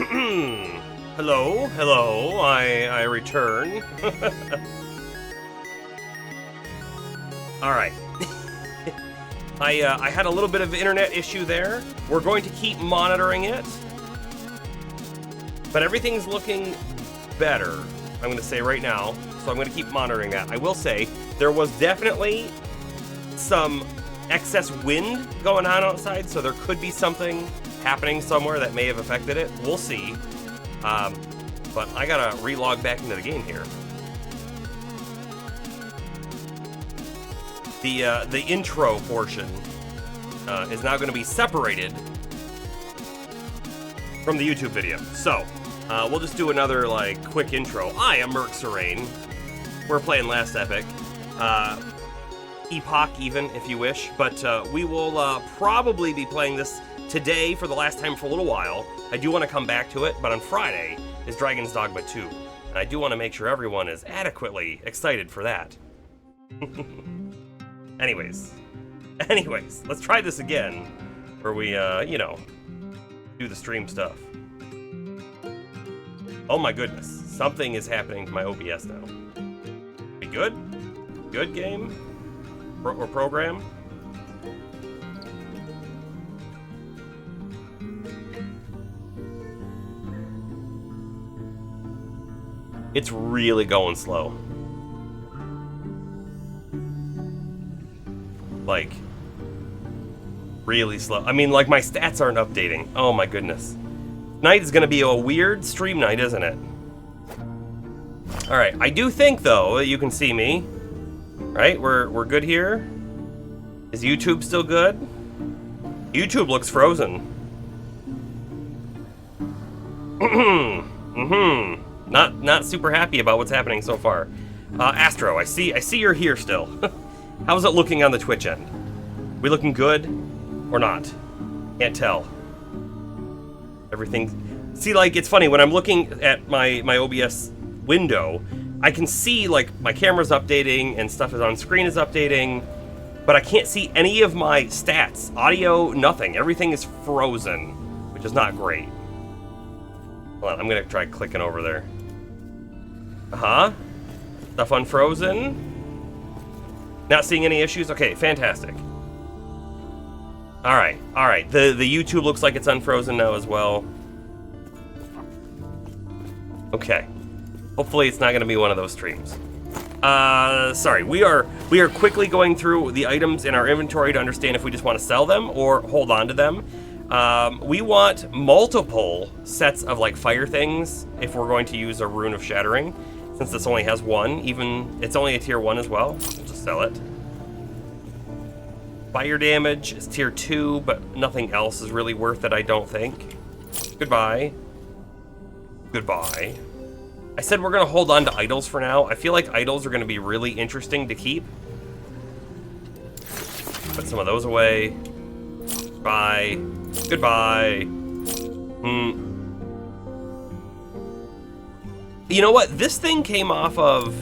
Hello, hello, I return. Alright. I had a little bit of internet issue there. We're going to keep monitoring it. But everything's looking better, I'm going to say right now. So I'm going to keep monitoring that. I will say, there was definitely some excess wind going on outside, so there could be something happening somewhere that may have affected it. We'll see. But I gotta relog back into the game here. The intro portion is now going to be separated from the YouTube video. So we'll just do another like quick intro. I am Merc Serene. We're playing Last Epoch. Epoch even, if you wish. But we will probably be playing this today for the last time for a little while. I do want to come back to it, but on Friday is Dragon's Dogma 2. And I do want to make sure everyone is adequately excited for that. Anyways, let's try this again, where we, you know, do the stream stuff. Oh my goodness, something is happening to my OBS now. Be good? Good game? Or program? It's really going slow. Like, really slow. I mean, like, my stats aren't updating. Oh my goodness. Tonight is gonna be a weird stream night, isn't it? Alright, I do think, though, that you can see me. Right? We're good here. Is YouTube still good? YouTube looks frozen. Not super happy about what's happening so far. Astro, I see you're here still. How's it looking on the Twitch end? We looking good or not? Can't tell. Everything. See, like, it's funny when I'm looking at my OBS window, I can see like my camera's updating and stuff is on screen is updating, but I can't see any of my stats, audio, nothing. Everything is frozen, which is not great. Hold on, I'm gonna try clicking over there. Stuff unfrozen. Not seeing any issues? Okay, fantastic. Alright. The YouTube looks like it's unfrozen now as well. Okay. Hopefully it's not gonna be one of those streams. Sorry, we are quickly going through the items in our inventory to understand if we just want to sell them or hold on to them. We want multiple sets of like fire things if we're going to use a Rune of Shattering. Since this only has one, even it's only a tier 1 as well. We'll just sell it. Fire damage is tier 2, but nothing else is really worth it, I don't think. Goodbye. Goodbye. I said we're gonna hold on to idols for now. I feel like idols are gonna be really interesting to keep. Put some of those away. Bye. Goodbye. You know what? This thing came off of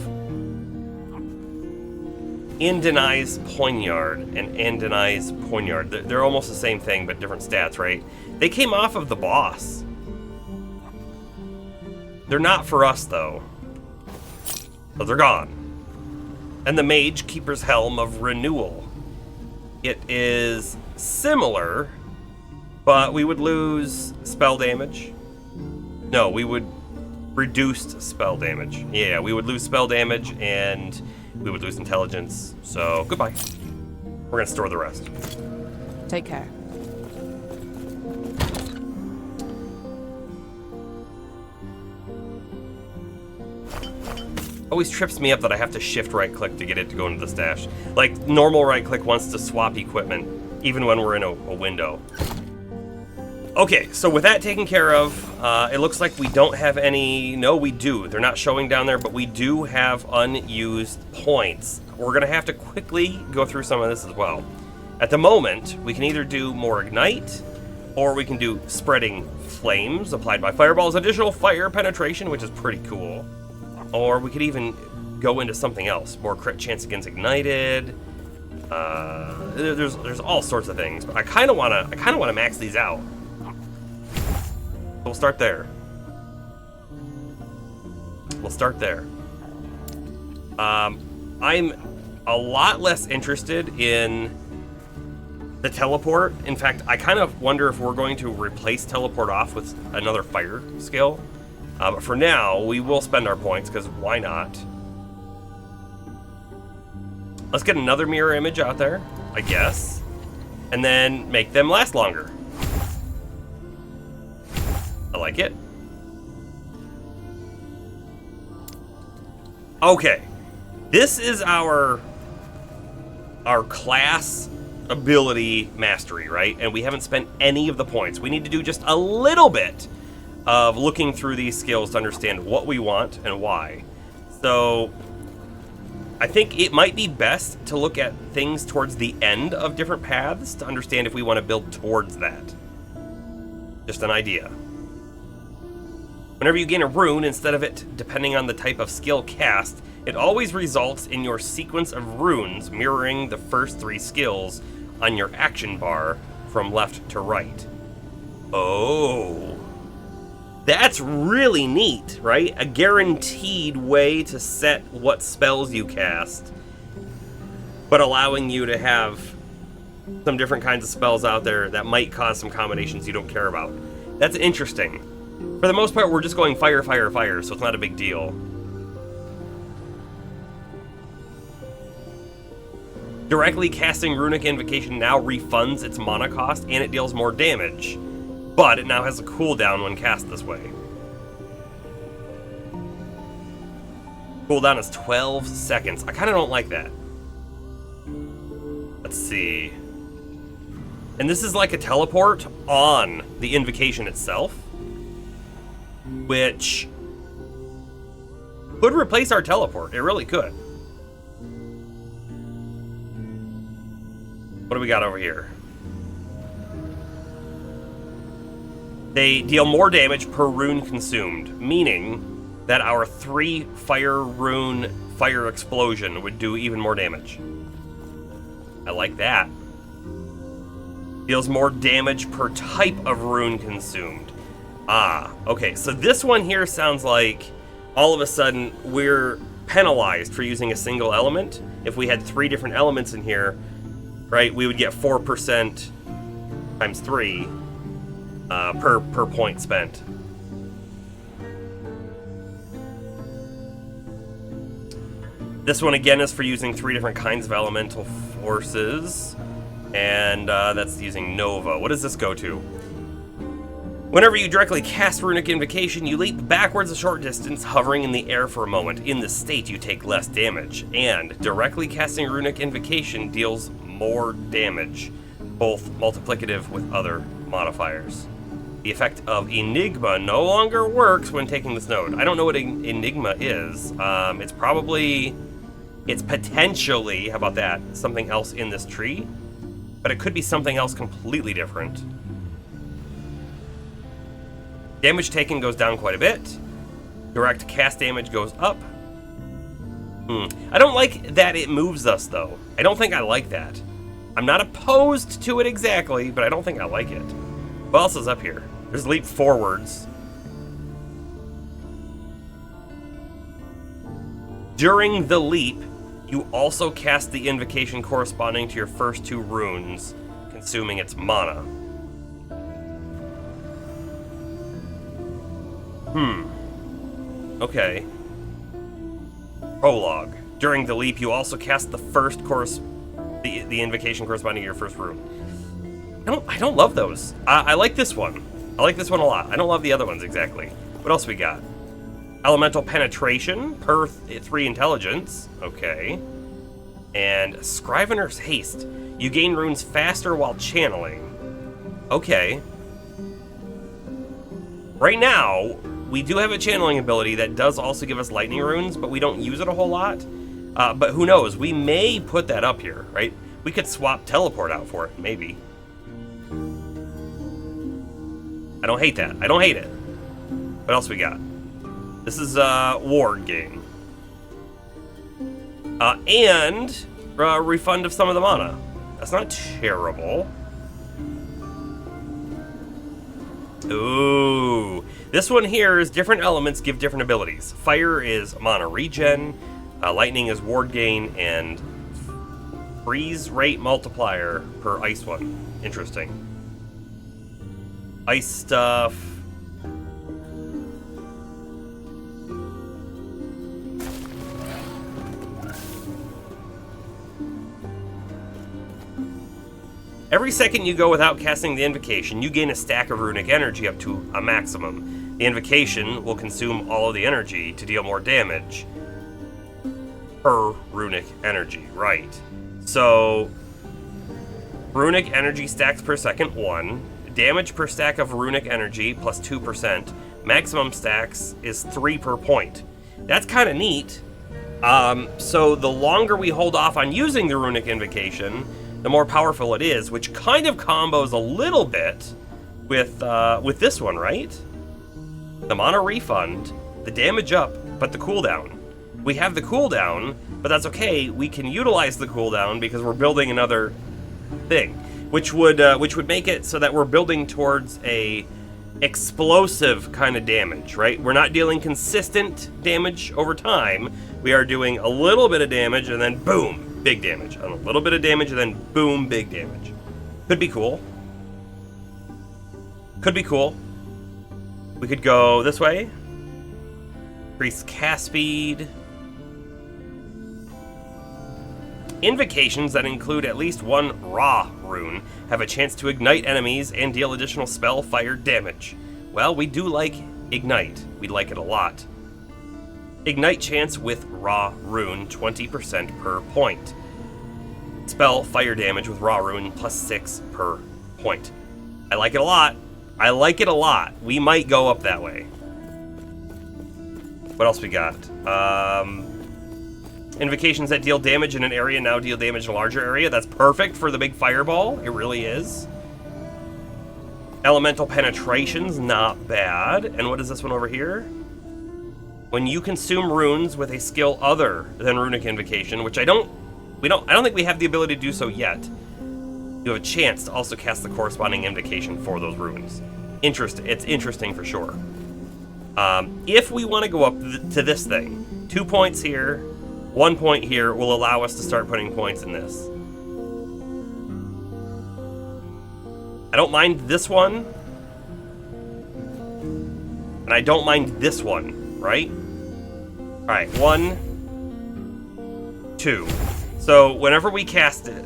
Andenai's Poignard and Andenai's Poignard. They're almost the same thing, but different stats, right? They came off of the boss. They're not for us, though. So they're gone. And the Mage Keeper's Helm of Renewal. It is similar, but we would lose spell damage. No, we would reduced spell damage. Yeah, we would lose spell damage and we would lose intelligence. So, goodbye. We're gonna store the rest. Take care. Always trips me up that I have to shift right click to get it to go into the stash. Like, normal right click wants to swap equipment, even when we're in a window. Okay, so with that taken care of, it looks like we don't have any... No, we do. They're not showing down there, but we do have unused points. We're going to have to quickly go through some of this as well. At the moment, we can either do more Ignite, or we can do Spreading Flames, applied by Fireballs, additional fire penetration, which is pretty cool. Or we could even go into something else. More crit chance against Ignited. There's all sorts of things, but I kind of want to max these out. So We'll start there. We'll start there. I'm a lot less interested in the teleport. In fact, I kind of wonder if we're going to replace teleport off with another fire skill. But for now, we will spend our points, because why not? Let's get another mirror image out there, I guess. And then make them last longer. I like it. Okay. This is our class ability mastery, right? And we haven't spent any of the points. We need to do just a little bit of looking through these skills to understand what we want and why. So I think it might be best to look at things towards the end of different paths to understand if we want to build towards that. Just an idea. Whenever you gain a rune, instead of it depending on the type of skill cast, it always results in your sequence of runes mirroring the first 3 skills on your action bar from left to right. Oh. That's really neat, right? A guaranteed way to set what spells you cast, but allowing you to have some different kinds of spells out there that might cause some combinations you don't care about. That's interesting. For the most part, we're just going fire, fire, fire, so it's not a big deal. Directly casting Runic Invocation now refunds its mana cost, and it deals more damage, but it now has a cooldown when cast this way. Cooldown is 12 seconds. I kind of don't like that. Let's see. And this is like a teleport on the invocation itself, which could replace our teleport. It really could. What do we got over here? They deal more damage per rune consumed, meaning that our 3 fire rune fire explosion would do even more damage. I like that. Deals more damage per type of rune consumed. Ah, okay, so this one here sounds like all of a sudden we're penalized for using a single element. If we had 3 different elements in here, right, we would get 4% times 3 per point spent. This one again is for using 3 different kinds of elemental forces, and that's using Nova. What does this go to? Whenever you directly cast Runic Invocation, you leap backwards a short distance, hovering in the air for a moment. In this state, you take less damage, and directly casting Runic Invocation deals more damage, both multiplicative with other modifiers. The effect of Enigma no longer works when taking this node. I don't know what Enigma is. It's potentially, how about that, something else in this tree, but it could be something else completely different. Damage taken goes down quite a bit. Direct cast damage goes up. I don't like that it moves us, though. I don't think I like that. I'm not opposed to it exactly, but I don't think I like it. What else is up here? There's leap forwards. During the leap, you also cast the invocation corresponding to your first 2 runes, consuming its mana. Okay. Prologue. During the leap, you also cast the first the invocation corresponding to your first rune. I don't love those. I like this one. I like this one a lot. I don't love the other ones exactly. What else we got? Elemental penetration per 3 intelligence. Okay. And Scrivener's haste. You gain runes faster while channeling. Okay. Right now, we do have a channeling ability that does also give us lightning runes, but we don't use it a whole lot. But who knows? We may put that up here, right? We could swap teleport out for it, maybe. I don't hate that. I don't hate it. What else we got? This is a ward game. And refund of some of the mana. That's not terrible. Ooh. This one here is different elements give different abilities. Fire is mana regen, lightning is ward gain, and freeze rate multiplier per ice one. Interesting. Ice stuff. Every second you go without casting the invocation, you gain a stack of runic energy up to a maximum. The invocation will consume all of the energy to deal more damage per runic energy, right? So, runic energy stacks per second, 1. Damage per stack of runic energy plus 2%. Maximum stacks is 3 per point. That's kind of neat. So the longer we hold off on using the runic invocation, the more powerful it is, which kind of combos a little bit with this one, right? The mana refund, the damage up, but the cooldown. We have the cooldown, but that's okay. We can utilize the cooldown because we're building another thing, which would make it so that we're building towards a explosive kind of damage, right? We're not dealing consistent damage over time. We are doing a little bit of damage and then boom. Big damage. A little bit of damage and then boom, big damage. Could be cool. Could be cool. We could go this way. Increase cast speed. Invocations that include at least one raw rune have a chance to ignite enemies and deal additional spell fire damage. Well, we do like ignite. We like it a lot. Ignite chance with raw rune, 20% per point. Spell fire damage with raw rune plus 6 per point. I like it a lot. I like it a lot. We might go up that way. What else we got? Invocations that deal damage in an area now deal damage in a larger area. That's perfect for the big fireball. It really is. Elemental penetration's not bad. And what is this one over here? When you consume runes with a skill other than runic invocation, which I don't think we have the ability to do so yet, you have a chance to also cast the corresponding invocation for those runes. It's interesting for sure. If we want to go up to this thing, 2 points here, 1 point here will allow us to start putting points in this. I don't mind this one, and I don't mind this one, right? All right, 1, 2. So whenever we cast it,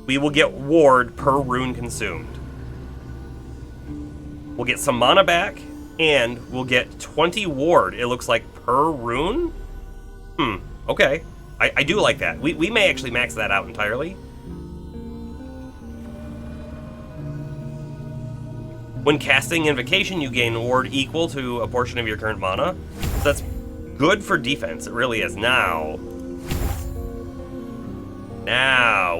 we will get ward per rune consumed. We'll get some mana back, and we'll get 20 ward, it looks like, per rune? Okay. I do like that. We may actually max that out entirely. When casting Invocation, you gain ward equal to a portion of your current mana. So that's good for defense. It really is. Now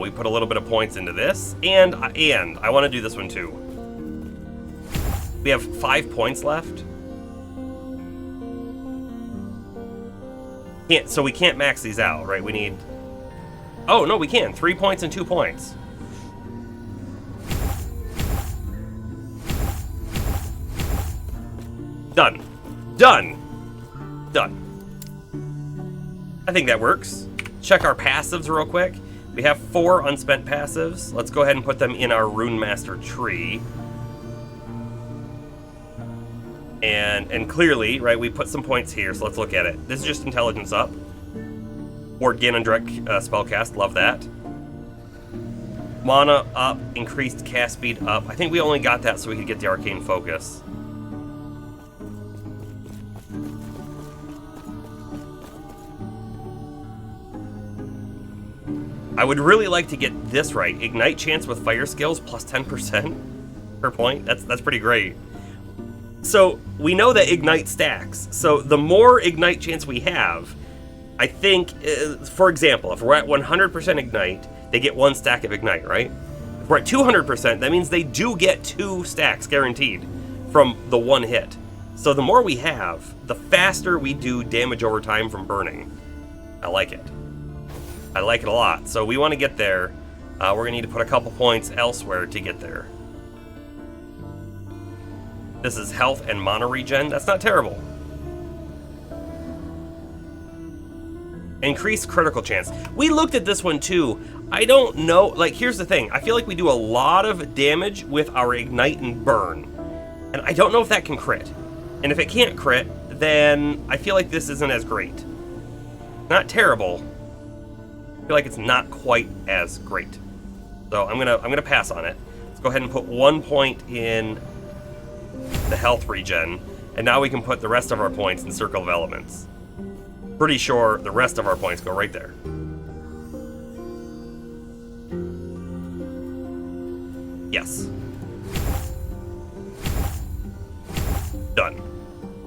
we put a little bit of points into this, and I want to do this one too. We have 5 points left. So we can't max these out, right? We need... Oh, no, we can. 3 points and 2 points. Done. I think that works. Check our passives real quick. We have 4 unspent passives. Let's go ahead and put them in our Rune Master tree. And clearly, right, we put some points here, so let's look at it. This is just intelligence up. Ward gain on direct spellcast, love that. Mana up, increased cast speed up. I think we only got that so we could get the arcane focus. I would really like to get this right. Ignite chance with fire skills plus 10% per point. That's pretty great. So we know that Ignite stacks. So the more Ignite chance we have, I think, for example, if we're at 100% Ignite, they get 1 stack of Ignite, right? If we're at 200%, that means they do get 2 stacks guaranteed from the 1 hit. So the more we have, the faster we do damage over time from burning. I like it. I like it a lot. So we want to get there. We're going to need to put a couple points elsewhere to get there. This is health and mana regen. That's not terrible. Increased critical chance. We looked at this one too. I don't know. Like, here's the thing. I feel like we do a lot of damage with our ignite and burn. And I don't know if that can crit. And if it can't crit, then I feel like this isn't as great. Not terrible. I feel like it's not quite as great. So I'm gonna pass on it. Let's go ahead and put 1 point in the health regen, and now we can put the rest of our points in Circle of Elements. Pretty sure the rest of our points go right there. Yes. Done.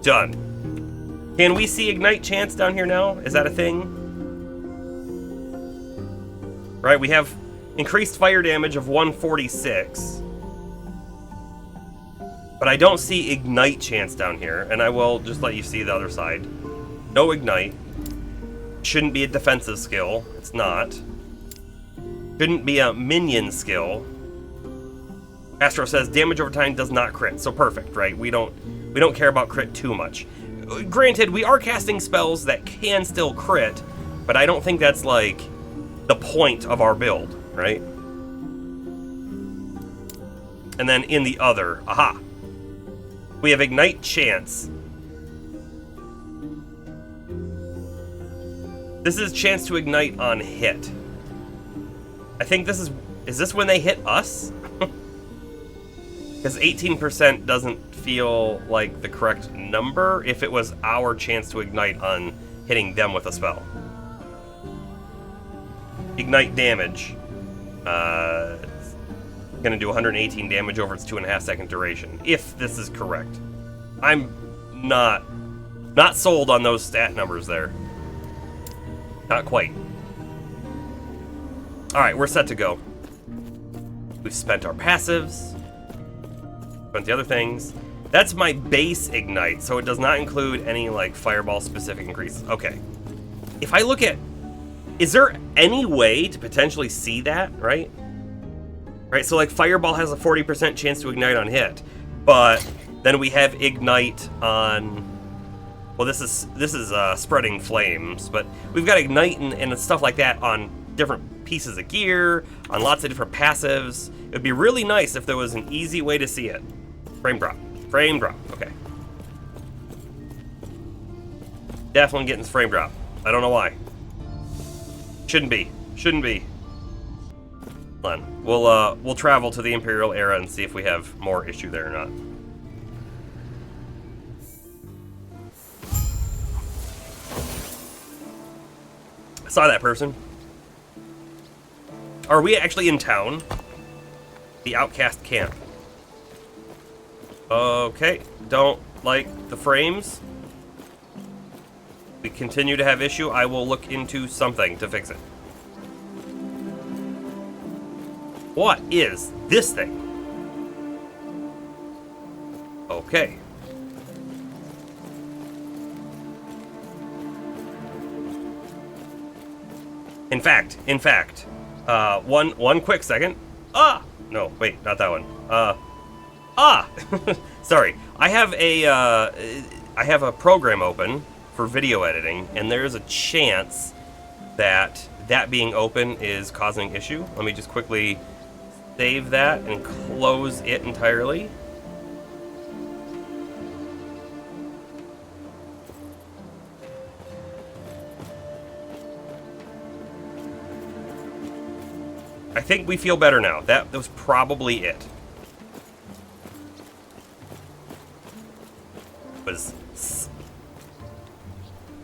Done. Can we see Ignite Chance down here now? Is that a thing? Right, we have increased fire damage of 146. But I don't see Ignite Chance down here, and I will just let you see the other side. No Ignite. Shouldn't be a defensive skill. It's not. Shouldn't be a minion skill. Astro says damage over time does not crit, so perfect, right? We don't care about crit too much. Granted, we are casting spells that can still crit, but I don't think that's like the point of our build, right? And then in the other, aha, we have Ignite Chance. This is chance to ignite on hit. I think this is this when they hit us? Because 18% doesn't feel like the correct number if it was our chance to ignite on hitting them with a spell. Ignite damage. It's gonna do 118 damage over its 2.5 second duration, if this is correct. I'm not sold on those stat numbers there. Not quite. Alright, we're set to go. We've spent our passives. Spent the other things. That's my base ignite, so it does not include any like fireball specific increases. Okay. If I look at... Is there any way to potentially see that, right? Right, so like fireball has a 40% chance to ignite on hit, but then we have ignite on... Well, this is spreading flames, but we've got ignite and stuff like that on different pieces of gear, on lots of different passives. It would be really nice if there was an easy way to see it. Frame drop. Frame drop. Okay. Definitely getting frame drop. I don't know why. Shouldn't be. Shouldn't be. Hold on. We'll travel to the Imperial era and see if we have more issue there or not. Saw that person. Are we actually in town? The outcast camp. Okay, don't like the frames. We continue to have issue. I will look into something to fix it. What is this thing? Okay. In fact, one quick second. Ah! No, wait, not that one. Sorry. I have a program open for video editing, and there's a chance that being open is causing issue. Let me just quickly save that and close it entirely. I think we feel better now. That was probably it.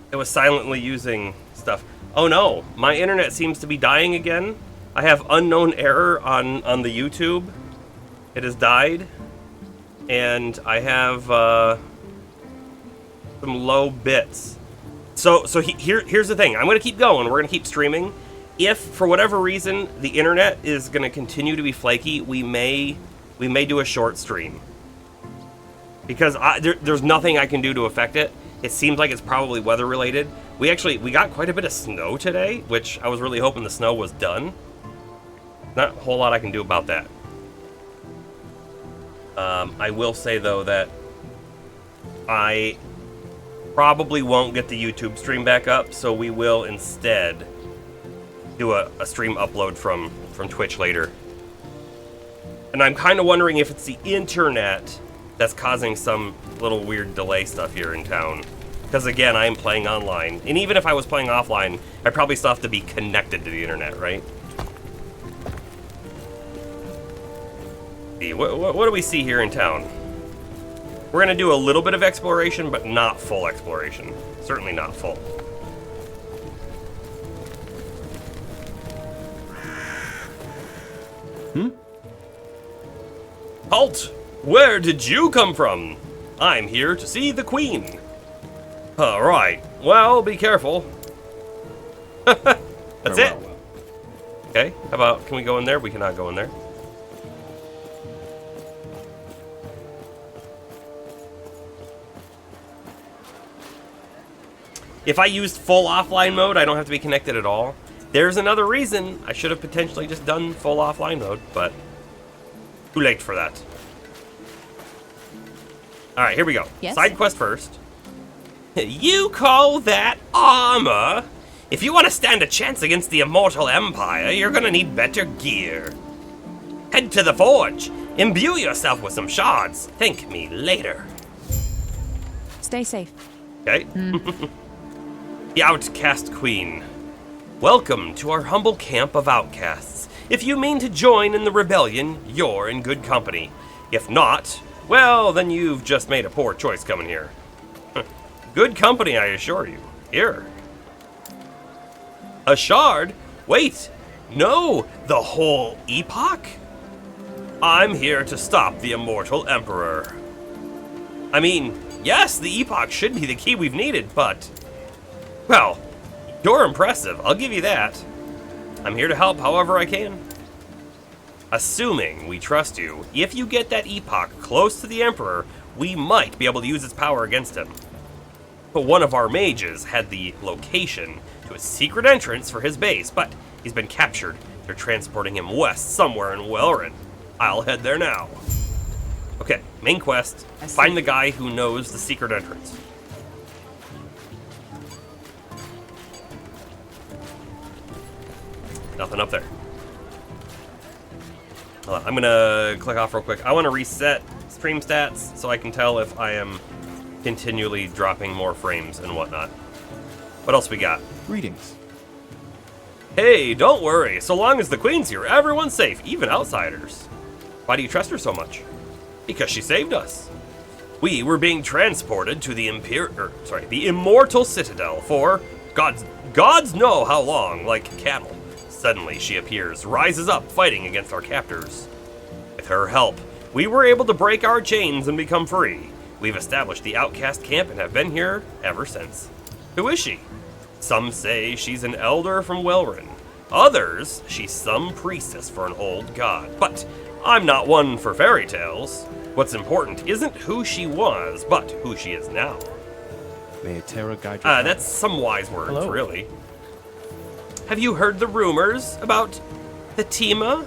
It was silently using stuff. Oh no, my internet seems to be dying again. I have unknown error on the YouTube. It has died. And I have some low bits. So here's the thing. I'm going to keep going. We're going to keep streaming. If, for whatever reason, the internet is going to continue to be flaky, we may do a short stream. Because there's nothing I can do to affect it. It seems like it's probably weather related. We got quite a bit of snow today, which I was really hoping the snow was done. Not a whole lot I can do about that. I will say, though, that I probably won't get the YouTube stream back up, so we will instead do a stream upload from Twitch later. And I'm kind of wondering if it's the internet that's causing some little weird delay stuff here in town. Because again, I am playing online. And even if I was playing offline, I probably still have to be connected to the internet, right? What do we see here in town? We're going to do a little bit of exploration, but not full exploration. Certainly not full. Halt! Where did you come from? I'm here to see the Queen. Alright, well, be careful. That's it. Okay, how about, can we go in there? We cannot go in there. If I used full offline mode, I don't have to be connected at all. There's another reason I should have potentially just done full offline mode, but too late for that. Alright, here we go. Yes? Side quest first. You call that armor? If you want to stand a chance against the Immortal Empire, you're gonna need better gear. Head to the forge. Imbue yourself with some shards. Thank me later. Stay safe. Okay. The Outcast Queen. Welcome to our humble camp of outcasts. If you mean to join in the rebellion, you're in good company. If not, well, then you've just made a poor choice coming here. Good company, I assure you. Here. A shard? Wait, no, the whole Epoch? I'm here to stop the Immortal Emperor. I mean, yes, the Epoch should be the key we've needed, but... well, you're impressive, I'll give you that. I'm here to help however I can. Assuming we trust you, if you get that Epoch close to the Emperor, we might be able to use its power against him. But one of our mages had the location to a secret entrance for his base, but he's been captured. They're transporting him west somewhere in Welrin. I'll head there now. Okay, main quest, find the guy who knows the secret entrance. Nothing up there. Hold on, I'm gonna click off real quick. I want to reset stream stats so I can tell if I am continually dropping more frames and whatnot. What else we got? Greetings. Hey, don't worry. So long as the Queen's here, everyone's safe, even outsiders. Why do you trust her so much? Because she saved us. We were being transported to the the Immortal Citadel for gods know how long, like cattle. Suddenly she appears, rises up, fighting against our captors. With her help, we were able to break our chains and become free. We've established the outcast camp and have been here ever since. Who is she? Some say she's an elder from Welrin. Others, she's some priestess for an old god. But I'm not one for fairy tales. What's important isn't who she was, but who she is now. May Terra guide your path. That's some wise words, Hello. really. Have you heard the rumors about Fatima?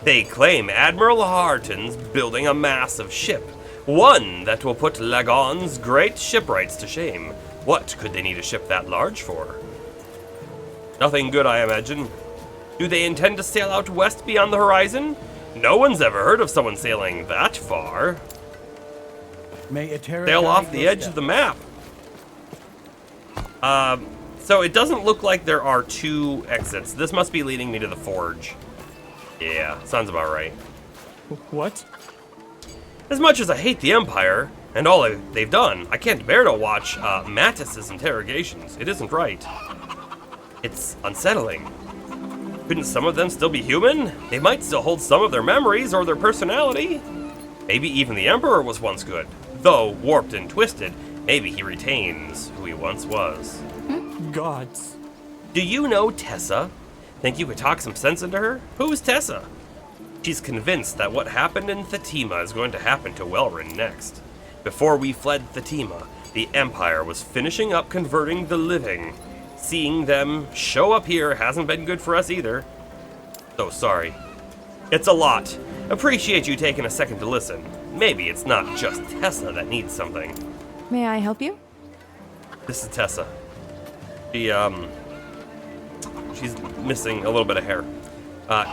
They claim Admiral Harton's building a massive ship, one that will put Lagon's great shipwrights to shame. What could they need a ship that large for? Nothing good, I imagine. Do they intend to sail out west beyond the horizon? No one's ever heard of someone sailing that far. May Terra Sail guide off the your edge steps. of the map. So it doesn't look like there are two exits. This must be leading me to the forge. Yeah, sounds about right. What? As much as I hate the Empire and all they've done, I can't bear to watch Mattis's interrogations. It isn't right. It's unsettling. Couldn't some of them still be human? They might still hold some of their memories or their personality. Maybe even the Emperor was once good. Though warped and twisted, maybe he retains who he once was. Gods. Do you know Tessa? Think you could talk some sense into her? Who's Tessa? She's convinced that what happened in Fatima is going to happen to Welrin next. Before we fled Fatima, the Empire was finishing up converting the living. Seeing them show up here hasn't been good for us either. So sorry. It's a lot. Appreciate you taking a second to listen. Maybe it's not just Tessa that needs something. May I help you? This is Tessa. She's missing a little bit of hair.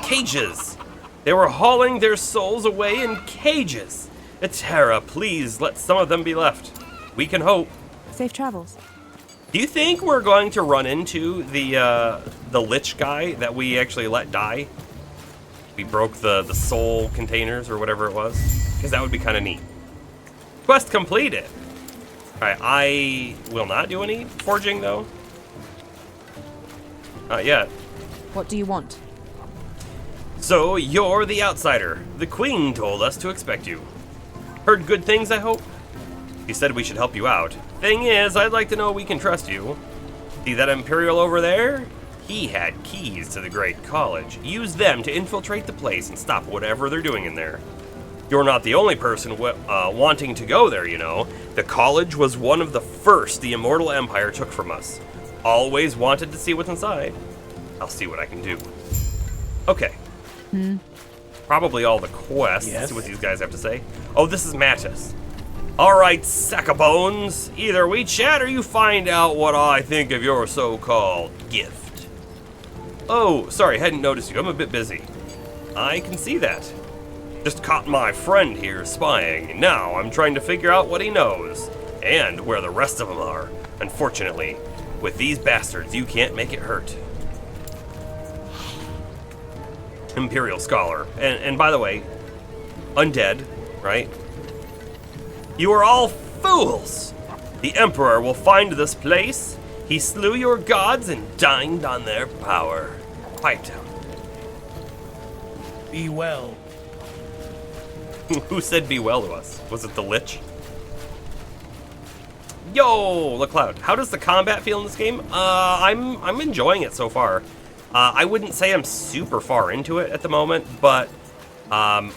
Cages! They were hauling their souls away in cages! Etera, please let some of them be left. We can hope. Safe travels. Do you think we're going to run into the lich guy that we actually let die? We broke the soul containers or whatever it was? Because that would be kind of neat. Quest completed! Alright, I will not do any forging though. Not yet. What do you want? So, you're the outsider. The Queen told us to expect you. Heard good things, I hope? She said we should help you out. Thing is, I'd like to know we can trust you. See that Imperial over there? He had keys to the Great College. Use them to infiltrate the place and stop whatever they're doing in there. You're not the only person wanting to go there, you know. The college was one of the first the Immortal Empire took from us. Always wanted to see what's inside. I'll see what I can do. Okay. Probably all the quests. Let's see what these guys have to say. Oh, this is Mattis. Alright, sack of bones. Either we chat or you find out what I think of your so-called gift. Oh, sorry, hadn't noticed you. I'm a bit busy. I can see that. Just caught my friend here spying. Now I'm trying to figure out what he knows. And where the rest of them are. Unfortunately, with these bastards, you can't make it hurt. Imperial Scholar. And by the way, undead, right? You are all fools! The Emperor will find this place. He slew your gods and dined on their power. Quiet down. Be well. Who said be well to us? Was it the Lich? Yo, LeCloud, how does the combat feel in this game? I'm enjoying it so far. I wouldn't say I'm super far into it at the moment, but I'm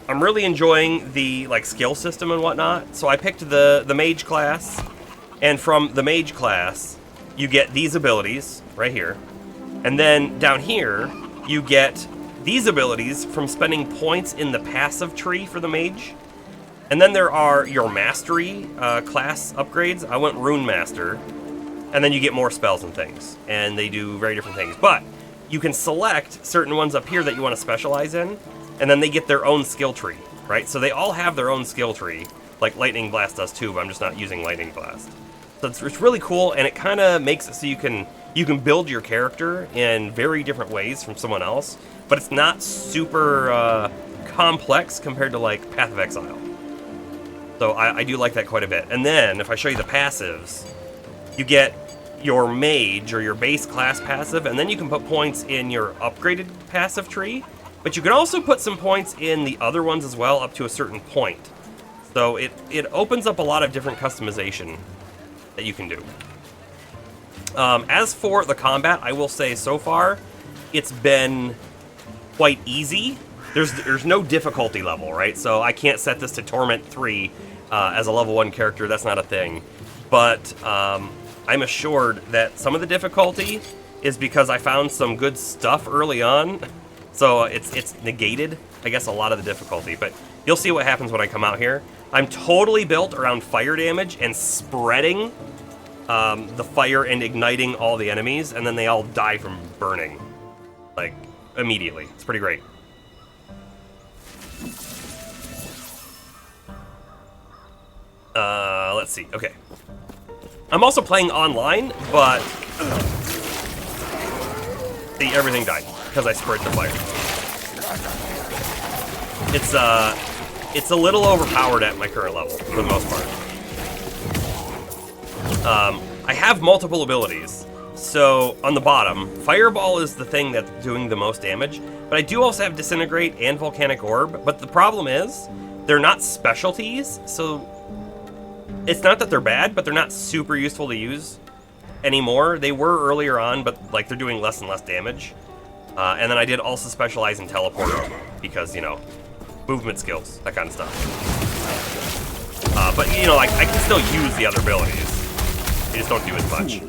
really enjoying the skill system and whatnot. So I picked the mage class, and from the mage class, you get these abilities right here, and then down here you get these abilities from spending points in the passive tree for the mage. And then there are your mastery class upgrades. I went Rune Master. And then you get more spells and things. And they do very different things. But you can select certain ones up here that you want to specialize in. And then they get their own skill tree, right? So they all have their own skill tree. Like Lightning Blast does too, but I'm just not using Lightning Blast. So it's really cool, and it kind of makes it so you can build your character in very different ways from someone else. But it's not super complex compared to Path of Exile. So I do like that quite a bit. And then if I show you the passives, you get your mage or your base class passive, and then you can put points in your upgraded passive tree. But you can also put some points in the other ones as well, up to a certain point. So it opens up a lot of different customization that you can do. As for the combat, I will say so far, it's been quite easy. There's no difficulty level, right? So I can't set this to Torment 3 as a level 1 character. That's not a thing. But I'm assured that some of the difficulty is because I found some good stuff early on. So it's negated, I guess, a lot of the difficulty. But you'll see what happens when I come out here. I'm totally built around fire damage and spreading the fire and igniting all the enemies, and then they all die from burning, immediately. It's pretty great. Let's see. Okay. I'm also playing online, but see, everything died because I spread the fire. It's a little overpowered at my current level for the most part. I have multiple abilities. So on the bottom, Fireball is the thing that's doing the most damage, but I do also have Disintegrate and Volcanic Orb. But the problem is, they're not specialties, so it's not that they're bad, but they're not super useful to use anymore. They were earlier on, but they're doing less and less damage. And then I did also specialize in Teleport, because, movement skills, that kind of stuff. But, I can still use the other abilities. They just don't do as much.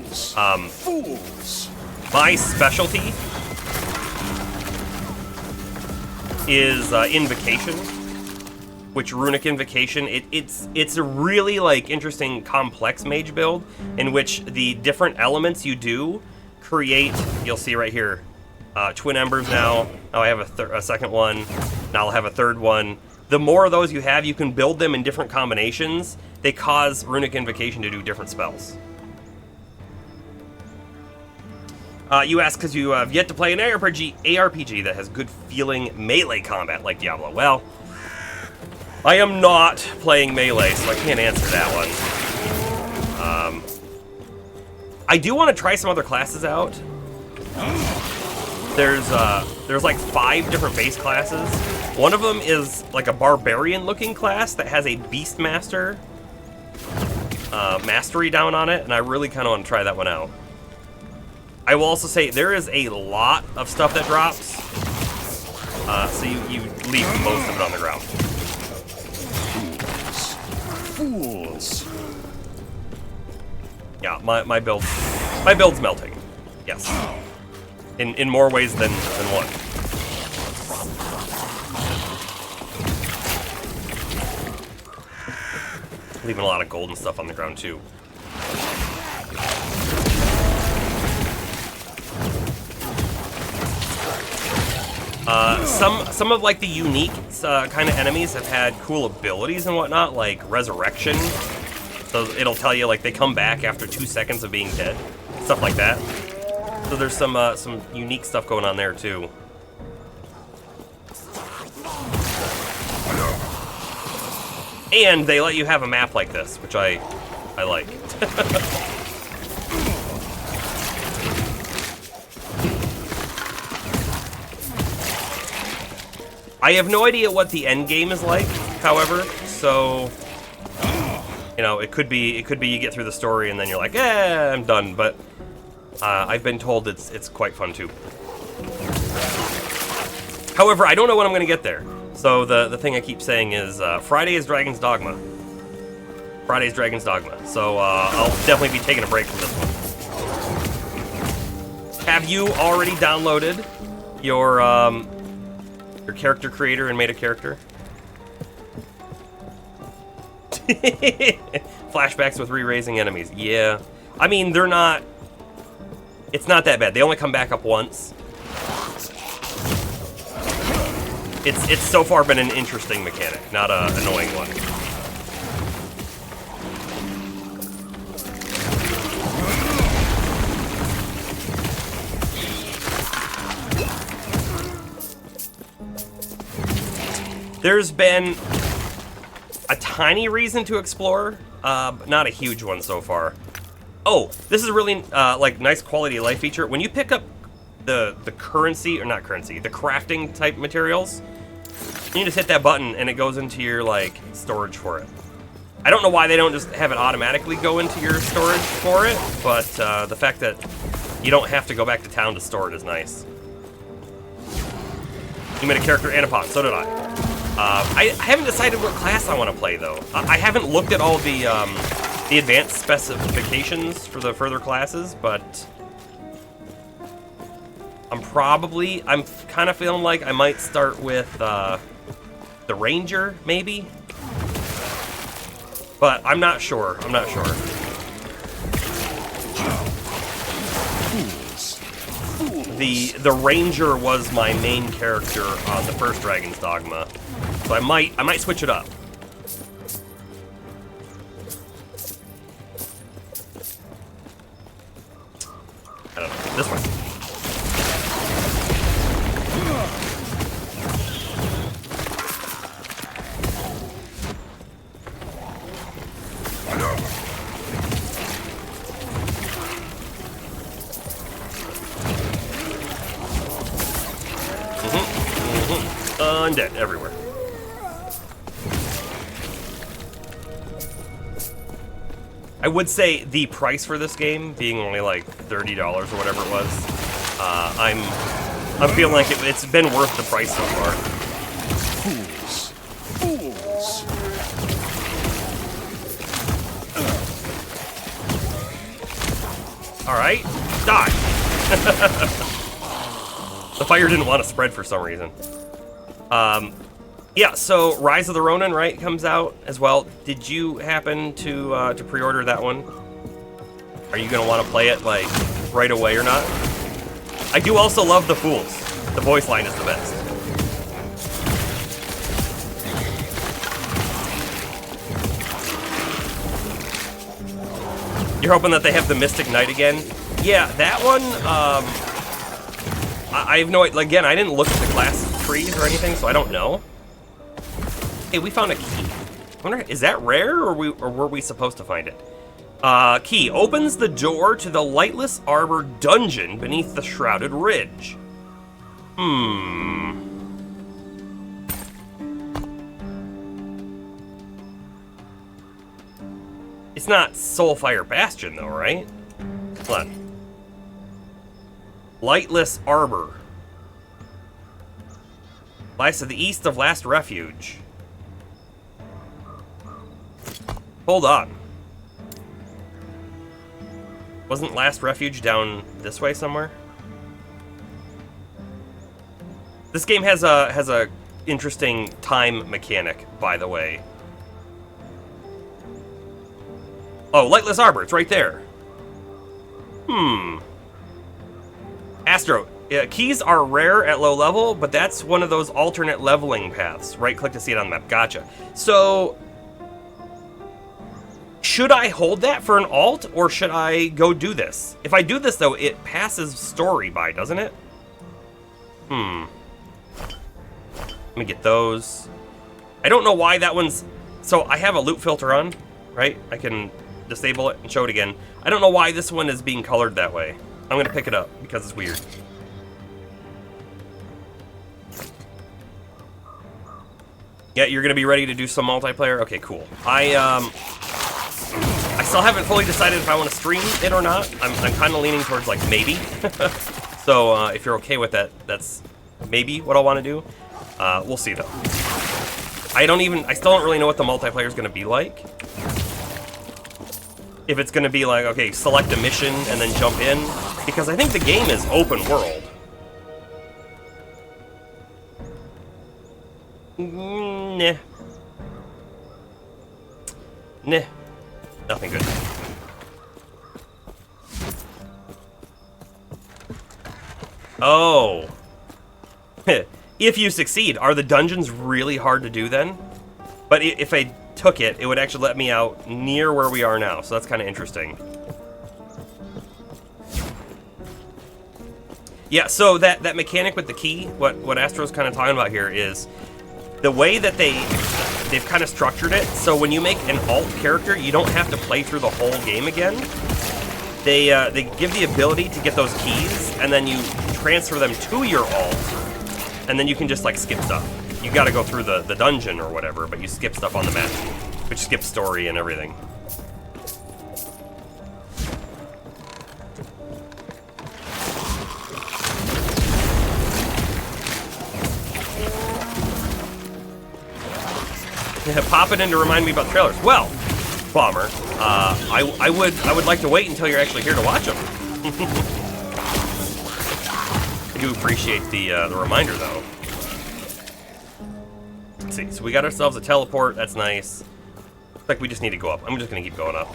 Fools! My specialty is Invocation, which Runic Invocation, it's a really like interesting complex mage build in which the different elements you do create, you'll see right here, Twin Embers now. Now I have a second one. Now I'll have a third one. The more of those you have, you can build them in different combinations. They cause Runic Invocation to do different spells. You ask because you have yet to play an ARPG that has good feeling melee combat like Diablo. Well, I am not playing melee, so I can't answer that one. I do want to try some other classes out. There's like 5 different base classes. One of them is like a barbarian-looking class that has a Beastmaster mastery down on it, and I really kind of want to try that one out. I will also say there is a lot of stuff that drops, so you leave most of it on the ground. Fools. Yeah, my build's melting. Yes, in more ways than one. Leaving a lot of gold and stuff on the ground too. Some of like the unique kind of enemies have had cool abilities and whatnot, like resurrection. So it'll tell you like they come back after 2 seconds of being dead, stuff like that. So there's some unique stuff going on there too. And they let you have a map like this, which I like. I have no idea what the end game is like, however, so you know, it could be you get through the story and then you're like, I'm done, but I've been told it's quite fun too. However, I don't know when I'm gonna get there. So the thing I keep saying is Friday is Dragon's Dogma. Friday's Dragon's Dogma. So I'll definitely be taking a break from this one. Have you already downloaded your character creator and made a character? Flashbacks with re-raising enemies. Yeah. I mean, they're not... It's not that bad. They only come back up once. It's so far been an interesting mechanic, not an annoying one. There's been a tiny reason to explore, but not a huge one so far. Oh, this is a really like nice quality of life feature. When you pick up the currency, or not currency, the crafting type materials, you just hit that button and it goes into your like storage for it. I don't know why they don't just have it automatically go into your storage for it, but the fact that you don't have to go back to town to store it is nice. You made a character and a pot, so did I. I haven't decided what class I want to play though. I haven't looked at all the advanced specifications for the further classes, but I'm kind of feeling like I might start with the Ranger, maybe? But I'm not sure. The Ranger was my main character on the first Dragon's Dogma, so I might switch it up. I don't know. This one. Undead everywhere. I would say the price for this game being only like $30 or whatever it was, I'm feeling like it's been worth the price so far. Fools. All right, die. The fire didn't want to spread for some reason. Yeah, so Rise of the Ronin, right, comes out as well. Did you happen to pre-order that one? Are you gonna want to play it like right away or not? I do also love the Fools. The voice line is the best. You're hoping that they have the Mystic Knight again? Yeah, that one, I have no, again, I didn't look at the class trees or anything, so I don't know. Hey, we found a key. I wonder, is that rare, or were we supposed to find it? Key opens the door to the Lightless Arbor dungeon beneath the Shrouded Ridge. It's not Soulfire Bastion, though, right? Hold on. Lightless Arbor. Lies to the east of Last Refuge. Hold on. Wasn't Last Refuge down this way somewhere? This game has a interesting time mechanic, by the way. Oh, Lightless Arbor, it's right there. Astro, keys are rare at low level, but that's one of those alternate leveling paths. Right-click to see it on the map. Gotcha. So, should I hold that for an alt, or should I go do this? If I do this, though, it passes story by, doesn't it? Let me get those. I don't know why that one's... So, I have a loot filter on, right? I can disable it and show it again. I don't know why this one is being colored that way. I'm gonna pick it up because it's weird. Yeah, you're gonna be ready to do some multiplayer? Okay, cool. I still haven't fully decided if I want to stream it or not. I'm kind of leaning towards like maybe. So if you're okay with that, that's maybe what I'll want to do. We'll see though. I still don't really know what the multiplayer is gonna be like. If it's going to be like, okay, select a mission and then jump in. Because I think the game is open world. Nah. Nah. Nothing good. Oh. If you succeed, are the dungeons really hard to do then? But if I took it, it would actually let me out near where we are now, so that's kind of interesting. Yeah, so that mechanic with the key, what Astro's kind of talking about here is the way that they've kind of structured it, so when you make an alt character, you don't have to play through the whole game again. They give the ability to get those keys, and then you transfer them to your alt, and then you can just like skip stuff. You gotta go through the dungeon or whatever, but you skip stuff on the map, which skips story and everything. Popping in to remind me about trailers. Well, bummer. I would like to wait until you're actually here to watch them. I do appreciate the reminder though. Let's see, so we got ourselves a teleport, that's nice. Looks like we just need to go up. I'm just gonna keep going up.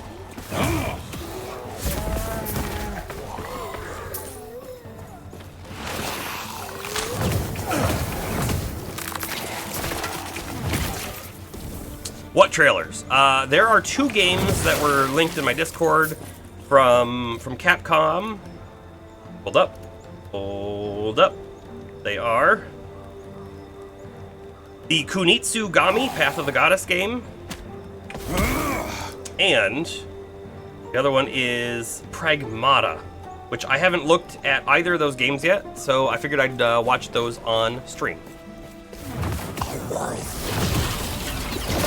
What trailers? There are 2 games that were linked in my Discord from Capcom. Hold up. Hold up. They are the Kunitsu Gami Path of the Goddess game, and the other one is Pragmata, which I haven't looked at either of those games yet, so I figured I'd watch those on stream.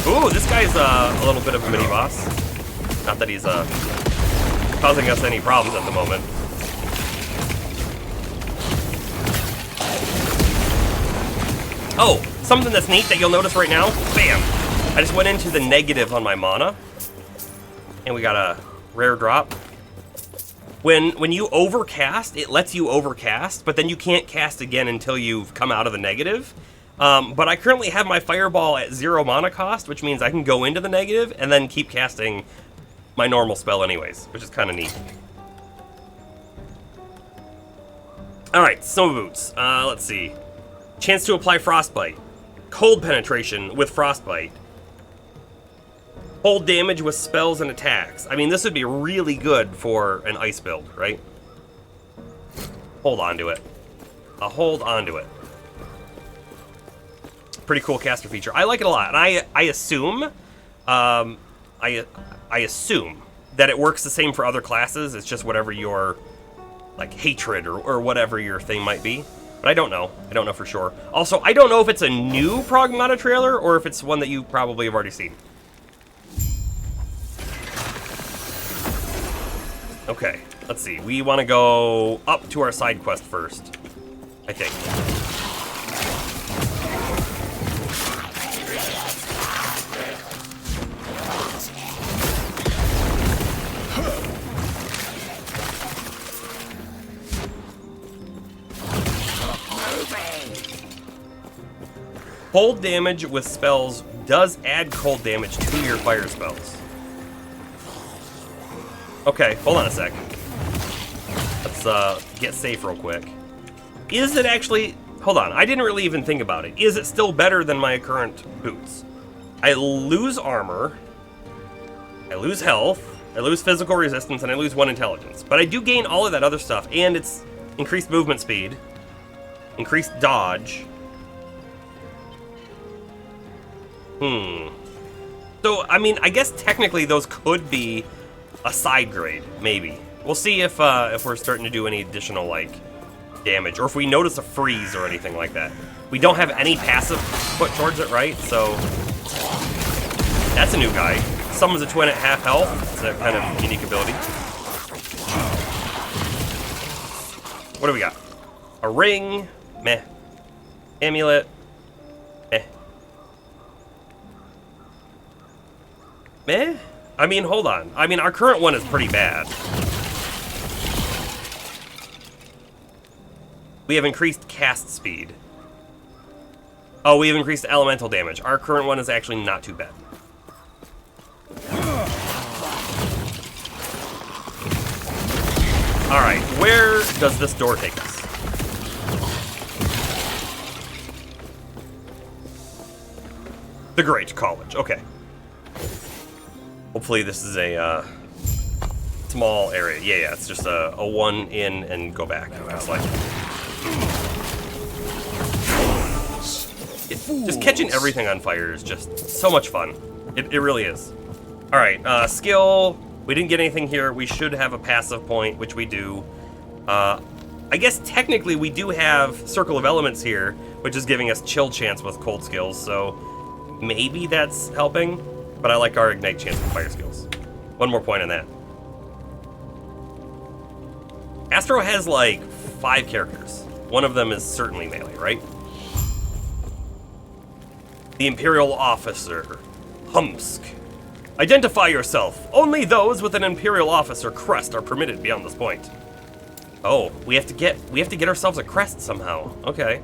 Ooh, this guy's a little bit of a mini-boss. Not that he's causing us any problems at the moment. Oh, something that's neat that you'll notice right now, bam! I just went into the negative on my mana, and we got a rare drop. When you overcast, it lets you overcast, but then you can't cast again until you've come out of the negative. But I currently have my fireball at 0 mana cost, which means I can go into the negative and then keep casting my normal spell anyways, which is kind of neat. Alright, Snow Boots. Let's see. Chance to apply Frostbite. Cold penetration with Frostbite. Hold damage with spells and attacks. I mean, this would be really good for an ice build, right? Hold on to it. Hold on to it. Pretty cool caster feature. I like it a lot, and I assume, I assume that it works the same for other classes. It's just whatever your like hatred or whatever your thing might be. But I don't know. I don't know for sure. Also, I don't know if it's a new Progmata trailer or if it's one that you probably have already seen. Okay, let's see. We want to go up to our side quest first, I think. Cold damage with spells does add cold damage to your fire spells. Okay, hold on a sec. Let's get safe real quick. Is it actually... Hold on, I didn't really even think about it. Is it still better than my current boots? I lose armor, I lose health, I lose physical resistance, and I lose 1 intelligence. But I do gain all of that other stuff, and it's increased movement speed, increased dodge. So, I mean, I guess technically those could be a side grade, maybe. We'll see if we're starting to do any additional, like, damage, or if we notice a freeze or anything like that. We don't have any passive put towards it, right? So, that's a new guy. Summons a twin at half health. It's a kind of unique ability. What do we got? A ring. Meh. Amulet. Meh. Meh? I mean, hold on. I mean, our current one is pretty bad. We have increased cast speed. Oh, we have increased elemental damage. Our current one is actually not too bad. Alright, where does this door take us? The Great College, okay. Hopefully this is a small area. Yeah, it's just a one in and go back. It's like just catching everything on fire is just so much fun. It really is. All right, skill. We didn't get anything here. We should have a passive point, which we do. I guess technically we do have Circle of Elements here, which is giving us chill chance with cold skills. So maybe that's helping. But I like our Ignite chance with fire skills. One more point on that. Astro has like 5 characters. One of them is certainly melee, right? The Imperial Officer, Humsk. Identify yourself. Only those with an Imperial Officer crest are permitted beyond this point. Oh, we have to get ourselves a crest somehow. Okay.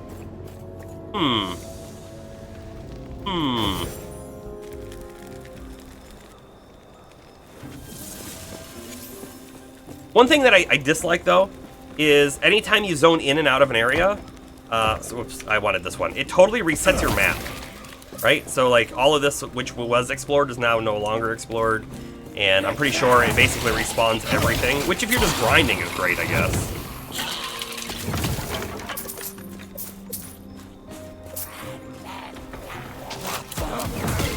One thing that I dislike, though, is anytime you zone in and out of an area, oops, I wanted this one. It totally resets your map, right? So, like, all of this, which was explored, is now no longer explored, and I'm pretty sure it basically respawns everything, which if you're just grinding is great, I guess.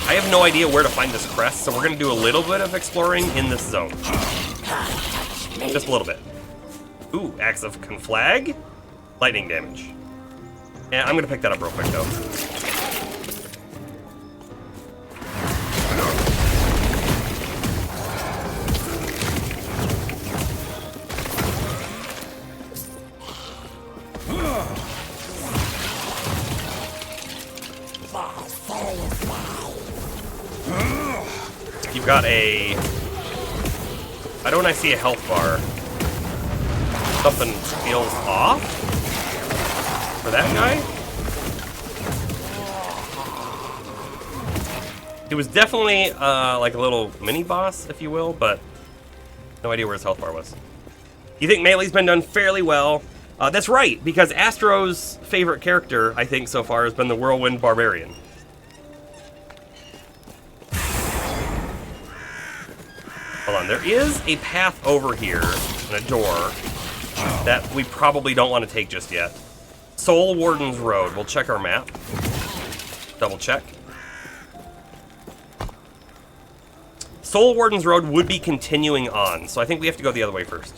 I have no idea where to find this crest, so we're going to do a little bit of exploring in this zone. Just a little bit. Ooh, Axe of Conflag. Lightning damage. Yeah, I'm gonna pick that up real quick though. You've got a... Why don't I see a health bar? Something feels off? For that guy? It was definitely like a little mini boss, if you will, but no idea where his health bar was. You think Melee's been done fairly well? That's right, because Astro's favorite character, I think, so far has been the Whirlwind Barbarian. Hold on, there is a path over here and a door that we probably don't want to take just yet. Soul Warden's Road. We'll check our map. Double check. Soul Warden's Road would be continuing on, so I think we have to go the other way first.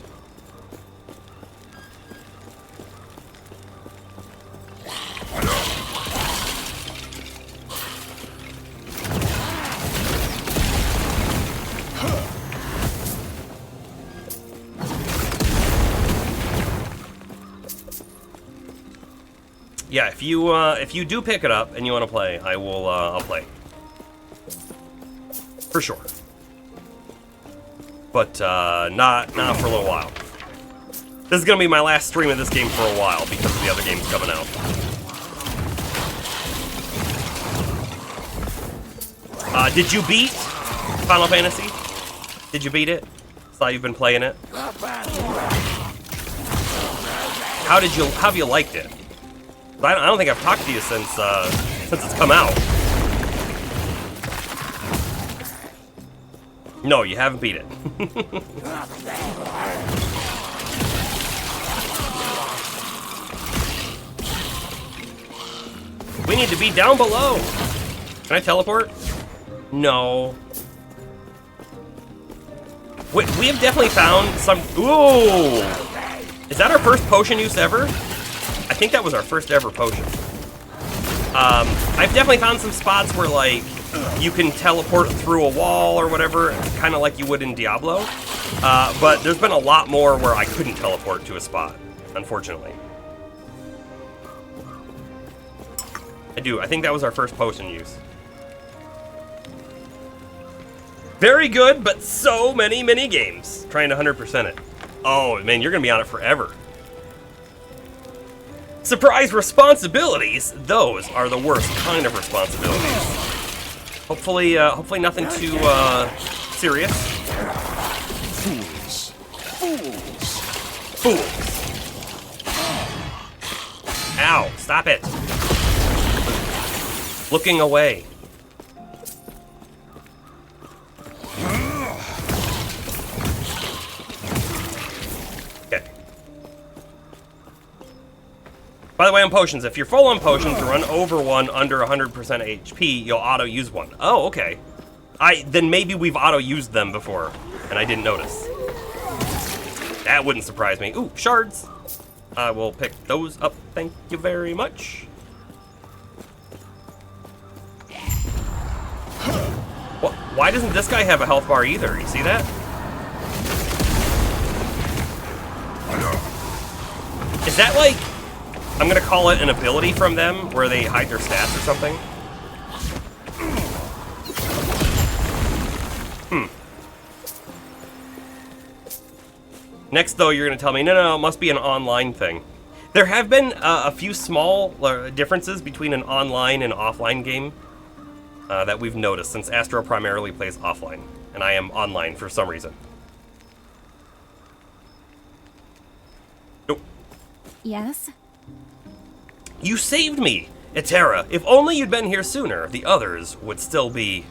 Yeah, if you do pick it up and you want to play, I will. I'll play for sure. But not for a little while. This is gonna be my last stream of this game for a while because of the other games coming out. Did you beat Final Fantasy? Did you beat it? Saw you've been playing it. How have you liked it? I don't think I've talked to you since it's come out. No, you haven't beat it. We need to be down below. Can I teleport? No. We have definitely found some... Ooh! Is that our first potion use ever? I think that was our first ever potion. I've definitely found some spots where, like, you can teleport through a wall or whatever, kind of like you would in Diablo. But there's been a lot more where I couldn't teleport to a spot, unfortunately. I think that was our first potion use. Very good, but so many mini games. Trying to 100% it. Oh, man, you're going to be on it forever. Surprise responsibilities, those are the worst kind of responsibilities. Hopefully nothing too serious. Fools. Ow, stop it. Looking away. Okay. By the way, on potions, if you're full on potions and run over one under 100% HP, you'll auto-use one. Oh, okay. Then maybe we've auto-used them before, and I didn't notice. That wouldn't surprise me. Ooh, shards. I will pick those up, thank you very much. What? Why doesn't this guy have a health bar either? You see that? Is that like... I'm gonna call it an ability from them, where they hide their stats or something? Next, though, you're gonna tell me, no, it must be an online thing. There have been a few small differences between an online and offline game that we've noticed, since Astro primarily plays offline, and I am online for some reason. Nope. Yes? You saved me, Etera. If only you'd been here sooner, the others would still be...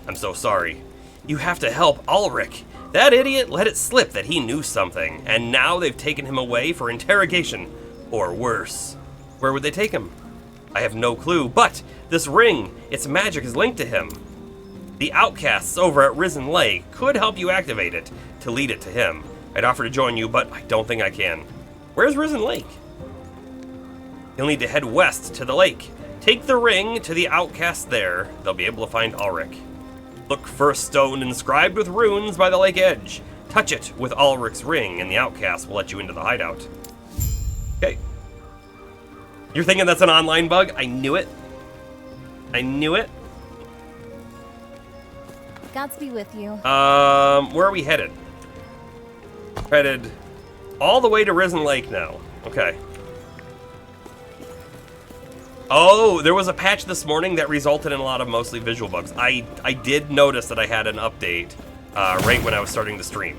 I'm so sorry. You have to help Ulrich. That idiot let it slip that he knew something, and now they've taken him away for interrogation, or worse. Where would they take him? I have no clue, but this ring, its magic is linked to him. The outcasts over at Risen Lake could help you activate it to lead it to him. I'd offer to join you, but I don't think I can. Where's Risen Lake? You'll need to head west to the lake. Take the ring to the outcasts there. They'll be able to find Ulrich. Look for a stone inscribed with runes by the lake edge. Touch it with Ulrich's ring, and the outcast will let you into the hideout. Okay. You're thinking that's an online bug? I knew it. I knew it. Gods be with you. Where are we headed? Headed all the way to Risen Lake now. Okay. Oh, there was a patch this morning that resulted in a lot of mostly visual bugs. I did notice that I had an update right when I was starting the stream.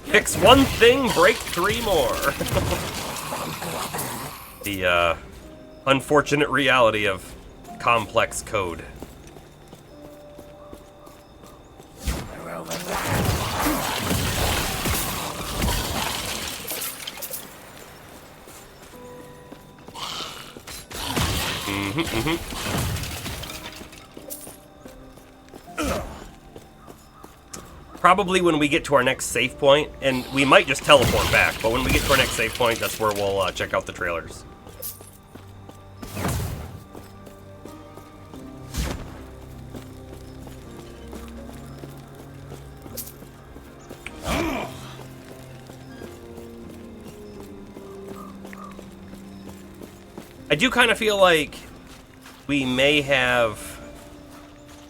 Fix one thing, break 3 more. The unfortunate reality of complex code. Probably when we get to our next save point, and we might just teleport back, but when we get to our next save point, that's where we'll check out the trailers. I do kind of feel like we may have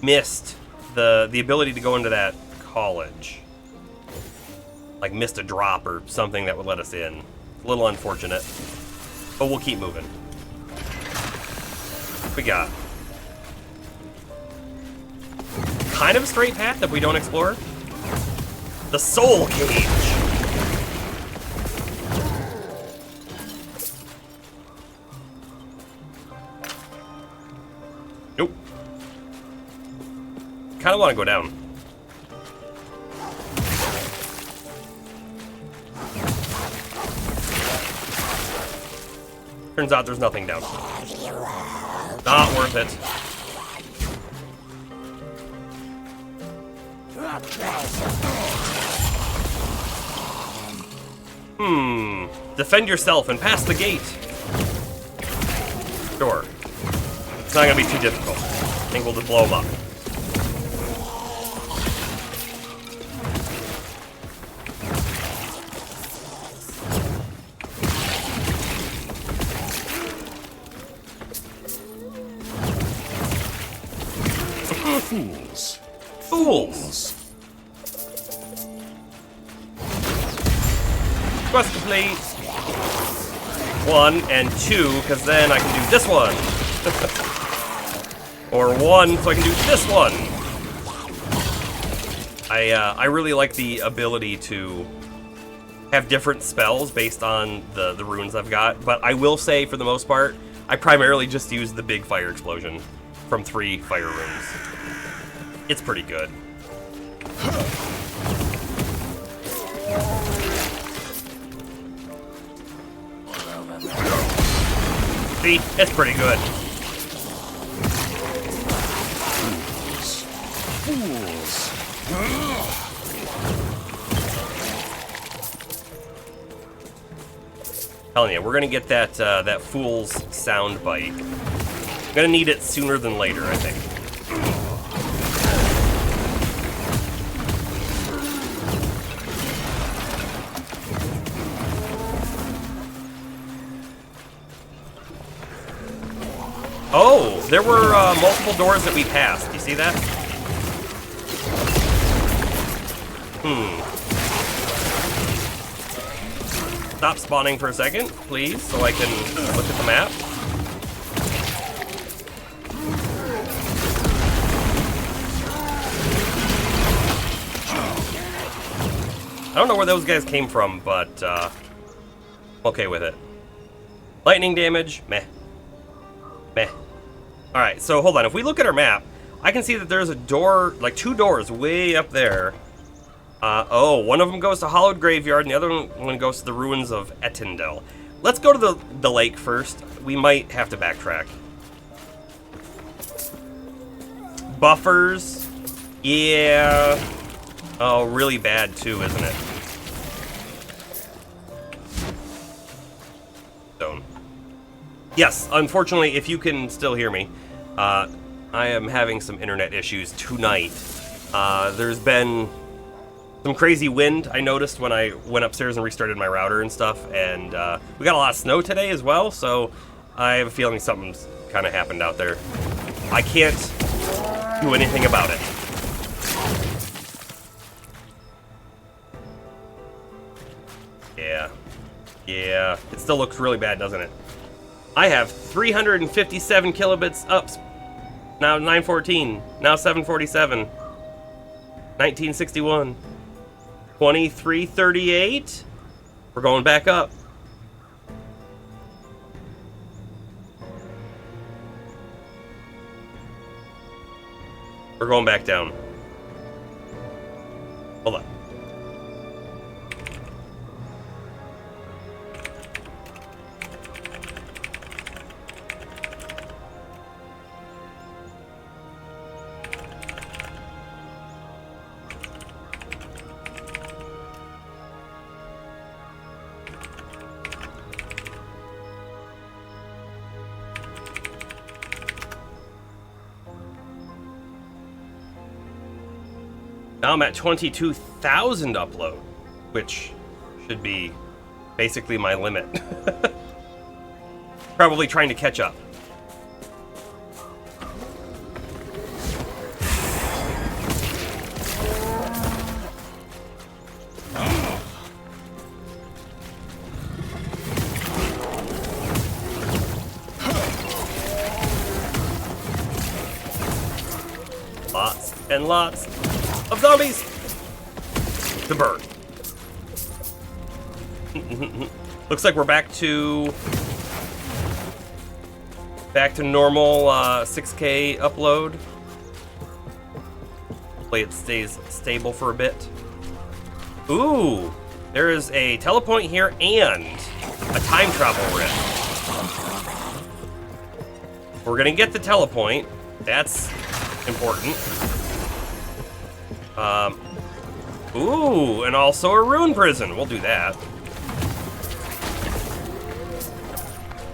missed the ability to go into that college. Like missed a drop or something that would let us in. A little unfortunate, but we'll keep moving. What we got? Kind of a straight path if we don't explore. The Soul Cage. Nope. Kind of want to go down. Turns out there's nothing down. Not worth it. Defend yourself and pass the gate. Sure. It's not gonna be too difficult. I think we'll just blow them up. Fools. Fools! Quest complete. 1 and 2, because then I can do this one. Or 1, so I can do this one. I really like the ability to have different spells based on the runes I've got, but I will say, for the most part, I primarily just use the big fire explosion from 3 fire runes. It's pretty good. See, it's pretty good. Fools. Telling you, we're gonna get that that fool's sound bite. I'm gonna need it sooner than later, I think. Oh, there were multiple doors that we passed. Do you see that? Stop spawning for a second, please, so I can look at the map. I don't know where those guys came from, but I'm okay with it. Lightning damage, meh. Meh. Alright, so hold on. If we look at our map, I can see that there's a door, like 2 doors way up there. Oh, one of them goes to Hallowed Graveyard, and the other one goes to the ruins of Etendel. Let's go to the lake first. We might have to backtrack. Buffers. Yeah. Oh, really bad too, isn't it? Stone. Yes, unfortunately, if you can still hear me, I am having some internet issues tonight. There's been some crazy wind I noticed when I went upstairs and restarted my router and stuff, and we got a lot of snow today as well, so I have a feeling something's kind of happened out there. I can't do anything about it. Yeah. Yeah, it still looks really bad, doesn't it? I have 357 kilobits up. Now 914. Now 747. 1961. 2338. We're going back up. We're going back down. Hold on. Now I'm at 22,000 upload, which should be basically my limit. Probably trying to catch up. Lots and lots of zombies to burn. Looks like we're back to normal 6K upload. Hopefully it stays stable for a bit. Ooh, there is a telepoint here and a time travel rift. We're gonna get the telepoint. That's important. Ooh, and also a rune prison. We'll do that.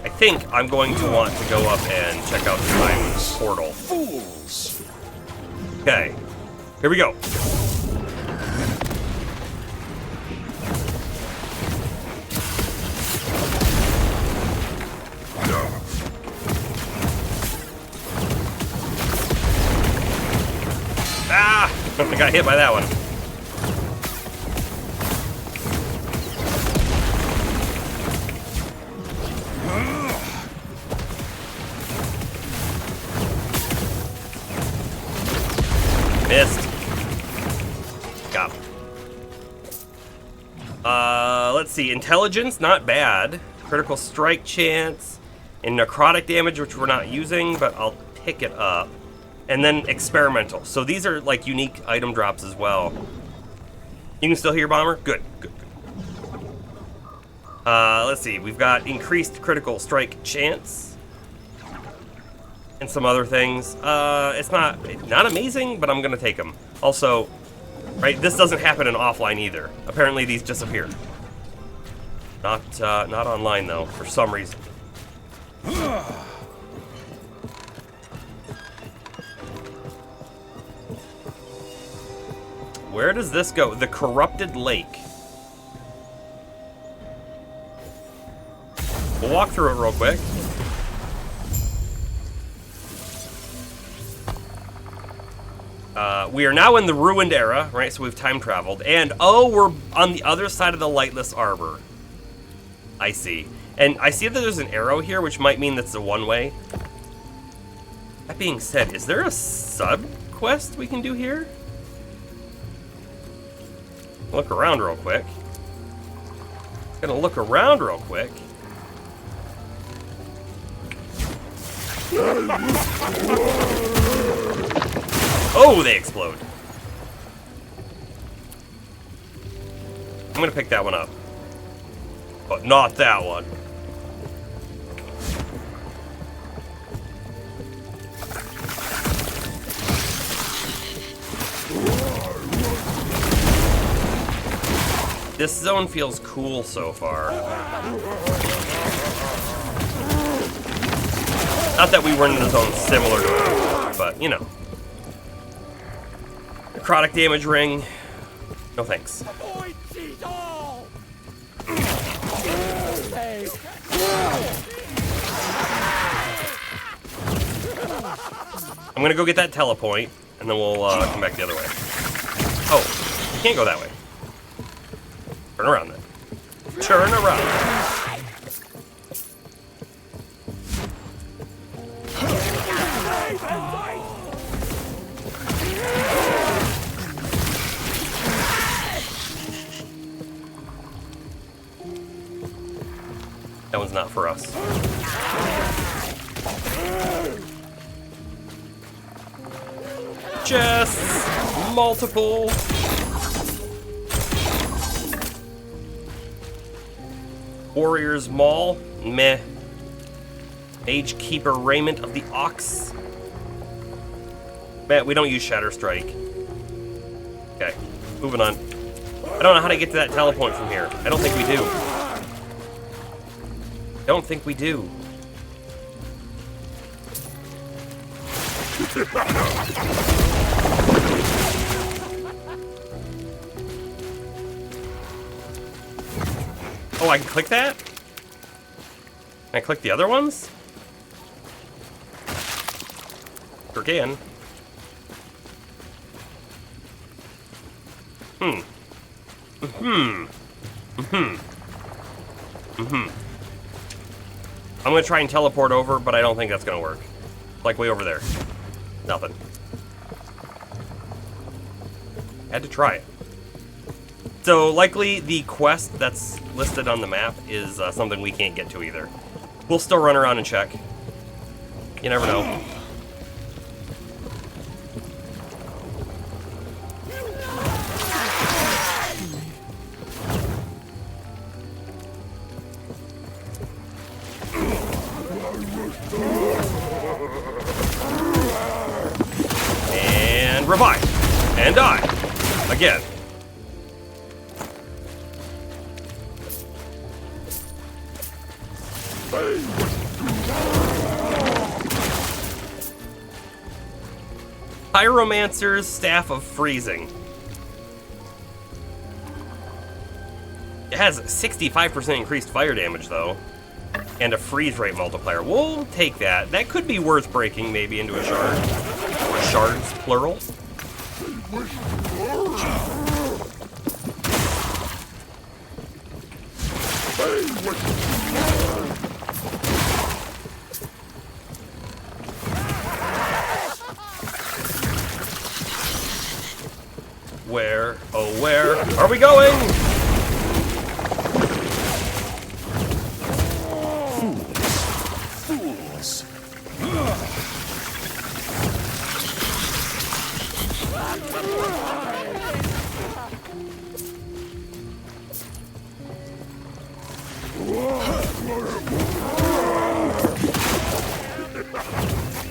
I think I'm going to want to go up and check out the time portal. Fools! Okay, here we go. Ah! I got hit by that one. Missed. Got him. Let's see. Intelligence, not bad. Critical strike chance. And necrotic damage, which we're not using, but I'll pick it up. And then experimental. So these are like unique item drops as well. You can still hear Bomber? Good, good, good. Let's see. We've got increased critical strike chance. And some other things. It's not amazing, but I'm gonna take them. Also, right, this doesn't happen in offline either. Apparently these disappear. Not online though, for some reason. Where does this go? The corrupted lake. We'll walk through it real quick. We are now in the ruined era, right? So we've time traveled. And, oh, we're on the other side of the lightless arbor. I see. And I see that there's an arrow here, which might mean that's a one-way. That being said, is there a sub-quest we can do here? Look around real quick. Gonna look around real quick. Oh, they explode. I'm gonna pick that one up. But not that one. This zone feels cool so far. Not that we weren't in a zone similar to it, but you know. Necrotic damage ring. No thanks. I'm gonna go get that telepoint, and then we'll come back the other way. Oh, you can't go that way. Turn around then. Turn around. That one's not for us. Chests! Multiple! Warrior's Maul? Meh. Mage Keeper Raiment of the Ox? Man, we don't use Shatter Strike. Okay, moving on. I don't know how to get to that teleport from here. I don't think we do. Don't think we do. Oh, I can click that? Can I click the other ones? Sure can. I'm gonna try and teleport over, but I don't think that's gonna work. Like way over there. Nothing. Had to try it. So likely the quest that's listed on the map is something we can't get to either. We'll still run around and check. You never know. And revive. And die. Again. Pyromancer's Staff of Freezing. It has 65% increased fire damage, though, and a freeze rate multiplier. We'll take that. That could be worth breaking, maybe, into a shard. Or shards, plural. Where, oh where are we going? Fools.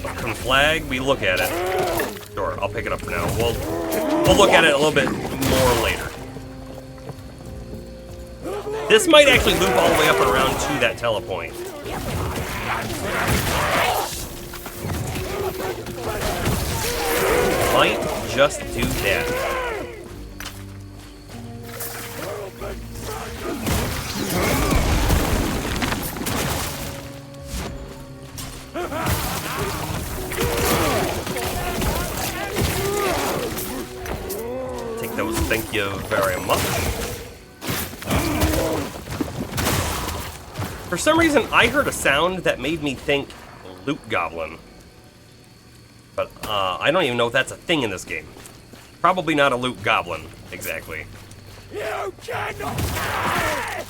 Welcome flag, we look at it. Sure, I'll pick it up for now. We'll look at it a little bit more later. This might actually loop all the way up and around to that telepoint. Might just do that. Take those, thank you very much. For some reason, I heard a sound that made me think Loot Goblin. But I don't even know if that's a thing in this game. Probably not a Loot Goblin, exactly. You cannot.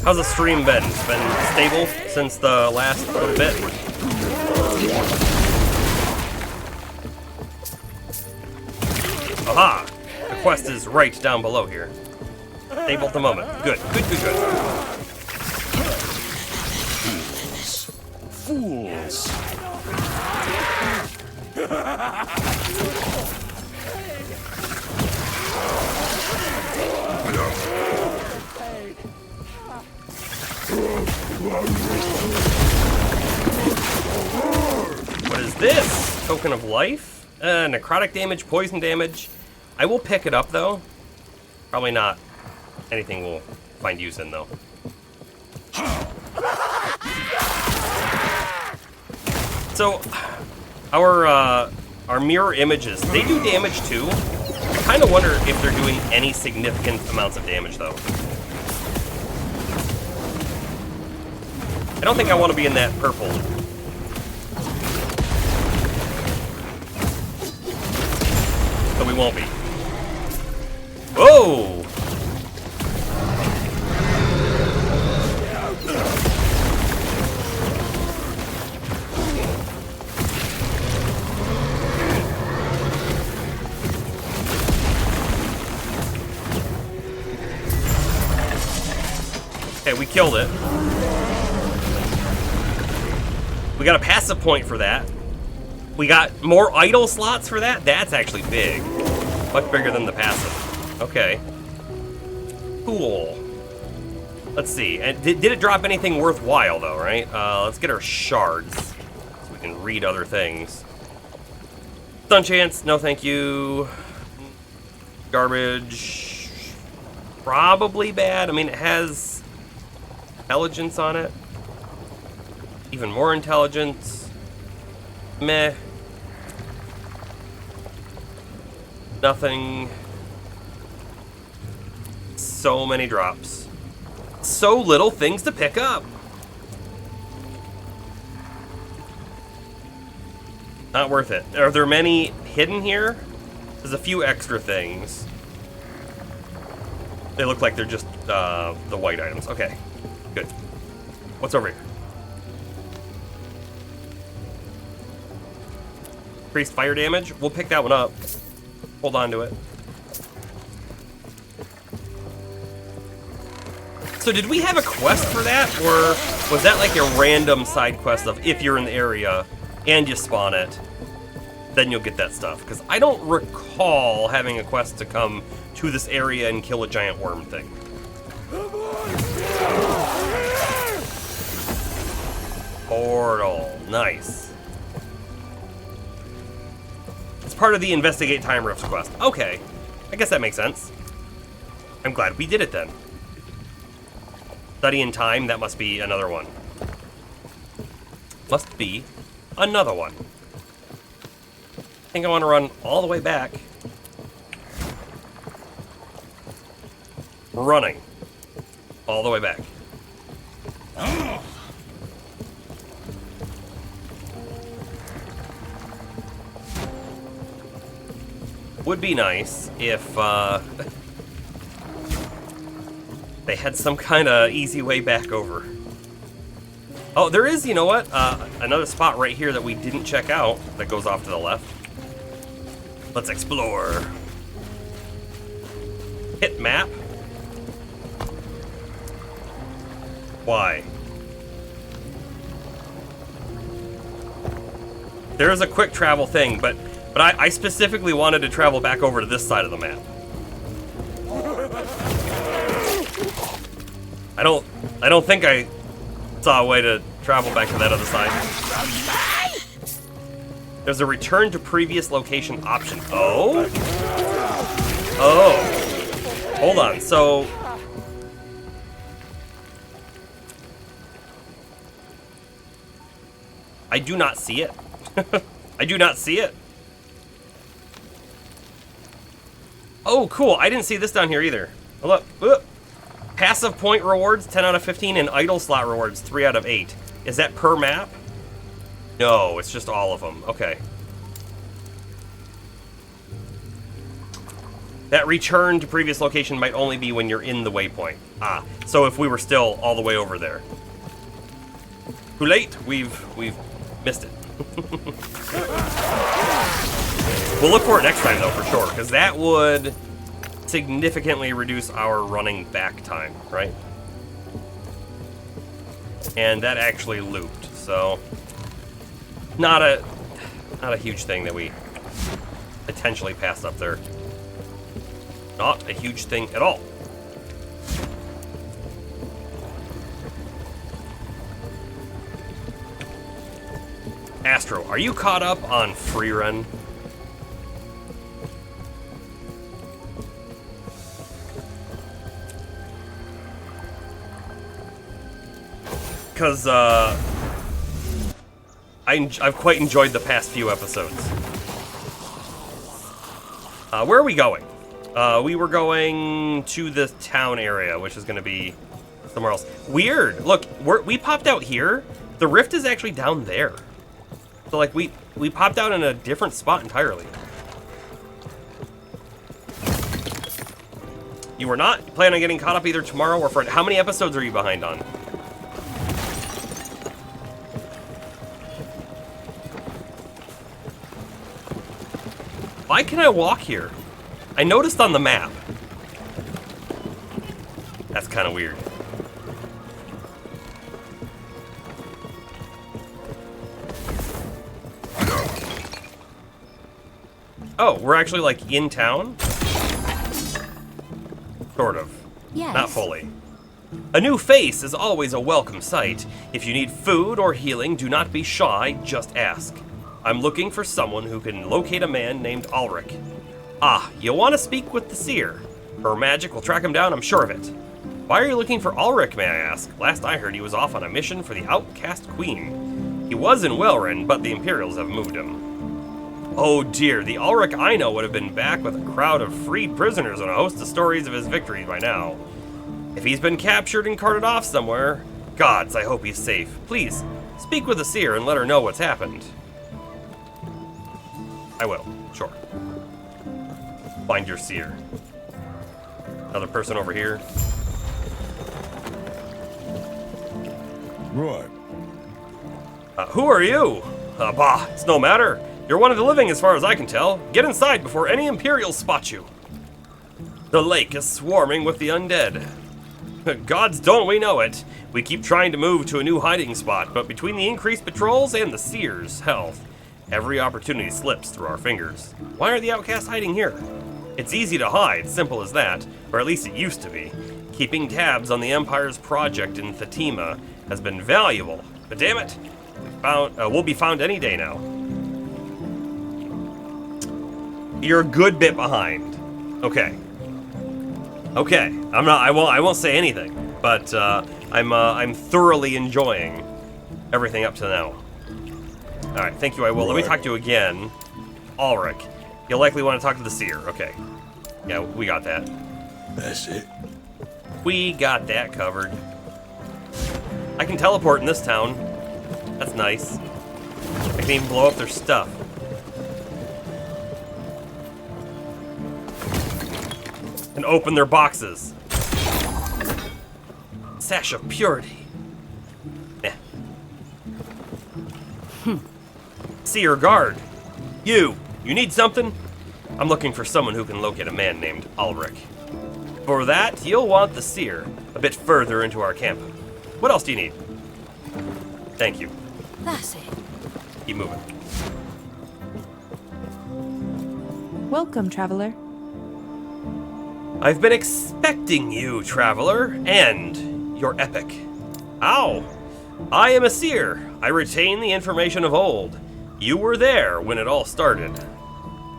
How's the stream been? It's been stable since the last little bit? Aha! The quest is right down below here. Stable at the moment. Good, good, good, good. Fools. What is this? Token of life? Necrotic damage, poison damage. I will pick it up, though. Probably not anything we'll find use in, though. So, our mirror images, they do damage, too. I kind of wonder if they're doing any significant amounts of damage, though. I don't think I want to be in that purple. So we won't be. Whoa! Okay, we killed it. We got a passive point for that. We got more idle slots for that. That's actually big. Much bigger than the passive. Okay. Cool. Let's see. And did it drop anything worthwhile, though, right? Let's get our shards so we can read other things. Stun chance. No, thank you. Garbage. Probably bad. I mean, it has intelligence on it. Even more intelligence. Meh. Nothing. So many drops. So little things to pick up. Not worth it. Are there many hidden here? There's a few extra things. They look like they're just the white items. Okay, good. What's over here? Increased fire damage. We'll pick that one up. Hold on to it. So did we have a quest for that? Or was that like a random side quest of if you're in the area and you spawn it, then you'll get that stuff? Because I don't recall having a quest to come to this area and kill a giant worm thing. Portal. Nice. It's part of the Investigate Time Rifts quest. Okay. I guess that makes sense. I'm glad we did it then. Study in time, that must be another one. Must be another one. I think I want to run all the way back. Running. All the way back. Would be nice if they had some kind of easy way back over. Oh, there is, you know what? Another spot right here that we didn't check out that goes off to the left. Let's explore. Hit map. Why? There is a quick travel thing, but I specifically wanted to travel back over to this side of the map. I don't think I saw a way to travel back to that other side. There's a return to previous location option. Oh? Oh. Hold on, so... I do not see it. I do not see it. Oh, cool. I didn't see this down here either. Look. Look. Passive point rewards, 10 out of 15, and idle slot rewards, 3 out of 8. Is that per map? No, it's just all of them. Okay. That return to previous location might only be when you're in the waypoint. Ah, so if we were still all the way over there. Too late. We've missed it. We'll look for it next time, though, for sure, because that would significantly reduce our running back time, right? And that actually looped, so not a huge thing that we potentially passed up there. Not a huge thing at all. Astro, are you caught up on Free Run? Because, I've quite enjoyed the past few episodes. Where are we going? We were going to the town area, which is going to be somewhere else. Weird. Look, we popped out here. The rift is actually down there. So, like, we popped out in a different spot entirely. You were not planning on getting caught up either tomorrow or Friday. How many episodes are you behind on? Why can I walk here? I noticed on the map. That's kind of weird. Oh, we're actually like in town? Sort of. Yes. Not fully. A new face is always a welcome sight. If you need food or healing, do not be shy, just ask. I'm looking for someone who can locate a man named Ulrich. Ah, you want to speak with the seer. Her magic will track him down, I'm sure of it. Why are you looking for Ulrich, may I ask? Last I heard he was off on a mission for the outcast queen. He was in Welrin, but the Imperials have moved him. Oh dear, the Ulrich I know would have been back with a crowd of freed prisoners and a host of stories of his victories by now. If he's been captured and carted off somewhere, gods, I hope he's safe. Please, speak with the seer and let her know what's happened. I will, sure. Find your seer. Another person over here. Right. Who are you? Bah, it's no matter. You're one of the living as far as I can tell. Get inside before any Imperials spot you. The lake is swarming with the undead. Gods, don't we know it. We keep trying to move to a new hiding spot, but between the increased patrols and the seer's health, every opportunity slips through our fingers. Why are the outcasts hiding here? It's easy to hide, simple as that, or at least it used to be. Keeping tabs on the Empire's project in Fatima has been valuable, but damn it, we'll be found any day now. You're a good bit behind. Okay. Okay, I won't say anything, but I'm thoroughly enjoying everything up to now. All right, thank you. I will. Let me talk to you again, Ulrich. You'll likely want to talk to the seer. Okay. Yeah, we got that. That's it. We got that covered. I can teleport in this town. That's nice. I can even blow up their stuff. And open their boxes. Sash of purity. Nah. Seer guard. You need something? I'm looking for someone who can locate a man named Ulrich. For that, you'll want the seer a bit further into our camp. What else do you need? Thank you. That's it. Keep moving. Welcome, traveler. I've been expecting you, traveler, and your epic. Ow! I am a seer. I retain the information of old. You were there when it all started.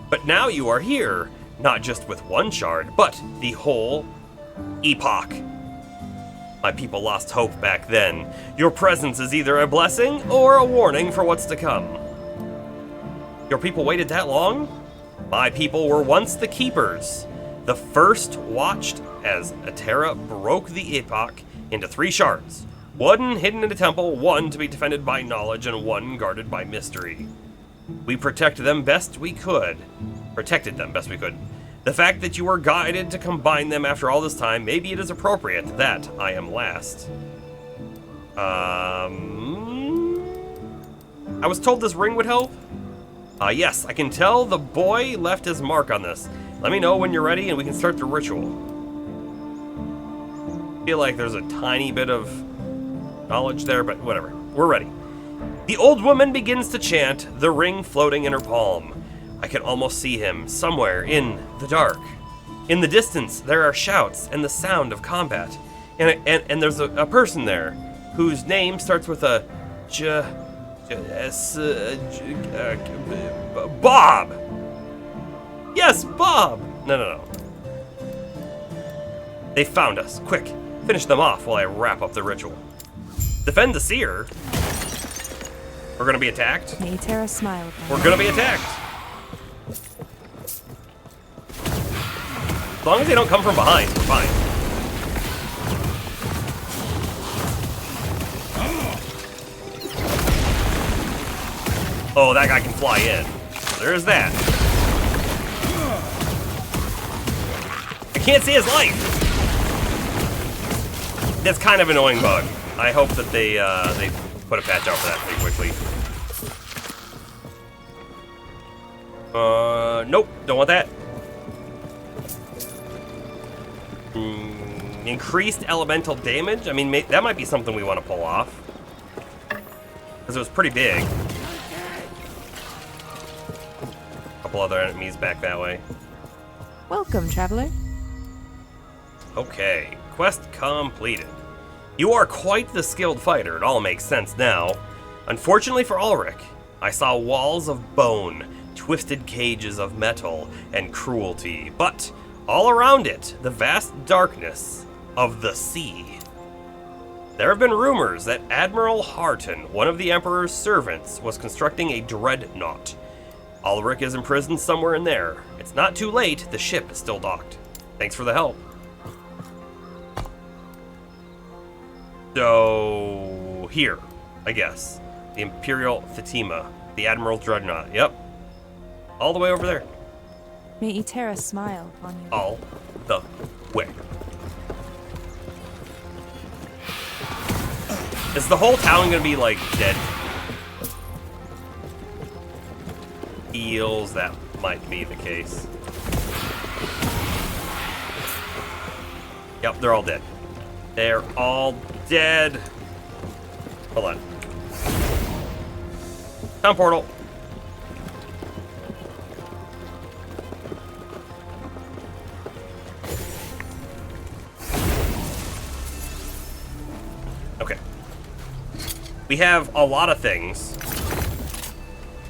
But now you are here, not just with one shard, but the whole Epoch. My people lost hope back then. Your presence is either a blessing or a warning for what's to come. Your people waited that long? My people were once the keepers. The first watched as Atera broke the Epoch into 3 shards. One hidden in a temple, one to be defended by knowledge, and one guarded by mystery. We protected them best we could. The fact that you were guided to combine them after all this time, maybe it is appropriate that I am last. I was told this ring would help? Yes, I can tell the boy left his mark on this. Let me know when you're ready and we can start the ritual. I feel like there's a tiny bit of knowledge there, but whatever. We're ready. The old woman begins to chant, the ring floating in her palm. I can almost see him somewhere in the dark. In the distance, there are shouts and the sound of combat. And there's a person there whose name starts with a Bob! Yes, Bob! No. They found us. Quick, finish them off while I wrap up the ritual. Defend the seer? We're gonna be attacked? May Terra smile upon We're you. gonna be attacked. As long as they don't come from behind, we're fine. Oh, that guy can fly in. There's that. I can't see his life. That's kind of an annoying bug. I hope that they put a patch out for that pretty quickly. Nope, don't want that. Increased elemental damage? I mean, that might be something we want to pull off. Because it was pretty big. A couple other enemies back that way. Welcome, traveler. Okay, quest completed. You are quite the skilled fighter, it all makes sense now. Unfortunately for Ulrich, I saw walls of bone, twisted cages of metal, and cruelty, but all around it, the vast darkness of the sea. There have been rumors that Admiral Harton, one of the Emperor's servants, was constructing a dreadnought. Ulrich is imprisoned somewhere in there. It's not too late, the ship is still docked. Thanks for the help. So, here, I guess. The Imperial Fatima, the Admiral Dreadnought, yep. All the way over there. May Terra smile upon you. All the way. Is the whole town gonna be, like, dead? Feels that might be the case. Yep, they're all dead. They're all dead. Hold on. Town portal. Okay. We have a lot of things.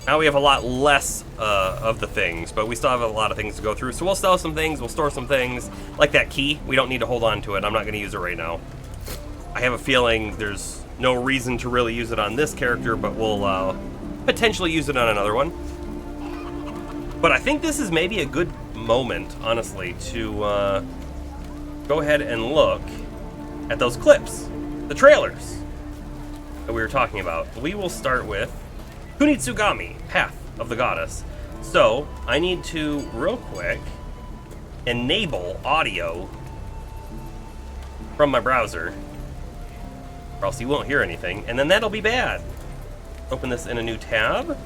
Now we have a lot less of the things, but we still have a lot of things to go through. So we'll sell some things, we'll store some things. Like that key, we don't need to hold on to it. I'm not going to use it right now. I have a feeling there's no reason to really use it on this character, but we'll potentially use it on another one. But I think this is maybe a good moment, honestly, to go ahead and look at those clips, the trailers that we were talking about. We will start with Kunitsugami, Path of the Goddess. So, I need to, real quick, enable audio from my browser, or else you won't hear anything, and then that'll be bad. Open this in a new tab.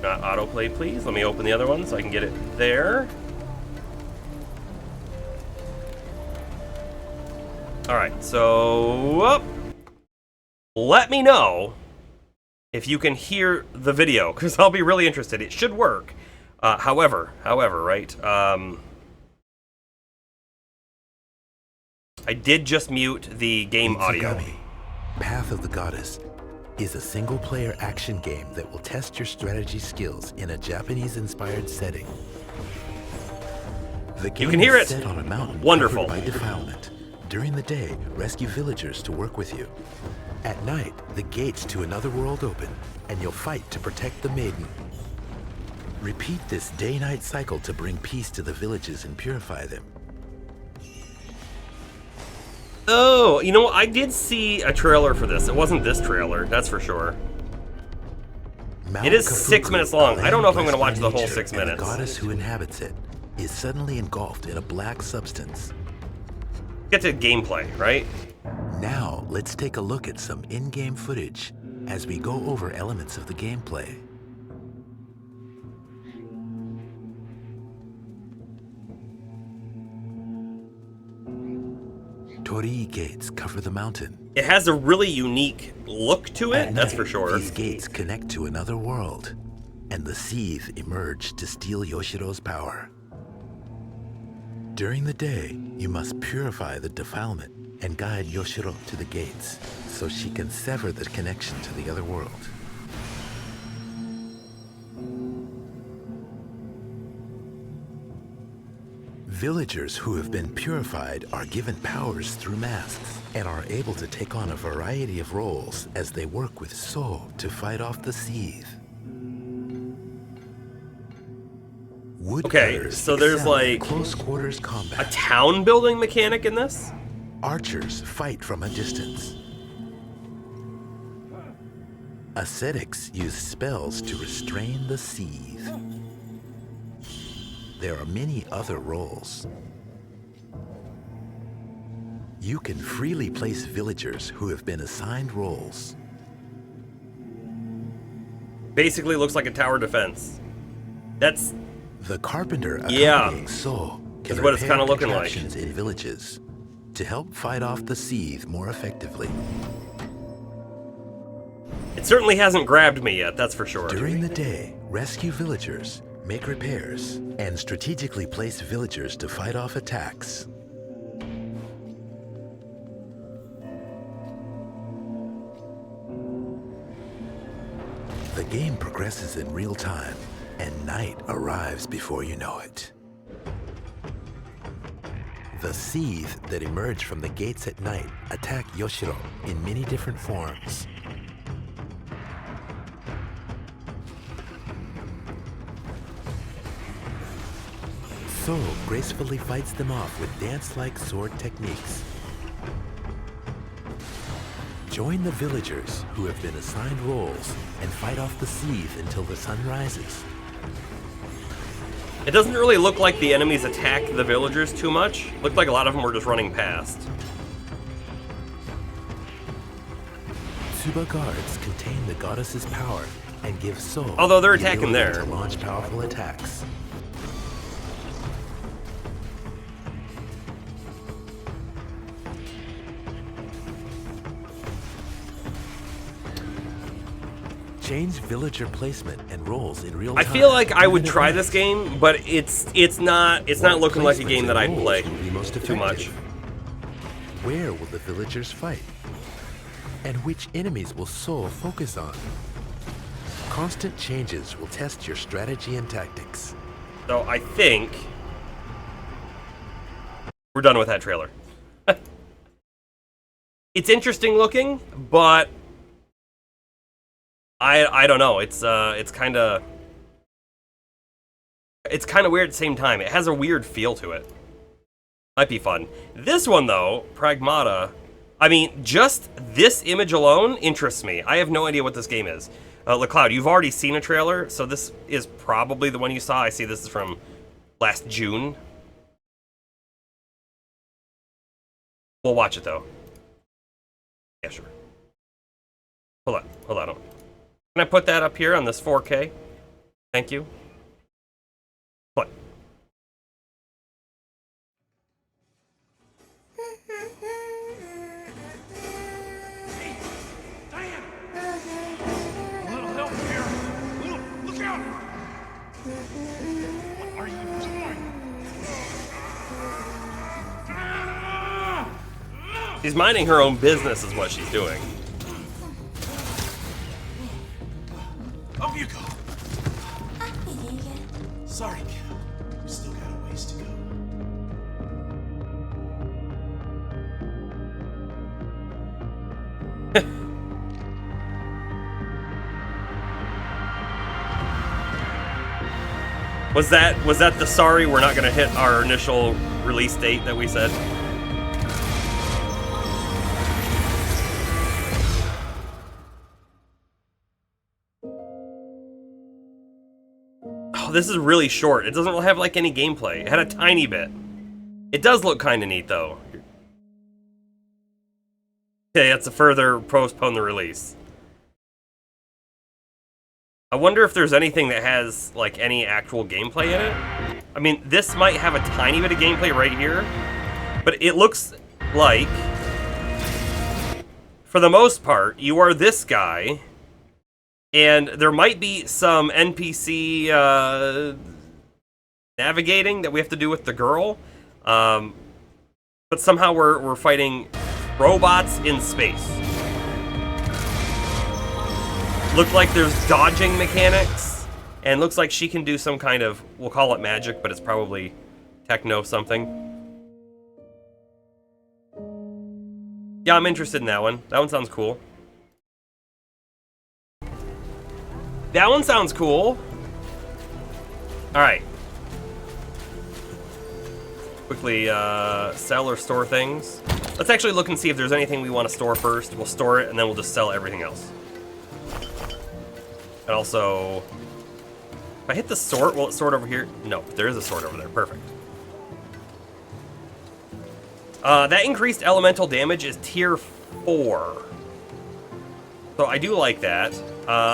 Not autoplay, please. Let me open the other one so I can get it there. Alright, so let me know if you can hear the video, because I'll be really interested. It should work. However, right? I did just mute the game audio. Kunitsugami, Path of the Goddess, is a single-player action game that will test your strategy skills in a Japanese-inspired setting. The game can hear is it. set on a mountain Wonderful. covered by defilement. During the day, rescue villagers to work with you. At night, the gates to another world open, and you'll fight to protect the maiden. Repeat this day-night cycle to bring peace to the villages and purify them. Oh, you know what? I did see a trailer for this. It wasn't this trailer, that's for sure. Mount It is Kafuku, 6 minutes long. a I don't know if I'm land going to watch blessed the by whole nature, 6 and minutes. The goddess who inhabits it is suddenly engulfed in a black substance. Get to gameplay, right? Now, let's take a look at some in-game footage as we go over elements of the gameplay. Torii gates cover the mountain. It has a really unique look to it, At that's night, for sure. These gates connect to another world, and the Seethe emerge to steal Yoshiro's power. During the day, you must purify the defilement and guide Yoshiro to the gates so she can sever the connection to the other world. Villagers who have been purified are given powers through masks and are able to take on a variety of roles as they work with So to fight off the seethe. Okay, so there's like close quarters a combat. town building mechanic in this? Archers fight from a distance. Ascetics use spells to restrain the seethe. There are many other roles. You can freely place villagers who have been assigned roles. Basically looks like a tower defense. That's The carpenter Yeah. accompanying So That's can what it's repair kinda looking like. contraptions in villages to help fight off the seethe more effectively. it certainly hasn't grabbed me yet, that's for sure. During the day, rescue villagers, make repairs, and strategically place villagers to fight off attacks. The game progresses in real time, and night arrives before you know it. The seethe that emerge from the gates at night attack Yoshiro in many different forms. So gracefully fights them off with dance-like sword techniques. Join the villagers who have been assigned roles and fight off the seethe until the sun rises. It doesn't really look like the enemies attack the villagers too much. Looked like a lot of them were just running past. Tsuba guards contain the goddess's power and give So Although they're the attacking ability there. to launch powerful attacks. Change villager placement and roles in real I time. feel like I would even at try night. this game, but it's not looking like a Placements game that and I'd roles play will be most too much. effective. Where will the villagers fight? And which enemies will So focus on? Constant changes will test your strategy and tactics. So I think we're done with that trailer. It's interesting looking, but I don't know. It's kind of weird at the same time. It has a weird feel to it. Might be fun. This one though, Pragmata. I mean, just this image alone interests me. I have no idea what this game is. LeCloud, you've already seen a trailer, so this is probably the one you saw. I see this is from last June. We'll watch it though. Yeah, sure. Hold on. Can I put that up here on this 4K? Thank you. What? Diane! A little help here. Look out! What are you doing? She's minding her own business is what she's doing. Up you go. Sorry, kid. We still got a ways to go. Was that the sorry we're not gonna hit our initial release date that we said? Oh, this is really short. It doesn't have like any gameplay. It had a tiny bit. It does look kind of neat though. Okay, that's a further postpone the release. I wonder if there's anything that has like any actual gameplay in it. I mean, this might have a tiny bit of gameplay right here, but it looks like, for the most part, you are this guy, and there might be some NPC navigating that we have to do with the girl, but somehow we're fighting Robots in space. Look like there's dodging mechanics, and looks like she can do some kind of, we'll call it magic, but it's probably techno something. Yeah, I'm interested in that one. That one sounds cool. That one sounds cool. Alright. Quickly sell or store things. Let's actually look and see if there's anything we want to store first. We'll store it, and then we'll just sell everything else. And also, if I hit the sort, will it sort over here? No, there is a sort over there. Perfect. That increased elemental damage is tier 4. So I do like that.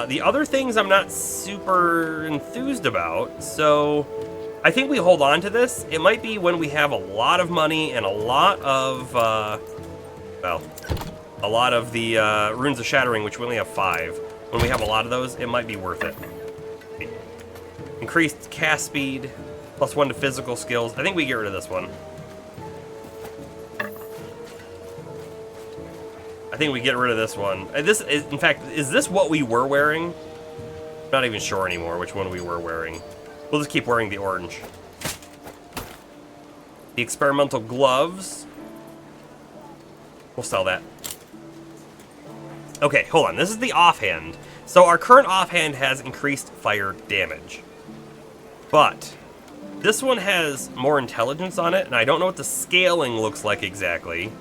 The other things I'm not super enthused about, so I think we hold on to this. It might be when we have a lot of money and a lot of, well, a lot of the Runes of Shattering, which we only have 5. When we have a lot of those, it might be worth it. Increased cast speed, +1 to physical skills. I think we get rid of this one. I think we get rid of this one. This is, in fact, is this what we were wearing? Not even sure anymore which one we were wearing. We'll just keep wearing the orange. The experimental gloves. We'll sell that. Okay, hold on. This is the offhand. So our current offhand has increased fire damage. But this one has more intelligence on it, and I don't know what the scaling looks like exactly.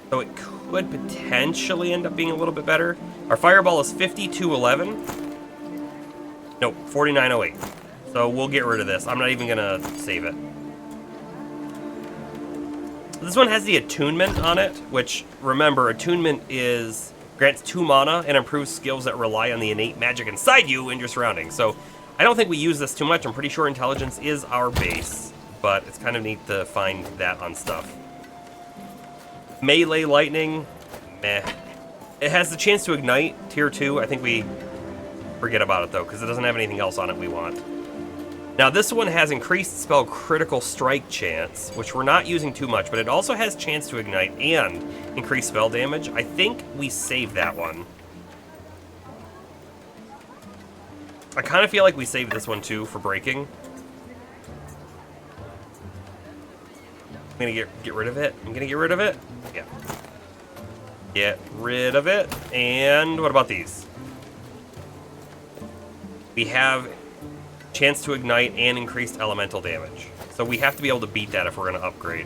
So it could potentially end up being a little bit better. Our fireball is 5211. Nope, 4908. So we'll get rid of this. I'm not even gonna save it. This one has the attunement on it, which, remember, attunement grants 2 mana and improves skills that rely on the innate magic inside you and your surroundings. So I don't think we use this too much. I'm pretty sure intelligence is our base, but it's kind of neat to find that on stuff. Melee lightning, meh. It has the chance to ignite, tier 2. I think we forget about it though, because it doesn't have anything else on it we want. Now this one has increased spell critical strike chance, which we're not using too much, but it also has chance to ignite and increase spell damage. I think we save that one. I kind of feel like we saved this one too for breaking. I'm gonna get rid of it. I'm gonna get rid of it. Yeah. Get rid of it. And what about these? We have chance to ignite and increased elemental damage. So we have to be able to beat that if we're going to upgrade.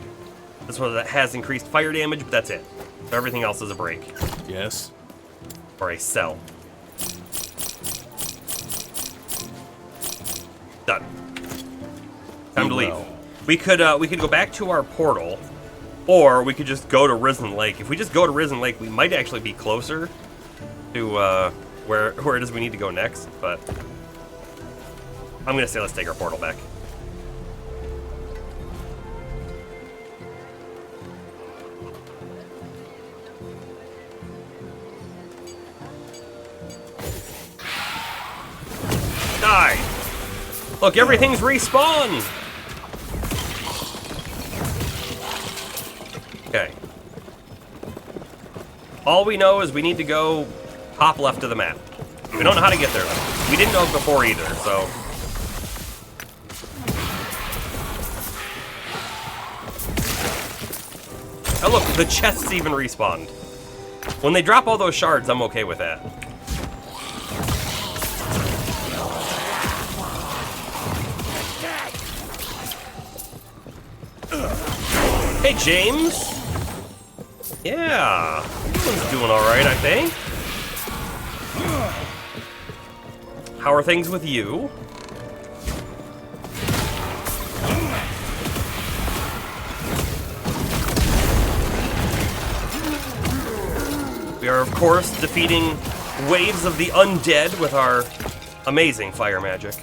This one has increased fire damage, but that's it. So everything else is a break. Yes. Or a sell. Done. Time to leave. We could go back to our portal, or we could just go to Risen Lake. If we just go to Risen Lake, we might actually be closer to where it is we need to go next, but I'm gonna say let's take our portal back. Die! Look, everything's respawned! Okay. All we know is we need to go top left of the map. We don't know how to get there though. We didn't know it before either, so. Oh look, the chests even respawned. When they drop all those shards, I'm okay with that. Hey, James. Yeah, this one's doing all right, I think. How are things with you? We are, of course, defeating waves of the undead with our amazing fire magic.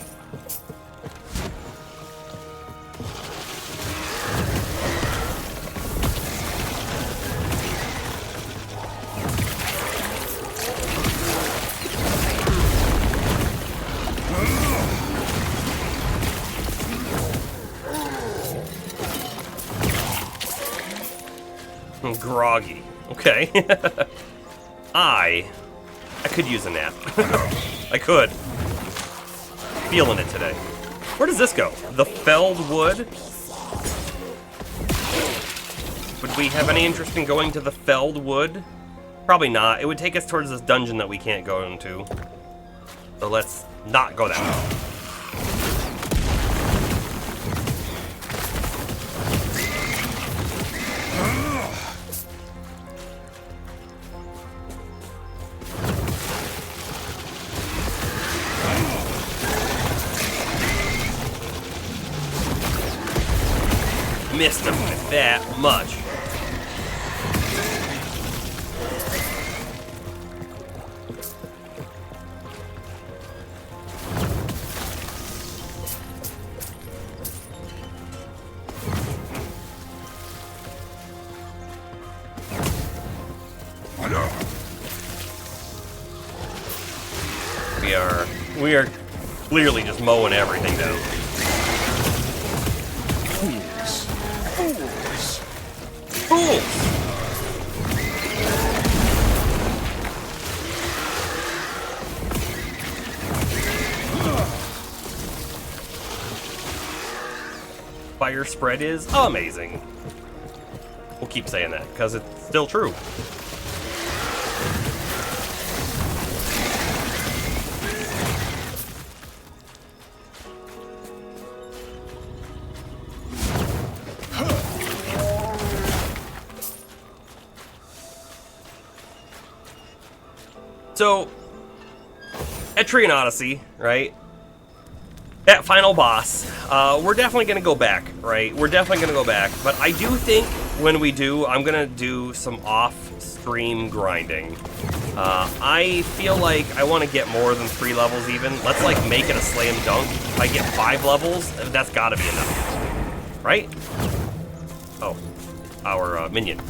Groggy. Okay. I could use a nap. I could. Feeling it today. Where does this go? The felled wood? Would we have any interest in going to the felled wood? Probably not. It would take us towards this dungeon that we can't go into. So let's not go that way. Missed him that much. We are clearly just mowing everything down. Fools! Fire spread is amazing. We'll keep saying that because it's still true. So, at Tree and Odyssey, right, that final boss, we're definitely going to go back, right? We're definitely going to go back, but I do think when we do, I'm going to do some off-stream grinding. I feel like I want to get more than 3 levels even. Let's, like, make it a slam dunk. If I get 5 levels, that's got to be enough, right? Oh, our minion.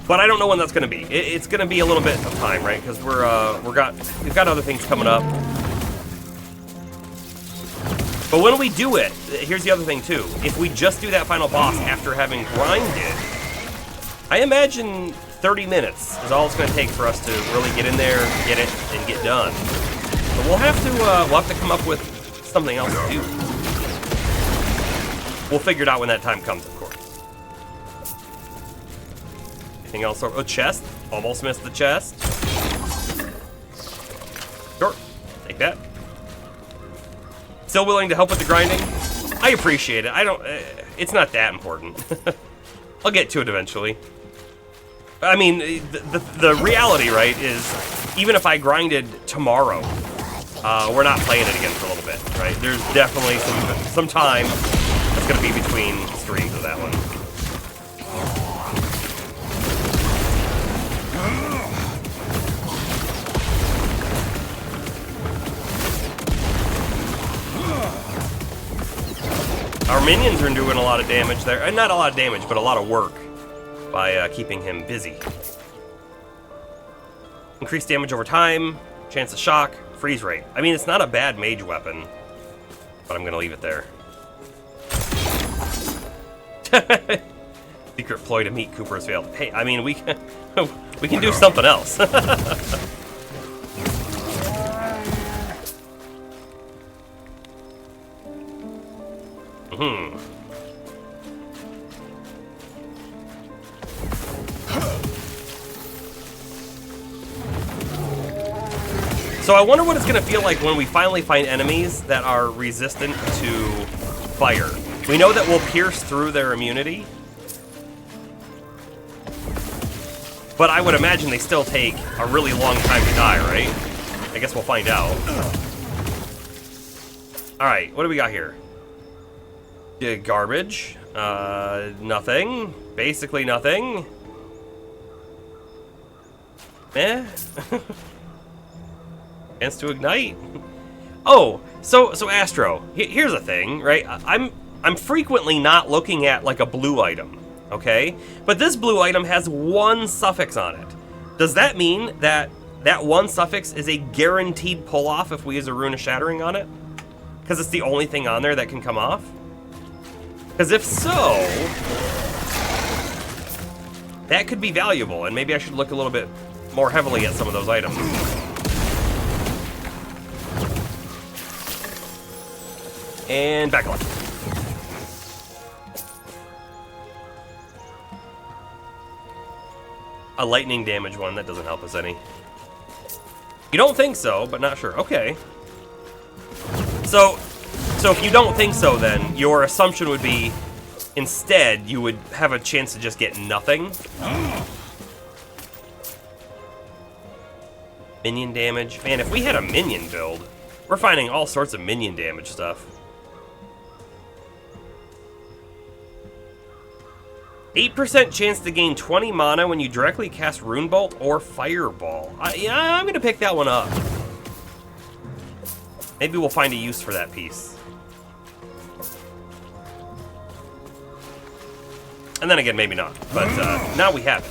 But I don't know when that's going to be. It's going to be a little bit of time, right? Because we've got other things coming up. But when we do it, here's the other thing too. If we just do that final boss after having grinded, I imagine 30 minutes is all it's going to take for us to really get in there, get it, and get done. But we'll have to come up with something else to do. We'll figure it out when that time comes, of course. Anything else? Oh, chest. Almost missed the chest. Sure. Take that. Still willing to help with the grinding? I appreciate it. I don't... it's not that important. I'll get to it eventually. I mean, the reality, right, is even if I grinded tomorrow, we're not playing it again for a little bit, right? There's definitely some time that's going to be between streams of that one. Our minions are doing a lot of damage there. Not a lot of damage, but a lot of work by keeping him busy. Increased damage over time, chance of shock, freeze rate. I mean, it's not a bad mage weapon, but I'm going to leave it there. Secret ploy to meet Cooper has failed. Hey, I mean, we can do something else. So I wonder what it's going to feel like when we finally find enemies that are resistant to fire. We know that we'll pierce through their immunity, but I would imagine they still take a really long time to die, right? I guess we'll find out. Alright, what do we got here? Garbage. Nothing. Basically nothing. Eh? Chance to ignite. Oh, so Astro, here's the thing, right? I'm frequently not looking at like a blue item, okay? But this blue item has 1 suffix on it. Does that mean that that 1 suffix is a guaranteed pull-off if we use a Rune of Shattering on it? Because it's the only thing on there that can come off? Because if so, That could be valuable, and maybe I should look a little bit more heavily at some of those items. And back left. A lightning damage one, that doesn't help us any. You don't think so, but not sure. Okay. So if you don't think so, then your assumption would be instead you would have a chance to just get nothing. Minion damage. Man, if we had a minion build, we're finding all sorts of minion damage stuff. 8% chance to gain 20 mana when you directly cast Rune Bolt or Fireball. Yeah, I'm gonna pick that one up. Maybe we'll find a use for that piece. And then again, maybe not. But now we have it.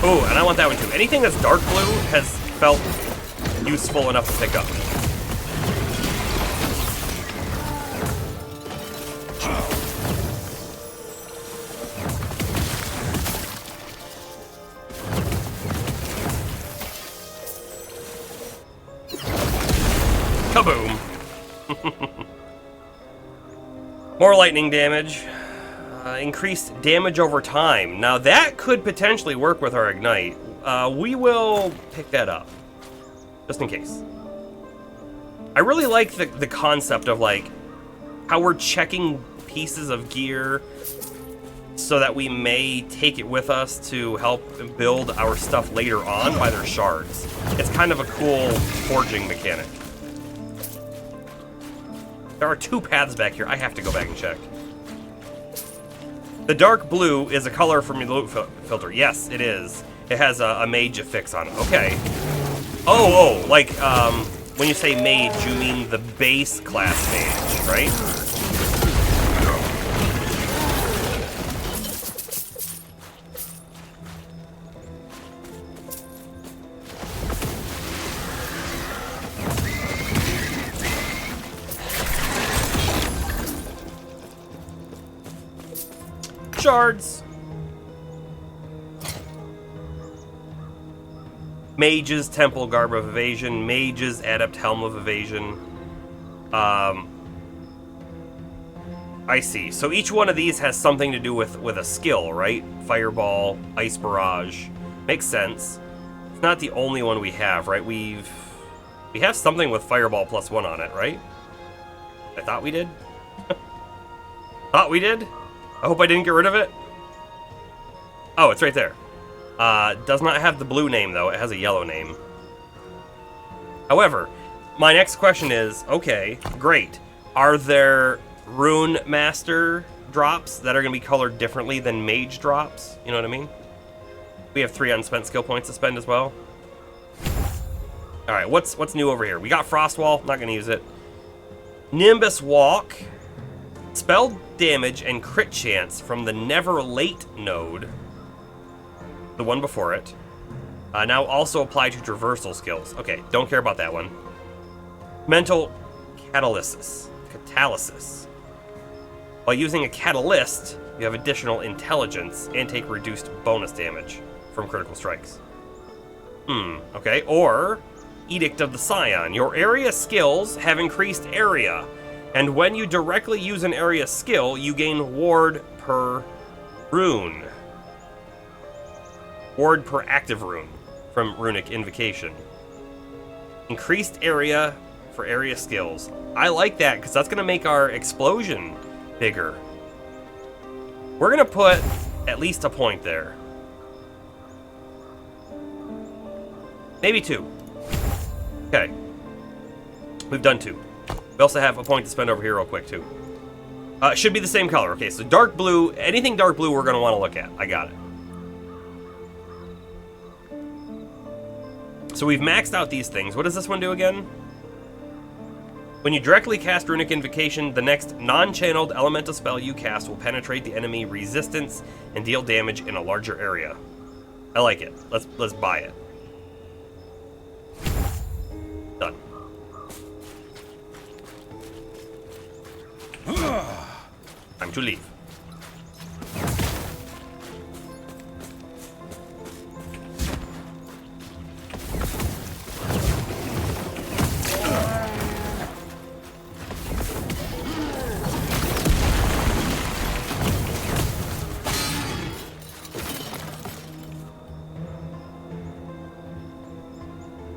Oh, and I want that one too. Anything that's dark blue has felt useful enough to pick up. Kaboom! More lightning damage. Increased damage over time. Now that could potentially work with our Ignite. We will pick that up. Just in case. I really like the concept of like how we're checking pieces of gear so that we may take it with us to help build our stuff later on by their shards. It's kind of a cool forging mechanic. There are 2 paths back here. I have to go back and check. The dark blue is a color from your loot filter. Yes, it is. It has a mage affix on it. Okay. Oh, like, when you say mage, you mean the base class mage, right? Shards. Mage's Temple Garb of Evasion. Mage's Adept Helm of Evasion. I see. So each one of these has something to do with a skill, right? Fireball, Ice Barrage. Makes sense. It's not the only one we have, right? We have something with Fireball +1 on it, right? I thought we did. Thought we did? I hope I didn't get rid of it. Oh, it's right there. Does not have the blue name, though. It has a yellow name. However, my next question is, okay, great. Are there Rune Master drops that are going to be colored differently than Mage drops? You know what I mean? We have 3 unspent skill points to spend as well. Alright, what's new over here? We got Frost Wall. Not going to use it. Nimbus Walk. Spell damage and crit chance from the Never Late node, the one before it. Now also apply to traversal skills. Okay, don't care about that one. Mental Catalysis. While using a Catalyst, you have additional intelligence and take reduced bonus damage from critical strikes. Okay. Or Edict of the Scion. Your area skills have increased area. And when you directly use an area skill, you gain ward per rune. Ward per active rune from Runic Invocation. Increased area for area skills. I like that because that's going to make our explosion bigger. We're going to put at least a point there. Maybe 2. Okay. We've done 2. We also have a point to spend over here real quick, too. It should be the same color. Okay, so dark blue. Anything dark blue we're going to want to look at. I got it. So we've maxed out these things. What does this one do again? When you directly cast Runic Invocation, the next non-channeled elemental spell you cast will penetrate the enemy resistance and deal damage in a larger area. I like it. Let's buy it. Done. Time to leave.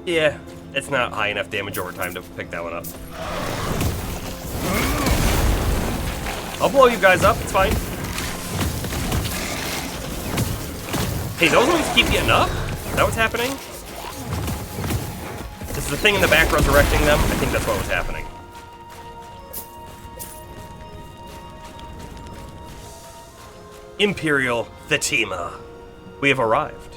Yeah, it's not high enough damage over time to pick that one up. I'll blow you guys up, it's fine. Hey, those ones keep getting up? Is that what's happening? Is the thing in the back resurrecting them? I think that's what was happening. Imperial Fatima. We have arrived.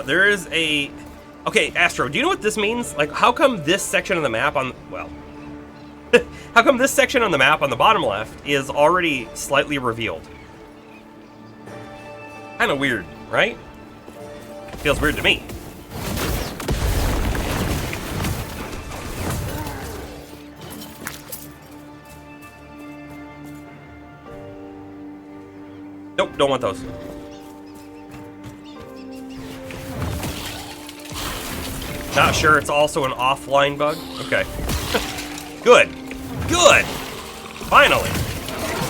There is a... Okay, Astro, do you know what this means? Like, how come this section of the map on... Well... how come this section on the map on the bottom left is already slightly revealed? Kinda weird, right? Feels weird to me. Nope, don't want those. Not sure it's also an offline bug? Okay. Good. Good! Finally!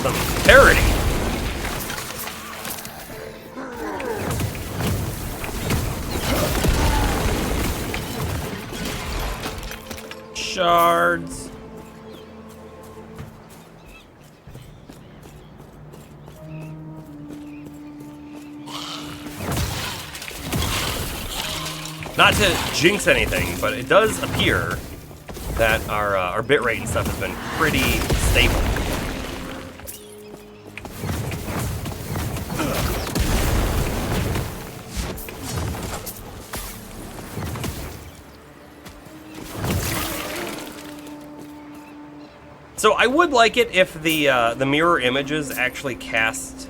Some parity. Shards. Not to jinx anything, but it does appear that our bitrate and stuff has been pretty stable. So I would like it if the mirror images actually cast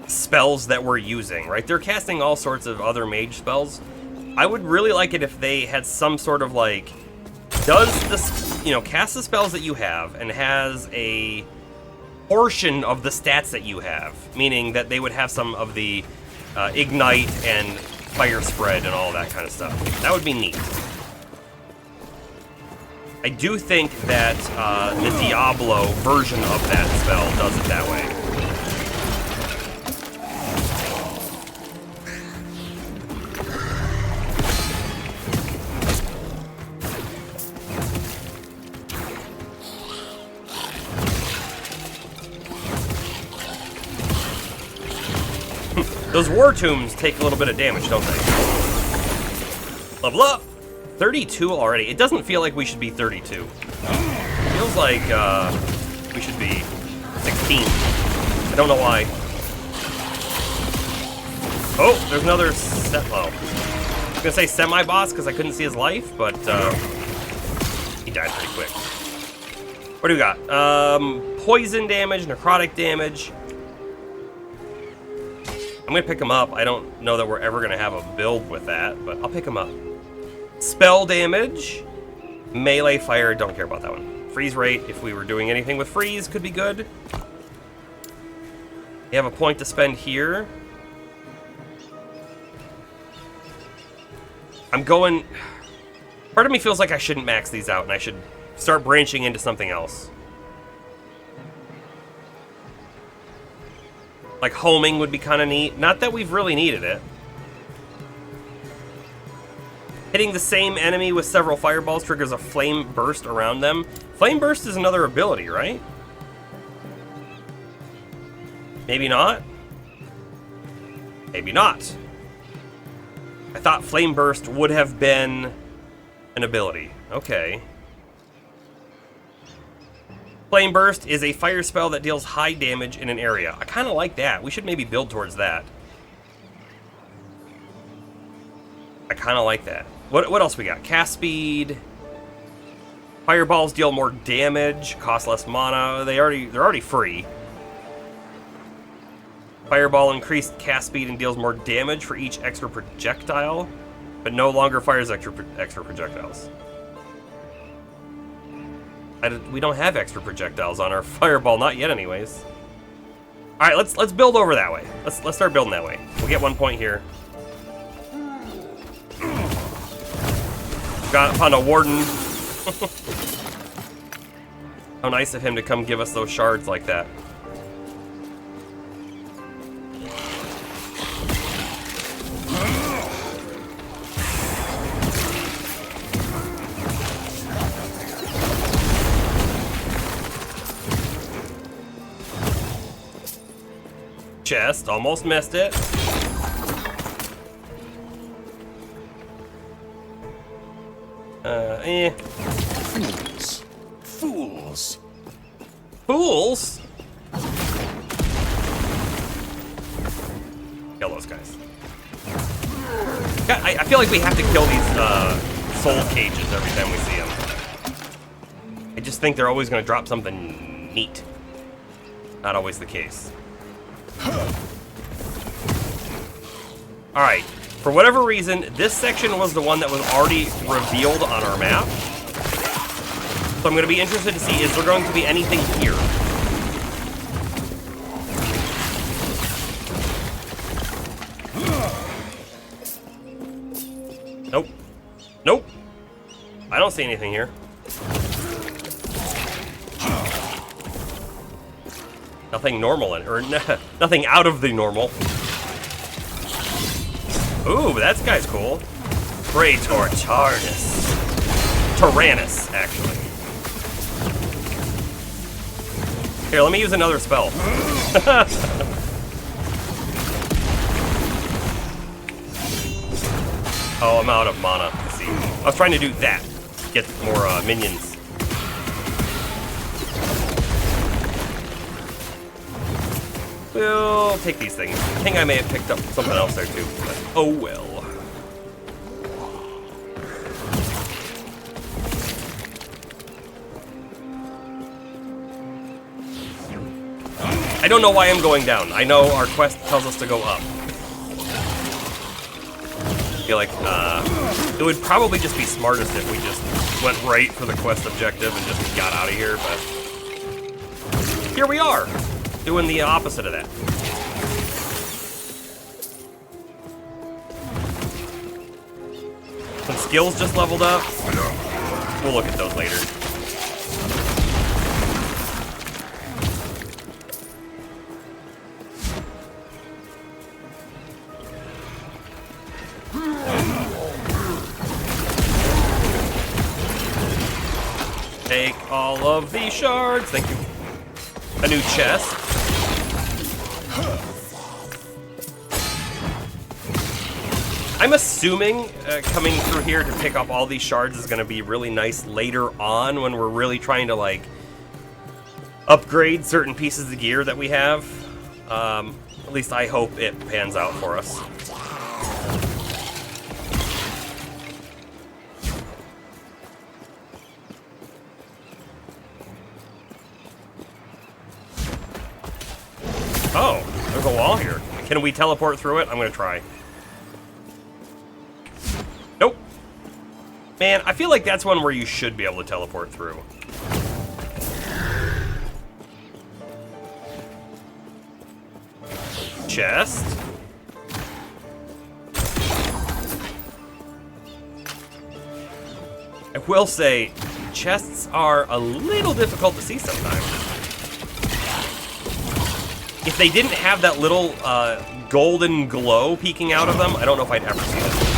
spells that we're using, right? They're casting all sorts of other mage spells. I would really like it if they had some sort of like, does this, cast the spells that you have and has a portion of the stats that you have, meaning that they would have some of the ignite and fire spread and all that kind of stuff. That would be neat. I do think that the Diablo version of that spell does it that way. Those war tombs take a little bit of damage, don't they? Level up! 32 already. It doesn't feel like we should be 32. It feels like we should be 16. I don't know why. Oh, there's another I was gonna say semi-boss because I couldn't see his life, but he died pretty quick. What do we got? Poison damage, necrotic damage. I'm gonna pick him up. I don't know that we're ever gonna have a build with that, but I'll pick him up. Spell damage, melee fire, don't care about that one. Freeze rate, if we were doing anything with freeze, could be good. We have a point to spend here. I'm going... Part of me feels like I shouldn't max these out and I should start branching into something else. Like homing would be kind of neat. Not that we've really needed it. Hitting the same enemy with several fireballs triggers a flame burst around them. Flame burst is another ability, right? Maybe not? Maybe not. I thought flame burst would have been an ability. Okay. Flame burst is a fire spell that deals high damage in an area. I kind of like that. We should maybe build towards that. I kind of like that. What else we got? Cast speed. Fireballs deal more damage, cost less mana. They're already free. Fireball increased cast speed and deals more damage for each extra projectile, but no longer fires extra projectiles. We don't have extra projectiles on our fireball, not yet anyways. All right, let's build over that way. Let's start building that way. We'll get 1 point here. Found a warden. How nice of him to come give us those shards like that. Chest, almost missed it. Fools. Fools? Kill those guys. God, I feel like we have to kill these soul cages every time we see them. I just think they're always going to drop something neat. Not always the case. Alright, for whatever reason, this section was the one that was already revealed on our map. So I'm going to be interested to see, is there going to be anything here? Nope. Nope. I don't see anything here. Nothing normal, nothing out of the normal. Ooh, that guy's cool. Praetor Tyrannus, actually. Here, let me use another spell. Oh, I'm out of mana. Let's see. I was trying to do that. Get more minions. We'll take these things. I think I may have picked up something else there too, but oh well. I don't know why I'm going down. I know our quest tells us to go up. I feel like it would probably just be smartest if we just went right for the quest objective and just got out of here, but here we are, doing the opposite of that. Some skills just leveled up. We'll look at those later. Take all of the shards. Thank you. A new chest. I'm assuming coming through here to pick up all these shards is going to be really nice later on when we're really trying to, like, upgrade certain pieces of gear that we have. At least I hope it pans out for us. Oh, there's a wall here. Can we teleport through it? I'm going to try. Nope. Man, I feel like that's one where you should be able to teleport through. Chest. I will say, chests are a little difficult to see sometimes. If they didn't have that little golden glow peeking out of them, I don't know if I'd ever see it.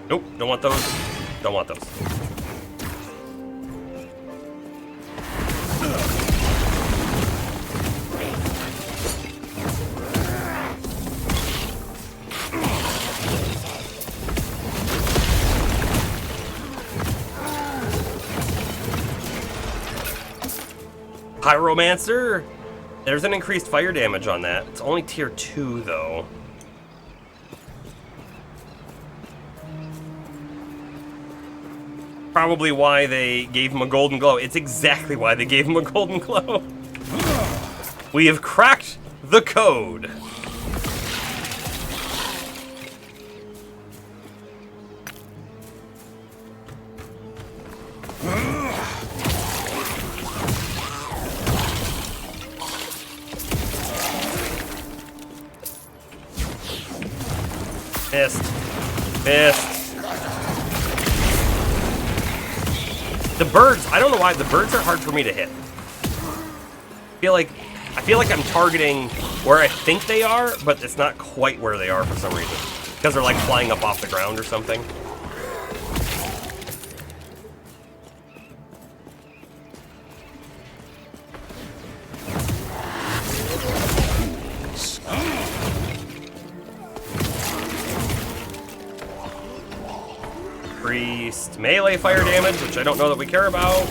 Nope, don't want those. Don't want those. Pyromancer? There's an increased fire damage on that. It's only tier 2 though. Probably why they gave him a golden glow. It's exactly why they gave him a golden glow. We have cracked the code. Missed. Missed. The birds, I don't know why, the birds are hard for me to hit. I feel like I'm targeting where I think they are, but it's not quite where they are for some reason. Because they're like flying up off the ground or something. Increased melee fire damage, which I don't know that we care about.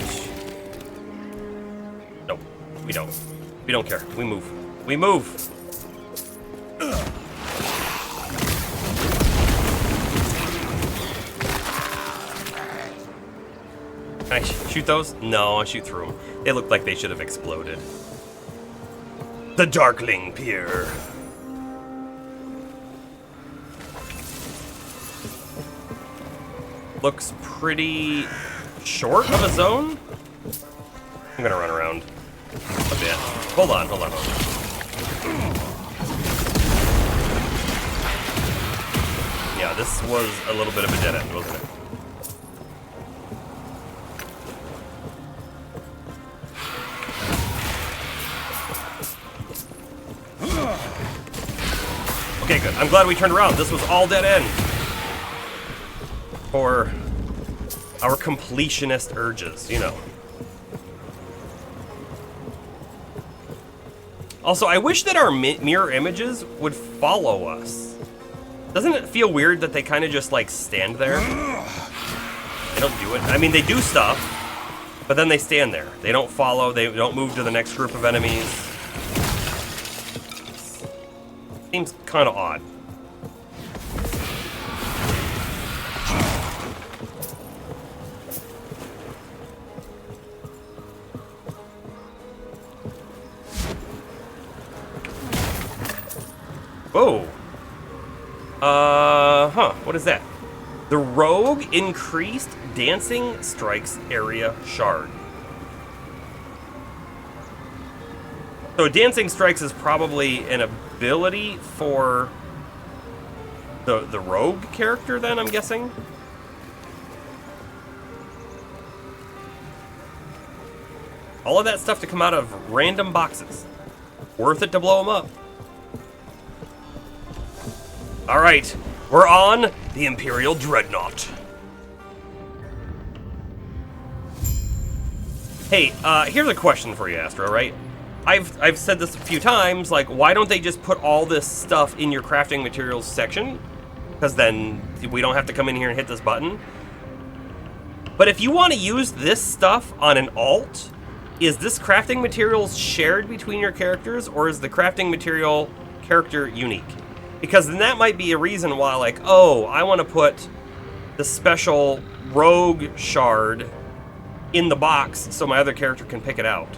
Nope, we don't. We don't care. We move. We move! Can I shoot those? No, I shoot through them. They look like they should have exploded. The Darkling Pier. Looks pretty short of a zone. I'm gonna run around a bit. Hold on, hold on, hold on. Yeah, this was a little bit of a dead end, wasn't it? Okay, good. I'm glad we turned around. This was all dead end. For our completionist urges, you know. Also, I wish that our mirror images would follow us. Doesn't it feel weird that they kind of just, like, stand there? They don't do it. I mean, they do stuff, but then they stand there. They don't follow, they don't move to the next group of enemies. Seems kind of odd. Whoa. What is that? The Rogue increased dancing strikes area shard. So dancing strikes is probably an ability for the Rogue character then, I'm guessing? All of that stuff to come out of random boxes. Worth it to blow them up. All right, we're on the Imperial Dreadnought. Hey, here's a question for you, Astro, right? I've said this a few times, like, why don't they just put all this stuff in your crafting materials section? Because then we don't have to come in here and hit this button. But if you want to use this stuff on an alt, is this crafting materials shared between your characters, or is the crafting material character unique? Because then that might be a reason why, like, oh, I want to put the special Rogue shard in the box so my other character can pick it out.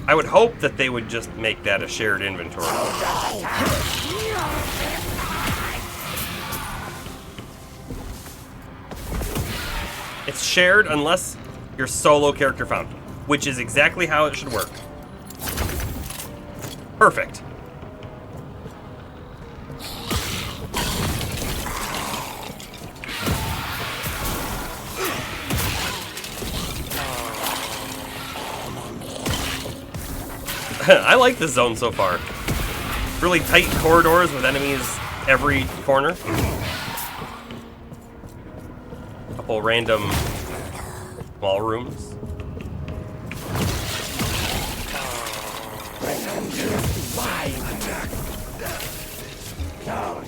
I would hope that they would just make that a shared inventory. It's shared unless your solo character found it, which is exactly how it should work. Perfect. I like this zone so far. Really tight corridors with enemies every corner. Couple random small rooms.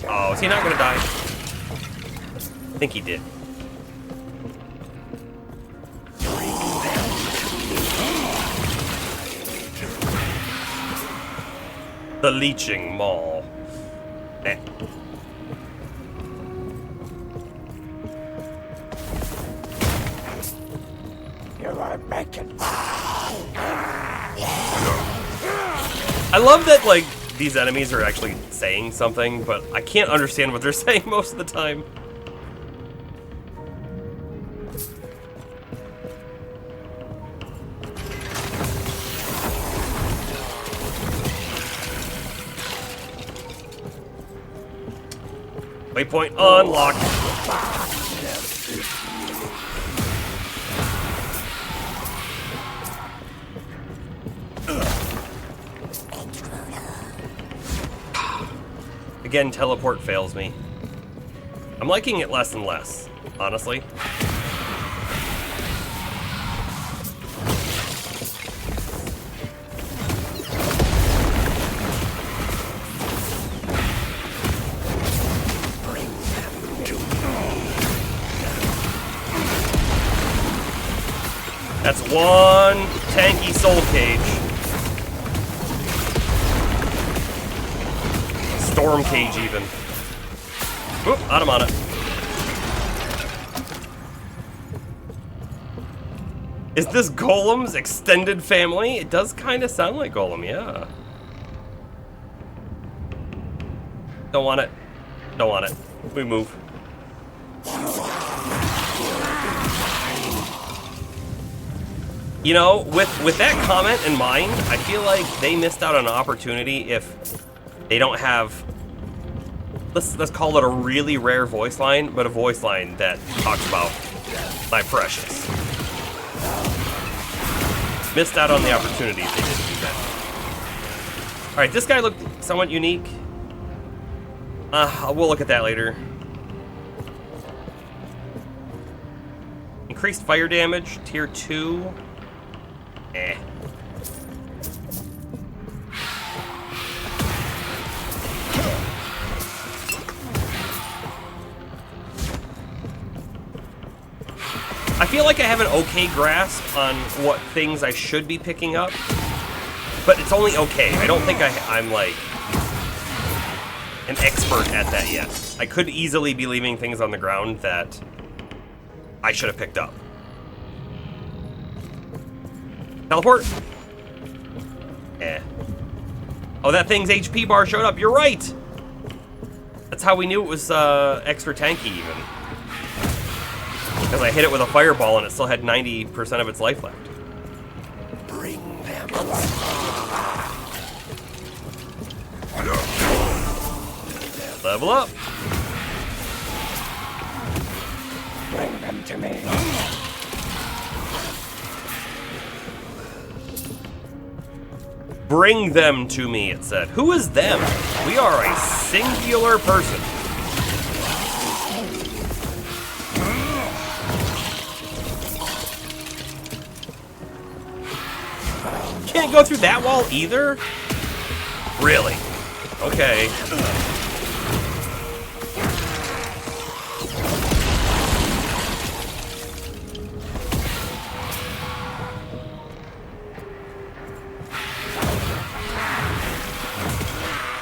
Oh, is he not gonna die? I think he did. The Leeching Maul. Eh. I love that, like, these enemies are actually saying something, but I can't understand what they're saying most of the time. Waypoint unlocked. Again, teleport fails me. I'm liking it less and less, honestly. That's one tanky soul cage. Storm cage, even. Oop, I'm on it. Is this Golem's extended family? It does kind of sound like Golem, yeah. Don't want it. Don't want it. We move. You know, with that comment in mind, I feel like they missed out on an opportunity if they don't have, let's call it a really rare voice line, but a voice line that talks about my precious. Missed out on the opportunities they didn't do that. Alright, this guy looked somewhat unique. We'll look at that later. Increased fire damage, tier 2. Eh. I feel like I have an okay grasp on what things I should be picking up, but it's only okay. I don't think I'm like an expert at that yet. I could easily be leaving things on the ground that I should have picked up. Teleport? Eh. Oh, that thing's HP bar showed up. You're right! That's how we knew it was extra tanky, even. Because I hit it with a fireball and it still had 90% of its life left. Bring them. Level up! Bring them to me. Bring them to me, it said. Who is them? We are a singular person. Can't go through that wall either? Really? Okay.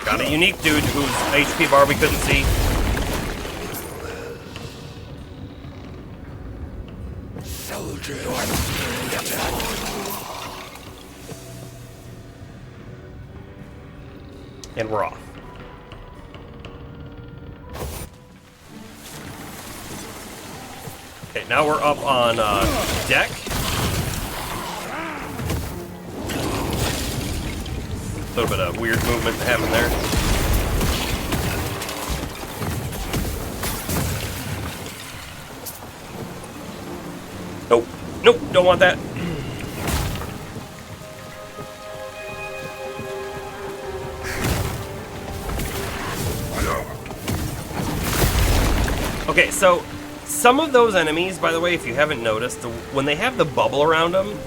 Got a unique dude whose HP bar we couldn't see. Soldier. And we're off. Okay, now we're up on deck. A little bit of weird movement happening there. Nope. Nope, don't want that. Okay, so some of those enemies, by the way, if you haven't noticed, when they have the bubble around them,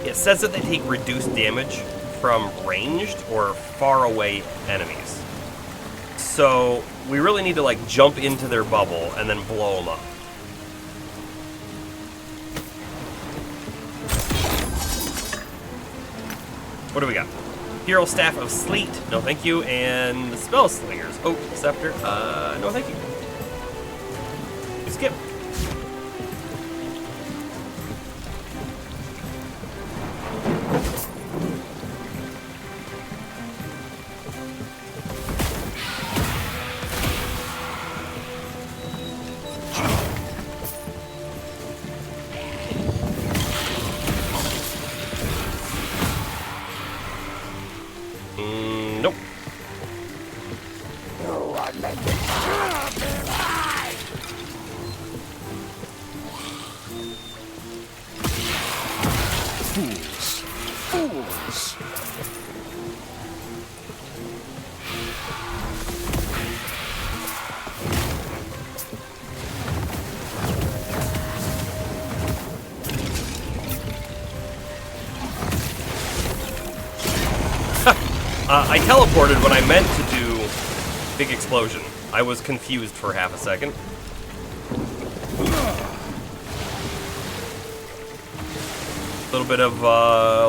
it says that they take reduced damage from ranged or far away enemies. So we really need to like jump into their bubble and then blow them up. What do we got? Hero Staff of Sleet, no thank you, and the Spell Slinger's Oak Scepter, no thank you. Skip. Nope. Fools. Fools. I teleported when I meant to do big explosion. I was confused for half a second. A little bit of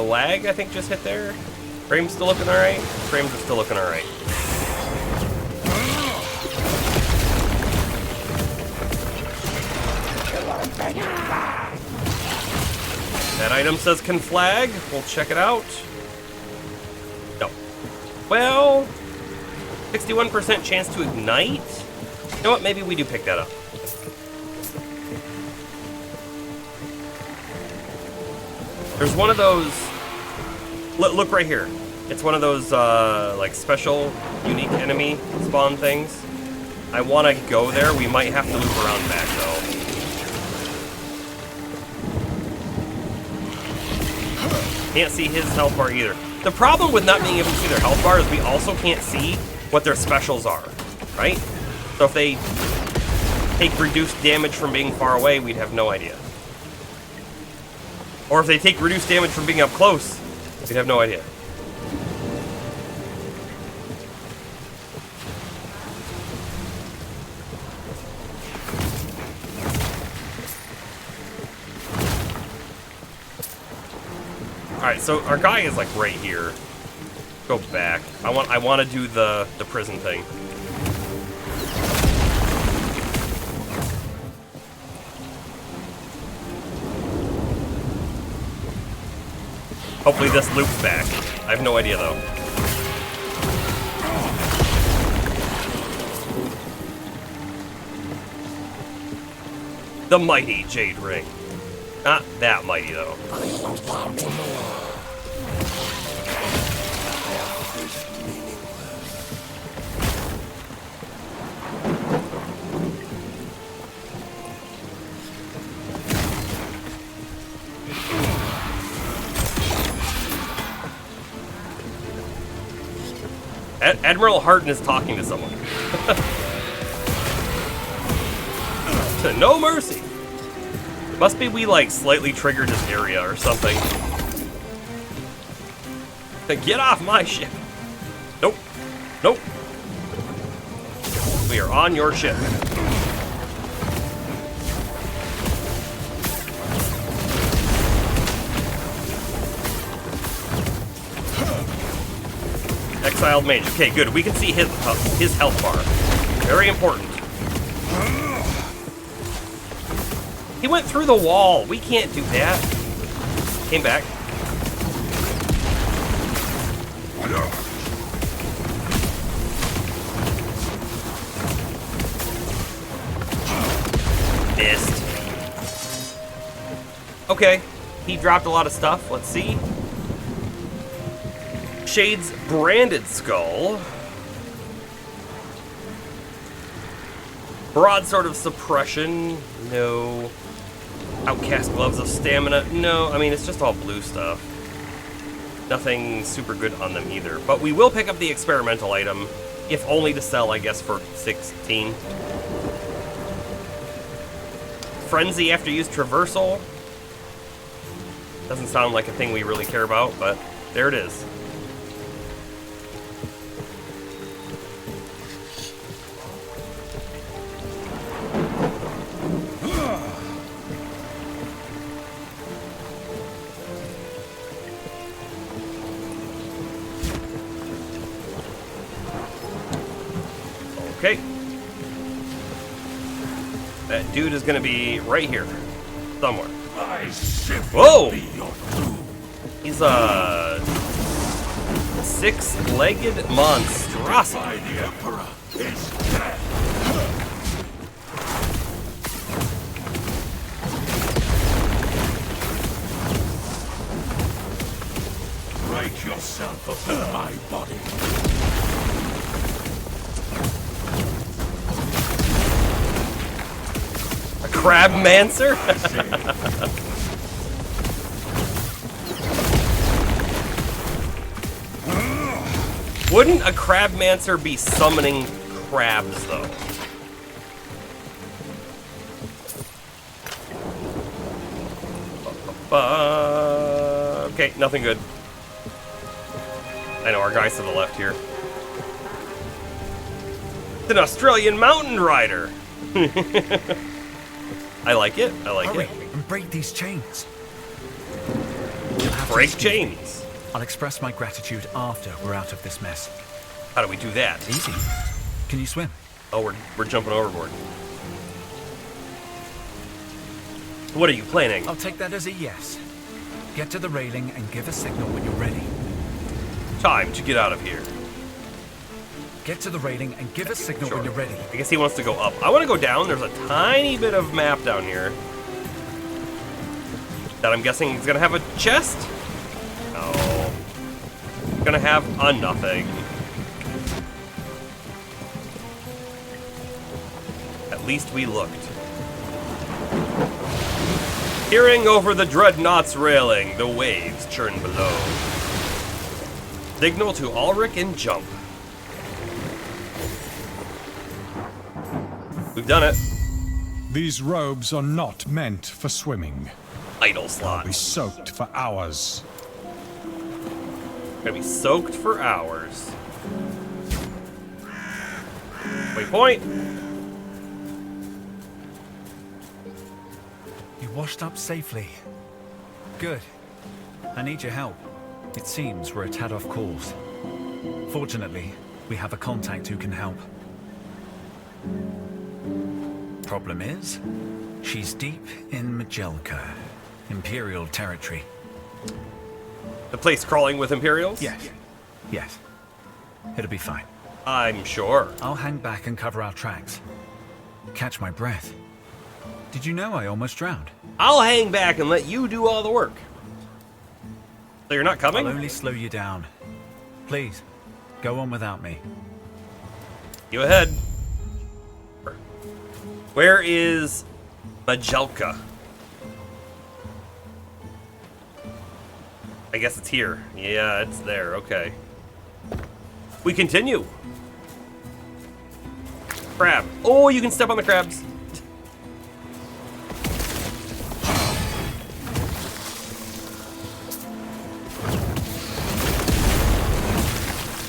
lag, I think, just hit there. Frames still looking alright? Frames are still looking alright. That item says conflag. We'll check it out. No. Well, 61% chance to ignite? You know what? Maybe we do pick that up. There's one of those. Look right here. It's one of those like special, unique enemy spawn things. I want to go there. We might have to loop around back though. Can't see his health bar either. The problem with not being able to see their health bar is we also can't see what their specials are, right? So if they take reduced damage from being far away, we'd have no idea. Or if they take reduced damage from being up close, we'd have no idea. Alright, so our guy is like right here. Go back. I want to do the prison thing. Hopefully this loops back. I have no idea though. The mighty Jade Ring. Not that mighty though. Admiral Harden is talking to someone. No mercy. Must be we like slightly triggered his area or something. Get off my ship. Nope. Nope. We are on your ship. Exiled mage. Okay, good. We can see his health bar. Very important. He went through the wall. We can't do that. Came back. Missed. Okay. He dropped a lot of stuff. Let's see. Shade's branded skull. Broadsword of suppression. No. Outcast gloves of stamina. No, I mean, it's just all blue stuff. Nothing super good on them either. But we will pick up the experimental item, if only to sell, I guess, for 16. Frenzy after use traversal. Doesn't sound like a thing we really care about, but there it is. Okay. That dude is gonna be right here. Somewhere. Whoa! He's a six-legged monstrosity. The Emperor is dead. Break yourself upon my body. Crab Mancer? Wouldn't a crabmancer be summoning crabs, though? Okay, nothing good. I know, our guy's to the left here. It's an Australian mountain rider! I like it, I like Hurry it. and break these chains. Break chains. I'll express my gratitude after we're out of this mess. How do we do that? Easy. Can you swim? Oh, we're jumping overboard. What are you planning? I'll take that as a yes. Get to the railing and give a signal when you're ready. Time to get out of here. Get to the railing and give a signal Sure. when you're ready. I guess he wants to go up. I want to go down. There's a tiny bit of map down here that I'm guessing is going to have a chest. No. It's going to have a nothing. At least we looked. Peering over the dreadnought's railing, the waves churn below. Signal to Ulrich and jump. We've done it. These robes are not meant for swimming. Idle Be slots. soaked for hours. Gonna be soaked for hours. Waypoint. You washed up safely. Good. I need your help. It seems we're a tad off course. Fortunately, we have a contact who can help. Problem is, she's deep in Majelka, Imperial territory. The place crawling with Imperials? Yes. Yes. It'll be fine. I'm sure. I'll hang back and cover our tracks. Catch my breath. Did you know I almost drowned? I'll hang back and let you do all the work. So you're not coming? I'll only slow you down. Please, go on without me. You ahead. Where is Majelka? I guess it's here. Yeah, it's there. Okay. We continue. Crab. Oh, you can step on the crabs.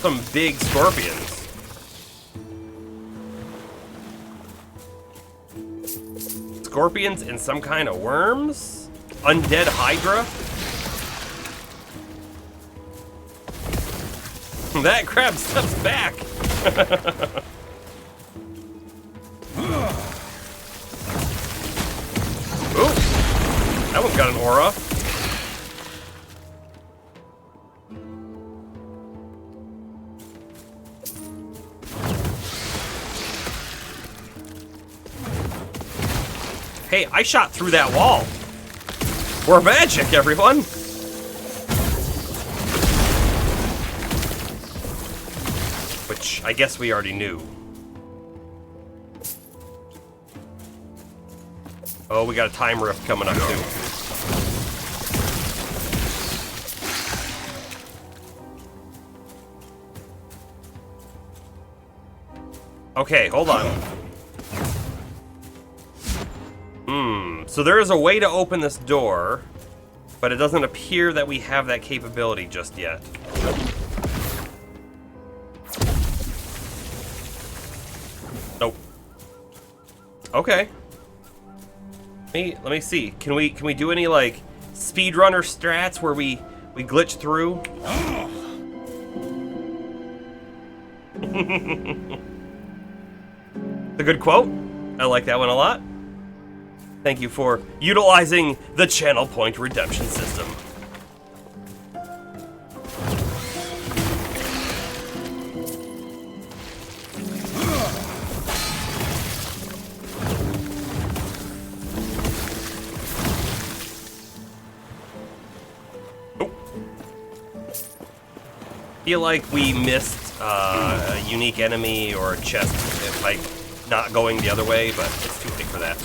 Some big scorpions. Scorpions and some kind of worms? Undead Hydra? That crab steps back. Ooh, that one's got an aura. Hey, I shot through that wall. We're magic, everyone. Which I guess we already knew. Oh, we got a time rift coming up too. Okay, hold on. So there is a way to open this door, but it doesn't appear that we have that capability just yet. Nope. Okay. Let me see. Can we do any like speedrunner strats where we glitch through? A good quote. I like that one a lot. Thank you for utilizing the channel point redemption system. Feel like we missed a unique enemy or a chest by not going the other way, but it's too late for that.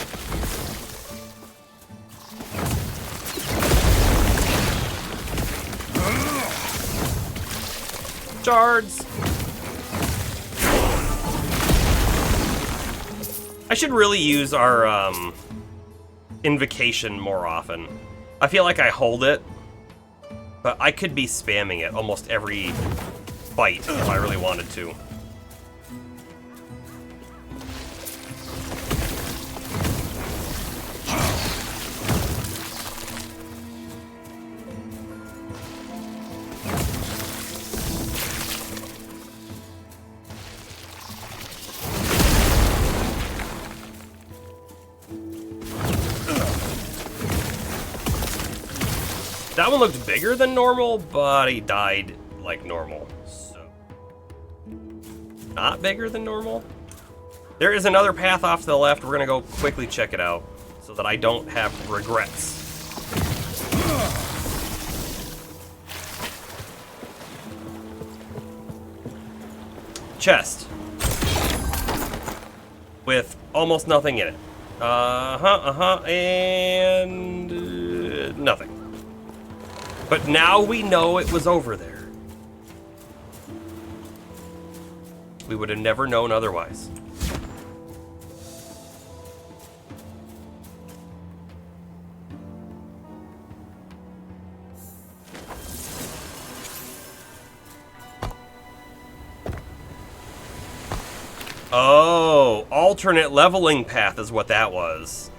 Shards! I should really use our invocation more often. I feel like I hold it, but I could be spamming it almost every fight if I really wanted to. That one looked bigger than normal, but he died like normal, so... Not bigger than normal? There is another path off to the left. We're gonna go quickly check it out, so that I don't have regrets. Chest. With almost nothing in it. And... nothing. But now we know it was over there. We would have never known otherwise. Oh, alternate leveling path is what that was.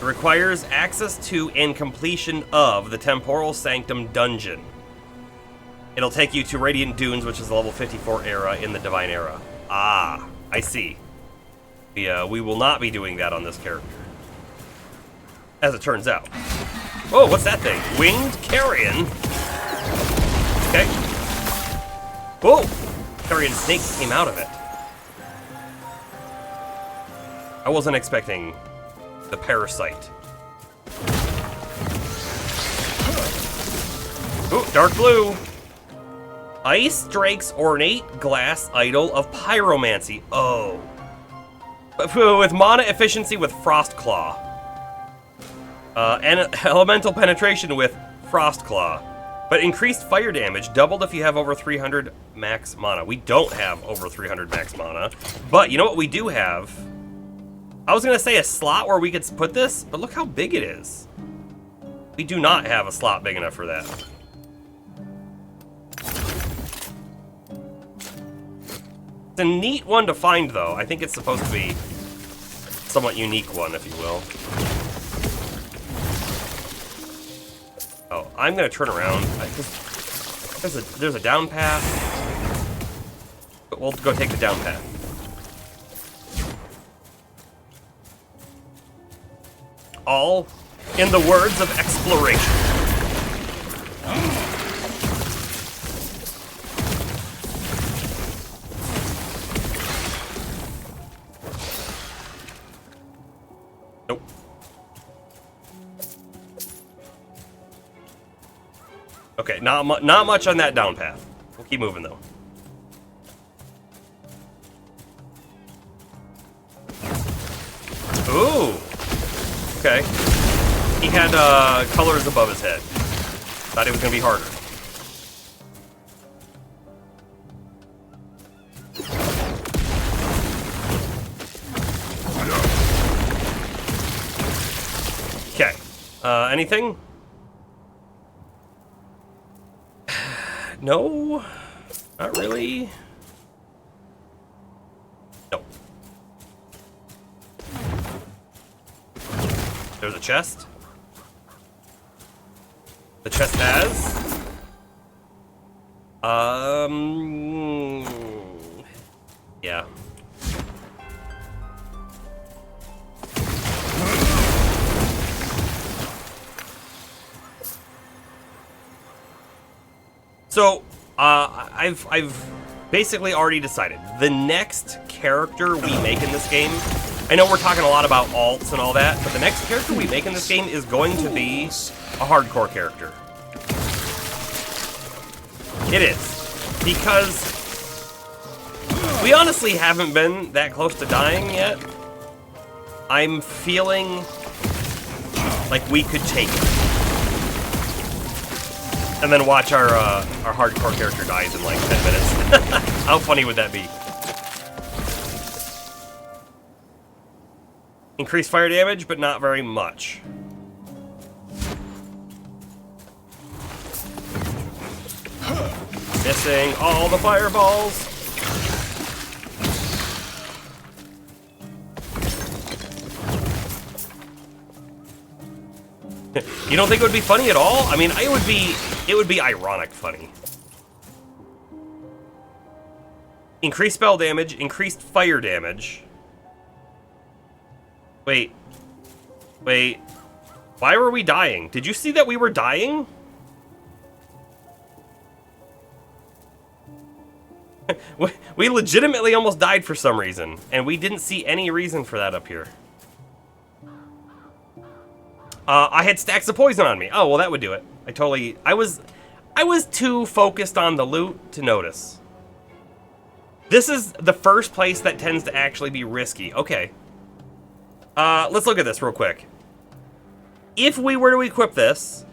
It requires access to and completion of the Temporal Sanctum dungeon. It'll take you to Radiant Dunes, which is the level 54 era in the Divine Era. Ah, I see. We will not be doing that on this character. As it turns out. Oh, what's that thing? Winged Carrion? Okay. Whoa! Carrion snake came out of it. I wasn't expecting the parasite. Ooh, dark blue. Ice Drake's ornate glass idol of pyromancy. Oh. With mana efficiency with Frost Claw. And elemental penetration with Frost Claw. But increased fire damage, doubled if you have over 300 max mana. We don't have over 300 max mana. But you know what we do have? I was gonna say a slot where we could put this, but look how big it is. We do not have a slot big enough for that. It's a neat one to find, though. I think it's supposed to be a somewhat unique one, if you will. Oh, I'm gonna turn around. There's a down path. But we'll go take the down path. All in the words of exploration. Nope. Okay, not much on that down path. We'll keep moving though. Ooh. Okay. He had colors above his head. Thought it was gonna be harder. Okay. Anything? No. Not really. No. There's a chest. The chest has... yeah. So, I've basically already decided. The next character we make in this game, I know we're talking a lot about alts and all that, but the next character we make in this game is going to be a hardcore character. It is. Because we honestly haven't been that close to dying yet. I'm feeling like we could take it. And then watch our hardcore character dies in like 10 minutes. How funny would that be? Increased fire damage, but not very much. Missing all the fireballs. You don't think it would be funny at all? I mean, it would be ironic funny. Increased spell damage, increased fire damage. Wait. Wait. Why were we dying? Did you see that we were dying? We legitimately almost died for some reason, and we didn't see any reason for that up here. I had stacks of poison on me. Oh, well, that would do it. I was too focused on the loot to notice. This is the first place that tends to actually be risky. Okay. Let's look at this real quick. If we were to equip this,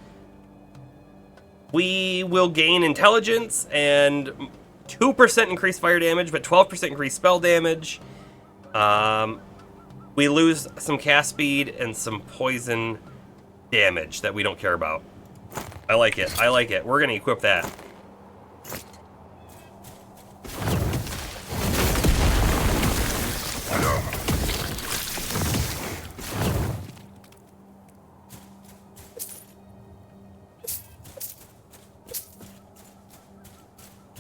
we will gain intelligence and 2% increased fire damage, but 12% increased spell damage. We lose some cast speed and some poison damage that we don't care about. I like it. I like it. We're going to equip that.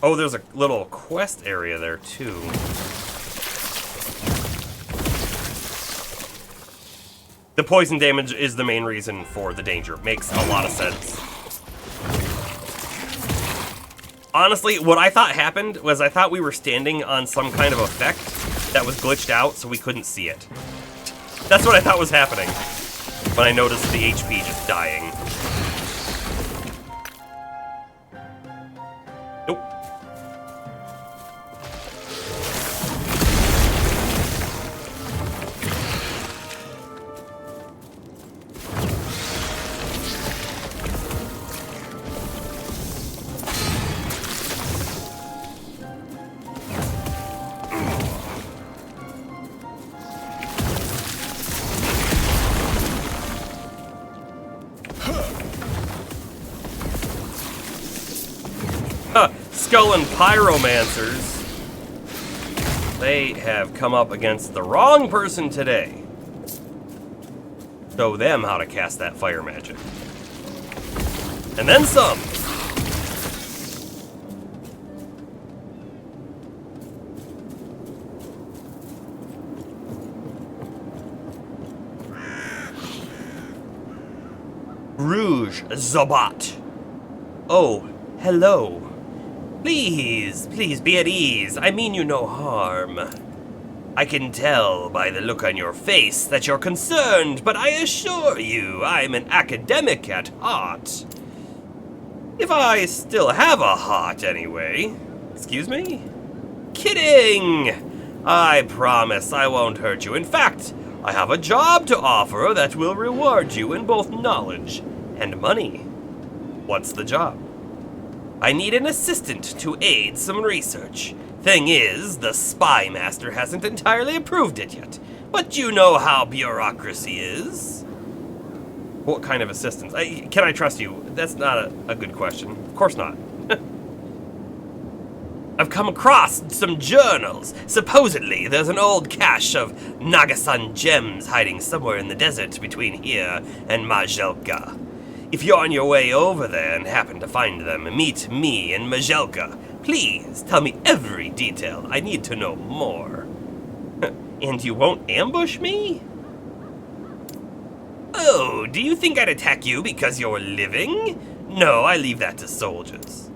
Oh, there's a little quest area there, too. The poison damage is the main reason for the danger. Makes a lot of sense. Honestly, what I thought happened was I thought we were standing on some kind of effect that was glitched out, so we couldn't see it. That's what I thought was happening when I noticed the HP just dying. Nope. Skull and Pyromancers. They have come up against the wrong person today. Show them how to cast that fire magic. And then some. Rouge Zobat. Oh, hello. Please be at ease. I mean you no harm. I can tell by the look on your face that you're concerned, but I assure you I'm an academic at heart. If I still have a heart, anyway. Excuse me? Kidding! I promise I won't hurt you. In fact, I have a job to offer that will reward you in both knowledge and money. What's the job? I need an assistant to aid some research. Thing is, the spy master hasn't entirely approved it yet. But you know how bureaucracy is. What kind of assistance? Can I trust you? That's not a good question. Of course not. I've come across some journals. Supposedly, there's an old cache of Nagasan gems hiding somewhere in the desert between here and Majelka. If you're on your way over there and happen to find them, meet me in Majelka. Please, tell me every detail. I need to know more. And you won't ambush me? Oh, do you think I'd attack you because you're living? No, I leave that to soldiers.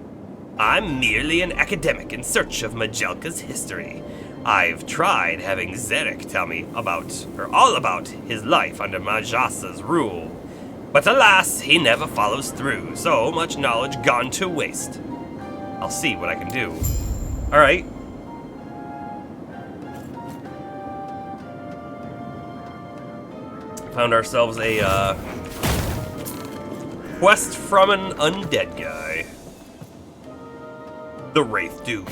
I'm merely an academic in search of Majelka's history. I've tried having Zarek tell me all about his life under Majasa's rule. But alas, he never follows through. So much knowledge gone to waste. I'll see what I can do. All right. Found ourselves a quest from an undead guy. The Wraith Dude.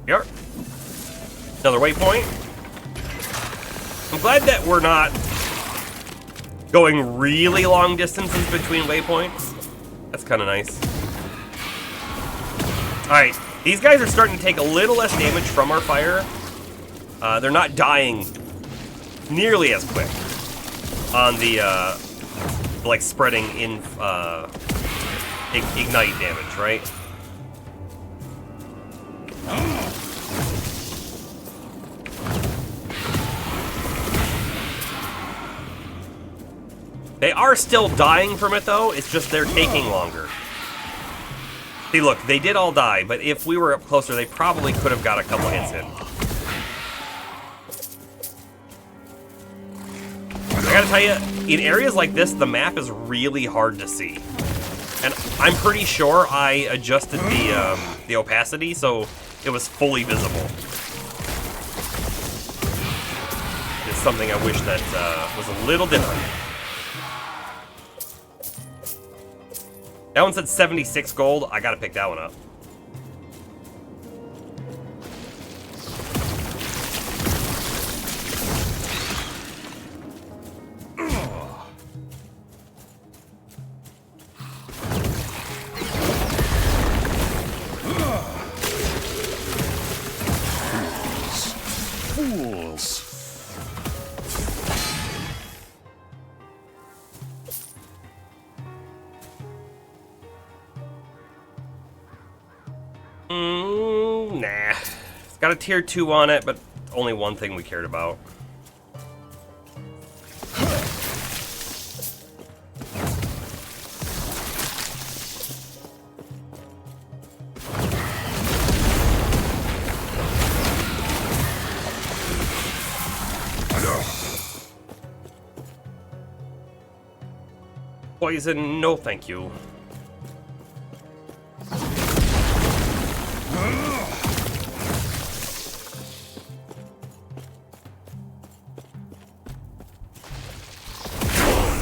Here. Another waypoint. I'm glad that we're not going really long distances between waypoints. That's kind of nice. Alright, these guys are starting to take a little less damage from our fire. They're not dying nearly as quick on the, like, spreading in, ignite damage, right? They are still dying from it, though. It's just they're taking longer. See, look, they did all die, but if we were up closer, they probably could have got a couple hits in. I gotta tell you, in areas like this, the map is really hard to see. And I'm pretty sure I adjusted the opacity, so it was fully visible. It's something I wish that was a little different. That one said 76 gold. I gotta pick that one up. Fools. Nah. It's got a tier 2 on it, but only one thing we cared about. Poison, no thank you.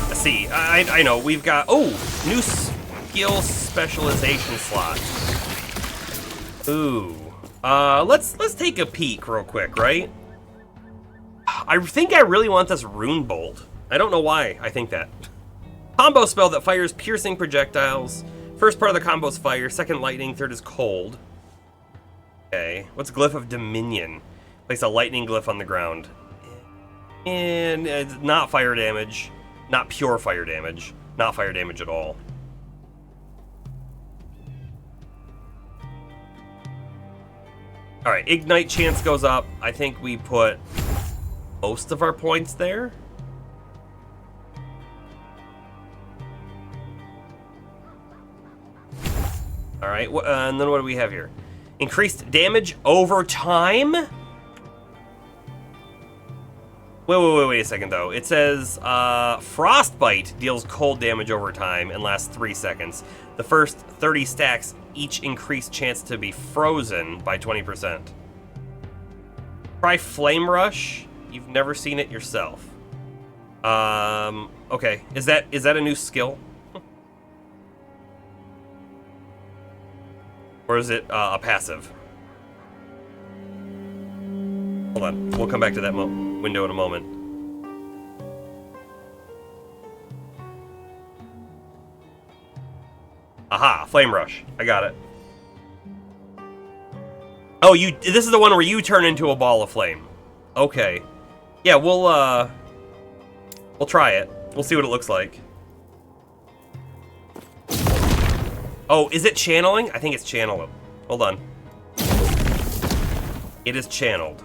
Let's see, I know, we've got, oh, new skill specialization slot. Ooh. Let's take a peek real quick, right? I think I really want this rune bolt. I don't know why I think that. Combo spell that fires piercing projectiles. First part of the combo is fire, second lightning, third is cold. Okay, what's Glyph of Dominion? Place a lightning glyph on the ground. And it's not fire damage, not pure fire damage, not fire damage at all. Alright, ignite chance goes up. I think we put most of our points there. Alright, and then what do we have here? Increased damage over time? Wait a second, though. It says, Frostbite deals cold damage over time and lasts 3 seconds. The first 30 stacks each increase chance to be frozen by 20%. Try Flame Rush. You've never seen it yourself. Okay. Is that a new skill? Or is it a passive? Hold on, we'll come back to that window in a moment. Aha, Flame Rush. I got it. Oh, this is the one where you turn into a ball of flame. Okay. Yeah, we'll try it. We'll see what it looks like. Oh, is it channeling? I think it's channeling. Hold on. It is channeled.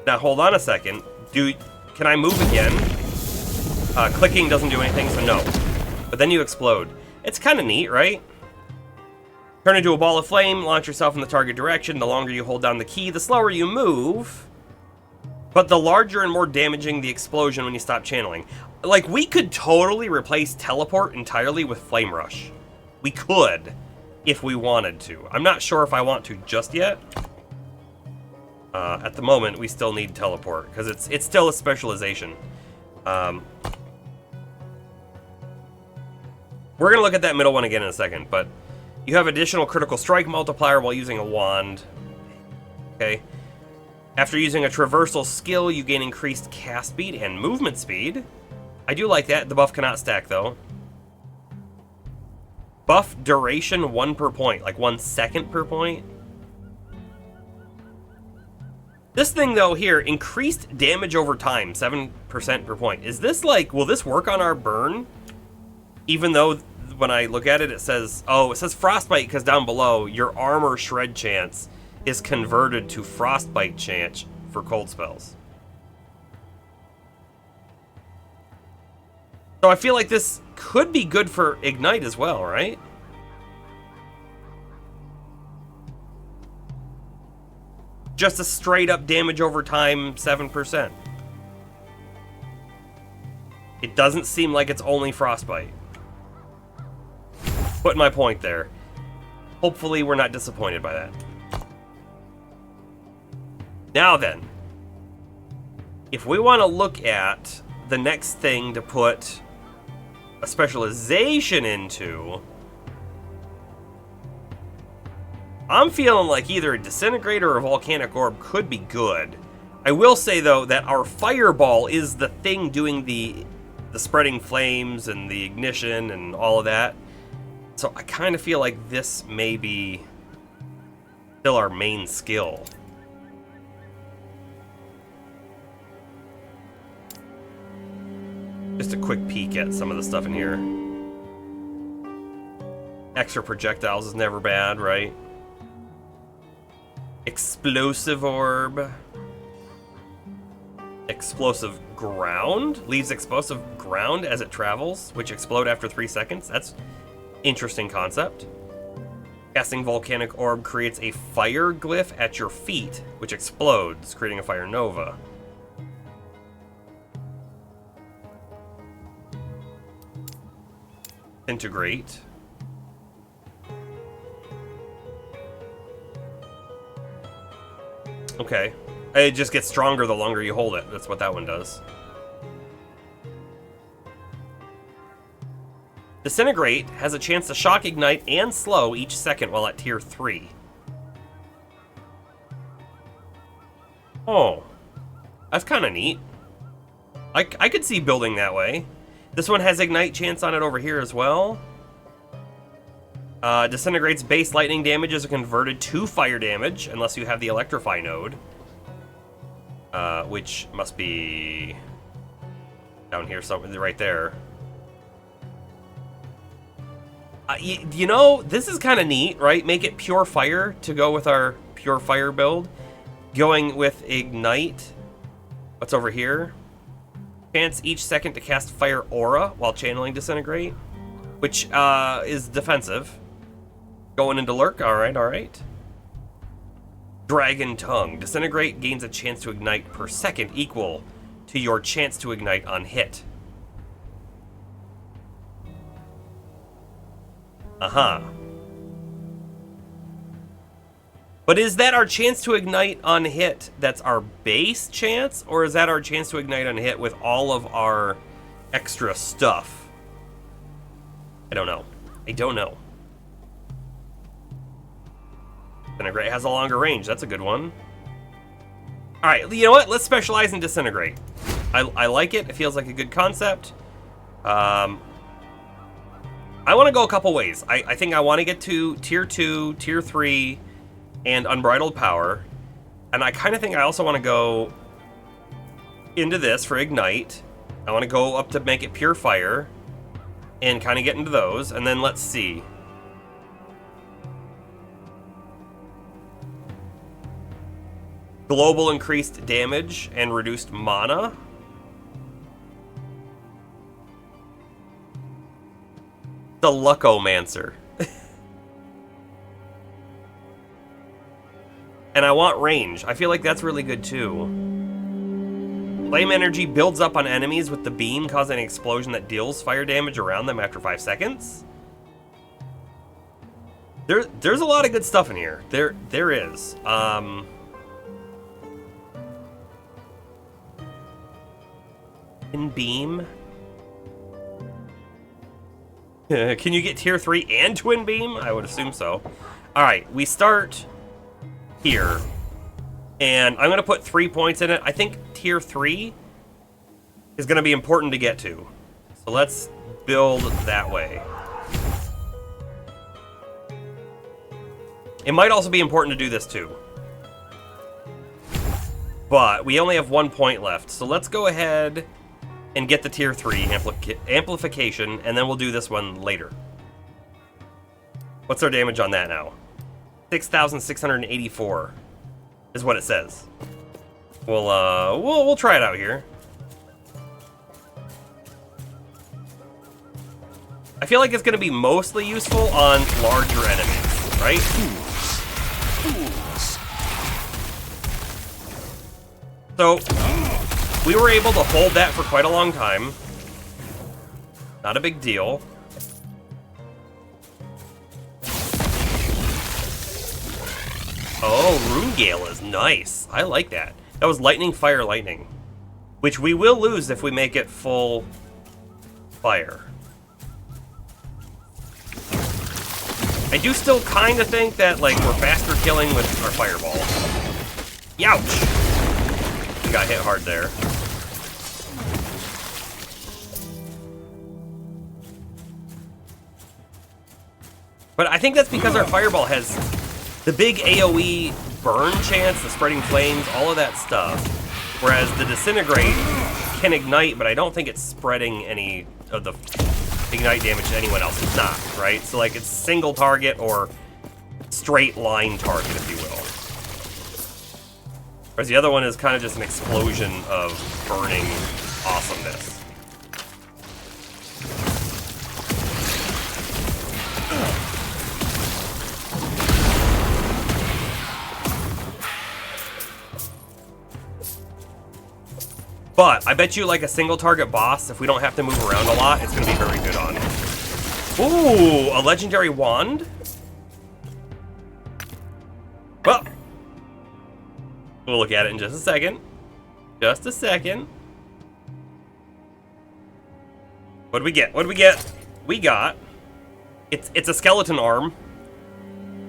Now, hold on a second. Can I move again? Clicking doesn't do anything, so no. But then you explode. It's kind of neat, right? Turn into a ball of flame, launch yourself in the target direction. The longer you hold down the key, the slower you move. But the larger and more damaging the explosion when you stop channeling. Like, we could totally replace teleport entirely with Flame Rush. We could, if we wanted to. I'm not sure if I want to just yet. At the moment, we still need teleport, because it's still a specialization. We're going to look at that middle one again in a second, but you have additional critical strike multiplier while using a wand. Okay. After using a traversal skill, you gain increased cast speed and movement speed. I do like that. The buff cannot stack, though. Buff duration 1 per point, like 1 second per point. This thing, though, here, increased damage over time, 7% per point. Is this like, will this work on our burn? Even though when I look at it, it says, oh, it says frostbite because down below, your armor shred chance is converted to frostbite chance for cold spells. So I feel like this could be good for Ignite as well, right? Just a straight up damage over time, 7%. It doesn't seem like it's only frostbite. Put my point there. Hopefully we're not disappointed by that. Now then, if we want to look at the next thing to put a specialization into, I'm feeling like either a disintegrator or a volcanic orb could be good. I will say though that our fireball is the thing doing the spreading flames and the ignition and all of that. So I kind of feel like this may be still our main skill. Just a quick peek at some of the stuff in here. Extra projectiles is never bad, right? Explosive orb. Explosive ground. Leaves explosive ground as it travels, which explode after 3 seconds. That's interesting concept. Casting volcanic orb creates a fire glyph at your feet, which explodes, creating a fire nova. Integrate. Okay. It just gets stronger the longer you hold it. That's what that one does. Disintegrate has a chance to shock, ignite, and slow each second while at tier 3. Oh. That's kind of neat. I could see building that way. This one has ignite chance on it over here as well. Disintegrate's base lightning damage is converted to fire damage unless you have the electrify node. Which must be down here somewhere, right there. You know, this is kind of neat, right? Make it pure fire to go with our pure fire build. Going with ignite. What's over here? Chance each second to cast fire aura while channeling disintegrate, which is defensive. Going into lurk, all right. Dragon tongue. Disintegrate gains a chance to ignite per second equal to your chance to ignite on hit. But is that our chance to ignite on hit that's our base chance? Or is that our chance to ignite on hit with all of our extra stuff? I don't know. Disintegrate has a longer range. That's a good one. Alright, you know what? Let's specialize in Disintegrate. I like it. It feels like a good concept. I want to go a couple ways. I think I want to get to tier 2, tier 3, and unbridled power. And I kind of think I also want to go into this for ignite. I want to go up to make it pure fire and kind of get into those. And then let's see. Global increased damage and reduced mana. The Luckomancer. And I want range. I feel like that's really good too. Flame energy builds up on enemies with the beam, causing an explosion that deals fire damage around them after 5 seconds. There's a lot of good stuff in here. There is. In beam. Can you get tier 3 and twin beam? I would assume so. Alright, we start here. And I'm going to put 3 points in it. I think tier 3 is going to be important to get to. So let's build that way. It might also be important to do this too. But we only have 1 point left. So let's go ahead and get the tier 3 amplification, and then we'll do this one later. What's our damage on that now? 6,684 is what it says. We'll try it out here. I feel like it's going to be mostly useful on larger enemies, right? So, we were able to hold that for quite a long time. Not a big deal. Oh, Rune Gale is nice. I like that. That was Lightning, Fire, Lightning. Which we will lose if we make it full fire. I do still kind of think that, like, we're faster killing with our fireball. Youch! We got hit hard there. But I think that's because our fireball has the big AoE burn chance, the spreading flames, all of that stuff. Whereas the disintegrate can ignite, but I don't think it's spreading any of the ignite damage to anyone else. It's not, right? So like it's single target or straight line target, if you will. Whereas the other one is kind of just an explosion of burning awesomeness. But I bet you like a single target boss, if we don't have to move around a lot, it's going to be very good on. Ooh, a legendary wand? Well, we'll look at it in just a second. Just a second. What do we get? What do we get? We got... It's a skeleton arm.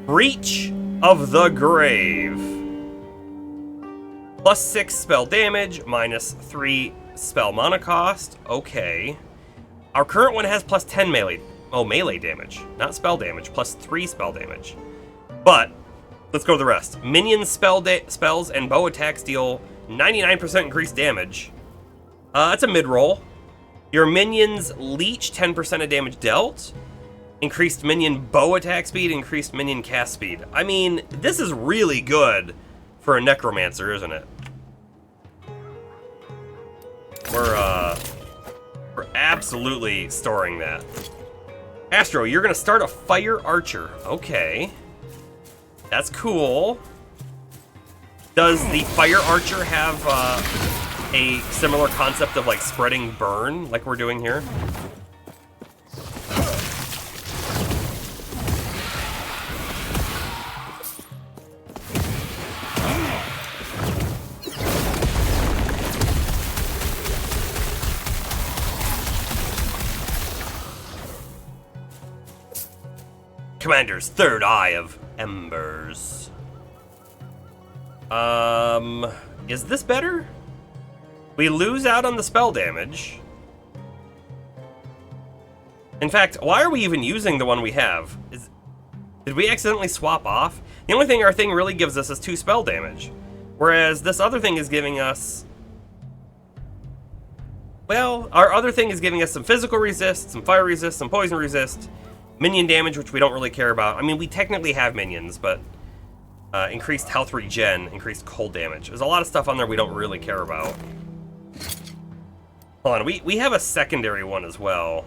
Breach of the Grave. +6 spell damage, -3 spell mana cost. Okay. Our current one has +10 melee. Oh, melee damage. Not spell damage. +3 spell damage. But, let's go to the rest. Minions spells and bow attacks deal 99% increased damage. That's a mid-roll. Your minions leech 10% of damage dealt. Increased minion bow attack speed, increased minion cast speed. I mean, this is really good for a necromancer, isn't it? We're absolutely storing that. Astro, you're gonna start a fire archer. Okay. That's cool. Does the fire archer have a similar concept of like spreading burn like we're doing here? Commander's third eye of embers. Is this better? We lose out on the spell damage. In fact, why are we even using the one we have? Did we accidentally swap off? The only thing our thing really gives us is 2 spell damage. Whereas this other thing is giving us... Well, our other thing is giving us some physical resist, some fire resist, some poison resist, minion damage, which we don't really care about. I mean, we technically have minions, but increased health regen, increased cold damage. There's a lot of stuff on there we don't really care about. Hold on, we have a secondary one as well.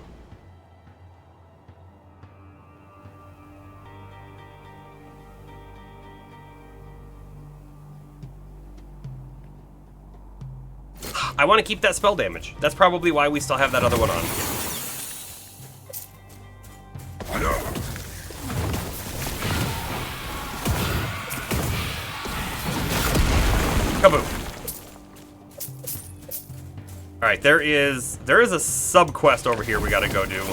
I want to keep that spell damage. That's probably why we still have that other one on. Kaboom. Alright, there is a sub quest over here we gotta go do.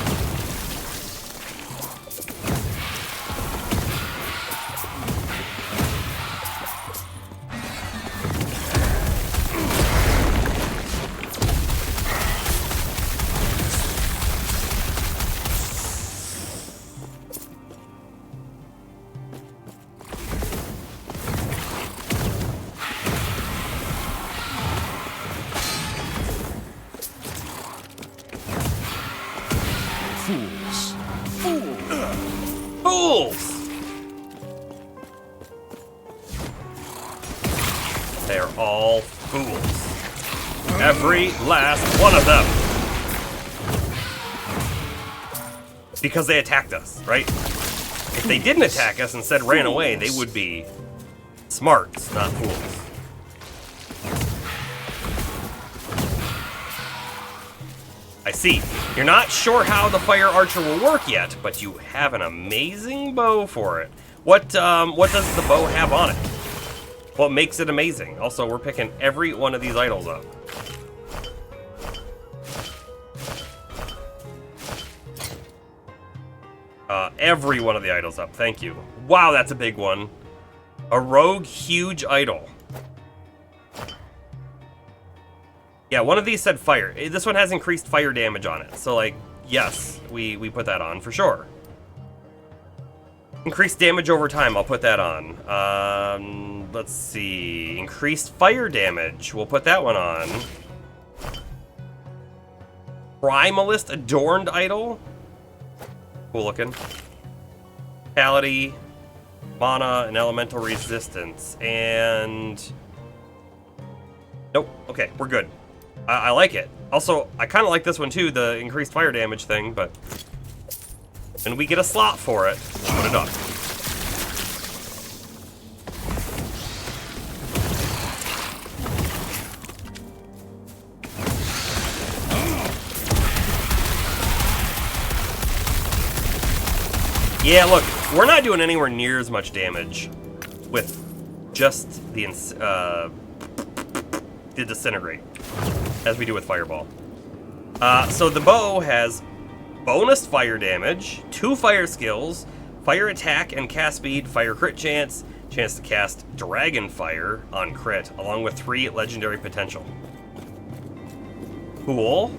They are all fools. Every last one of them. Because they attacked us, right? If they didn't attack us, instead ran away, they would be smarts, not fools. I see. You're not sure how the fire archer will work yet, but you have an amazing bow for it. What does the bow have on it? What makes it amazing? Also, we're picking every one of these idols up. Every one of the idols up, thank you. Wow, that's a big one. A rogue huge idol. Yeah, one of these said fire. This one has increased fire damage on it. So, like, yes, we put that on for sure. Increased damage over time, I'll put that on. Let's see. Increased fire damage, we'll put that one on. Primalist Adorned Idol. Cool looking. Vitality, mana, and elemental resistance. And... nope, okay, we're good. I like it. Also, I kind of like this one too, the increased fire damage thing, but when we get a slot for it, we'll put it up. Yeah, look, we're not doing anywhere near as much damage with just the disintegrate as we do with fireball. So the bow has bonus fire damage, 2 fire skills, fire attack and cast speed, fire crit chance, chance to cast dragon fire on crit, along with 3 legendary potential. Cool.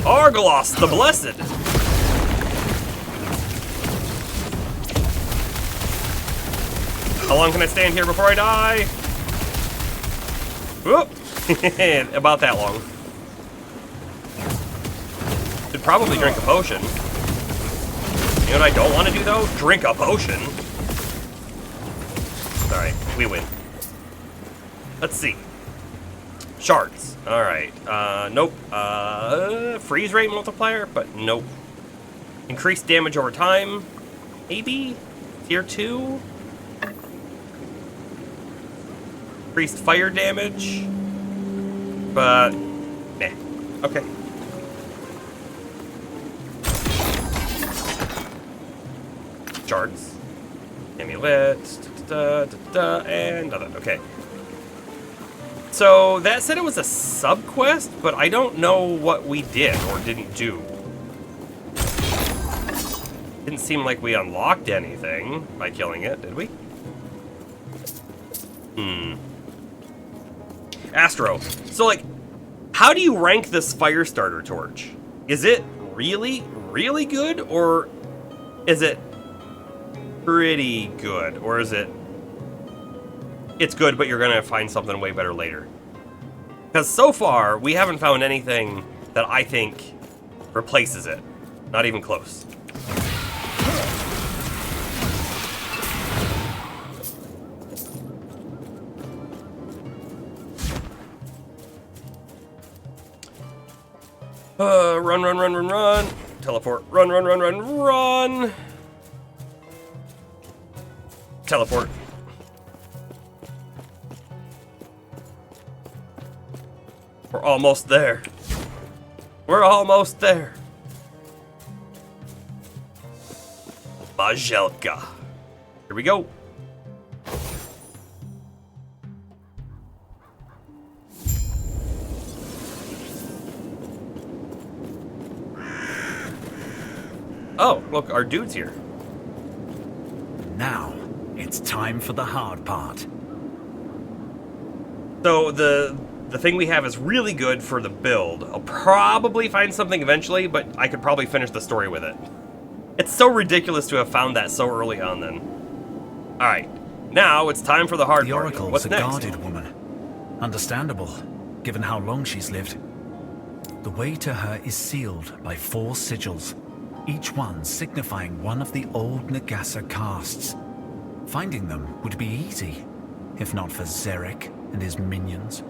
Argalos the Blessed. How long can I stand here before I die? Whoop! About that long. Should probably drink a potion. You know what I don't want to do though? Drink a potion. Alright, we win. Let's see. Shards. Alright. Nope. Freeze rate multiplier, but nope. Increased damage over time. Maybe? Tier 2? Increased fire damage. But, nah. Okay. Shards. Amulet. And other. Okay. So, that said it was a sub-quest, but I don't know what we did or didn't do. Didn't seem like we unlocked anything by killing it, did we? Astro. So, like, how do you rank this fire starter torch? Is it really, really good, or is it pretty good? Or is it... it's good, but you're gonna find something way better later? Because so far, we haven't found anything that I think replaces it. Not even close. Run, run, run, run, run. Teleport. Run, run, run, run, run. Teleport. We're almost there. We're almost there. Bajelka. Here we go. Oh, look, our dude's here. Now, it's time for the hard part. So the thing we have is really good for the build. I'll probably find something eventually, but I could probably finish the story with it. It's so ridiculous to have found that so early on then. Alright, now it's time for the hard part. The Oracle's What's a next? guarded woman. Understandable, given how long she's lived. The way to her is sealed by 4 sigils, each one signifying one of the old Nagasa castes. Finding them would be easy, if not for Zarek and his minions.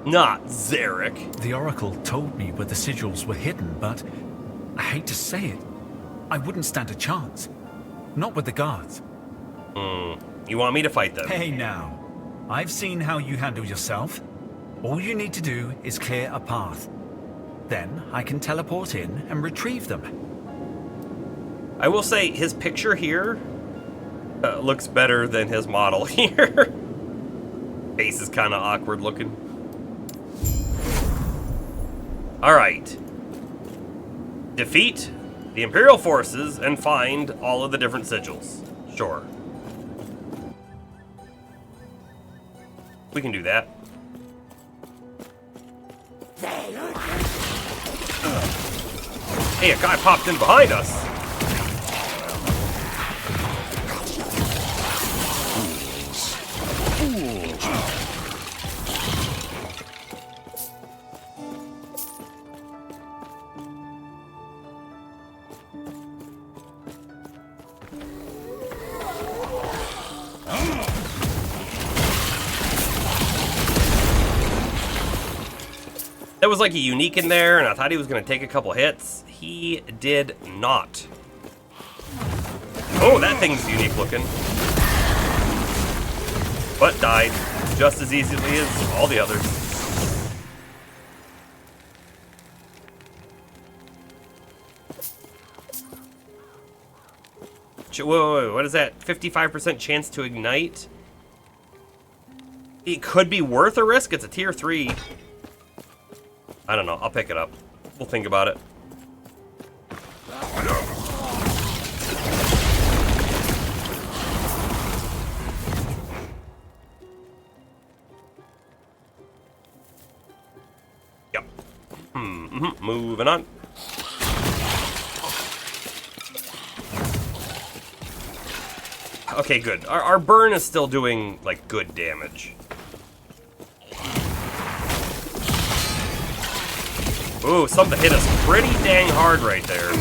Not Zarek. The Oracle told me where the sigils were hidden, but I hate to say it, I wouldn't stand a chance. Not with the guards. You want me to fight them? Hey now, I've seen how you handle yourself. All you need to do is clear a path. Then I can teleport in and retrieve them. I will say his picture here looks better than his model here. Face is kind of awkward looking. Alright. Defeat the Imperial forces and find all of the different sigils. Sure. We can do that. Hey, a guy popped in behind us. There was like a unique in there, and I thought he was going to take a couple hits. He did not. Oh, that thing's unique looking. But died just as easily as all the others. Whoa, what is that? 55% chance to ignite? It could be worth a risk. It's a tier 3. I don't know. I'll pick it up. We'll think about it. Yep. Moving on. Okay, good. Our burn is still doing, like, good damage. Ooh, something hit us pretty dang hard right there.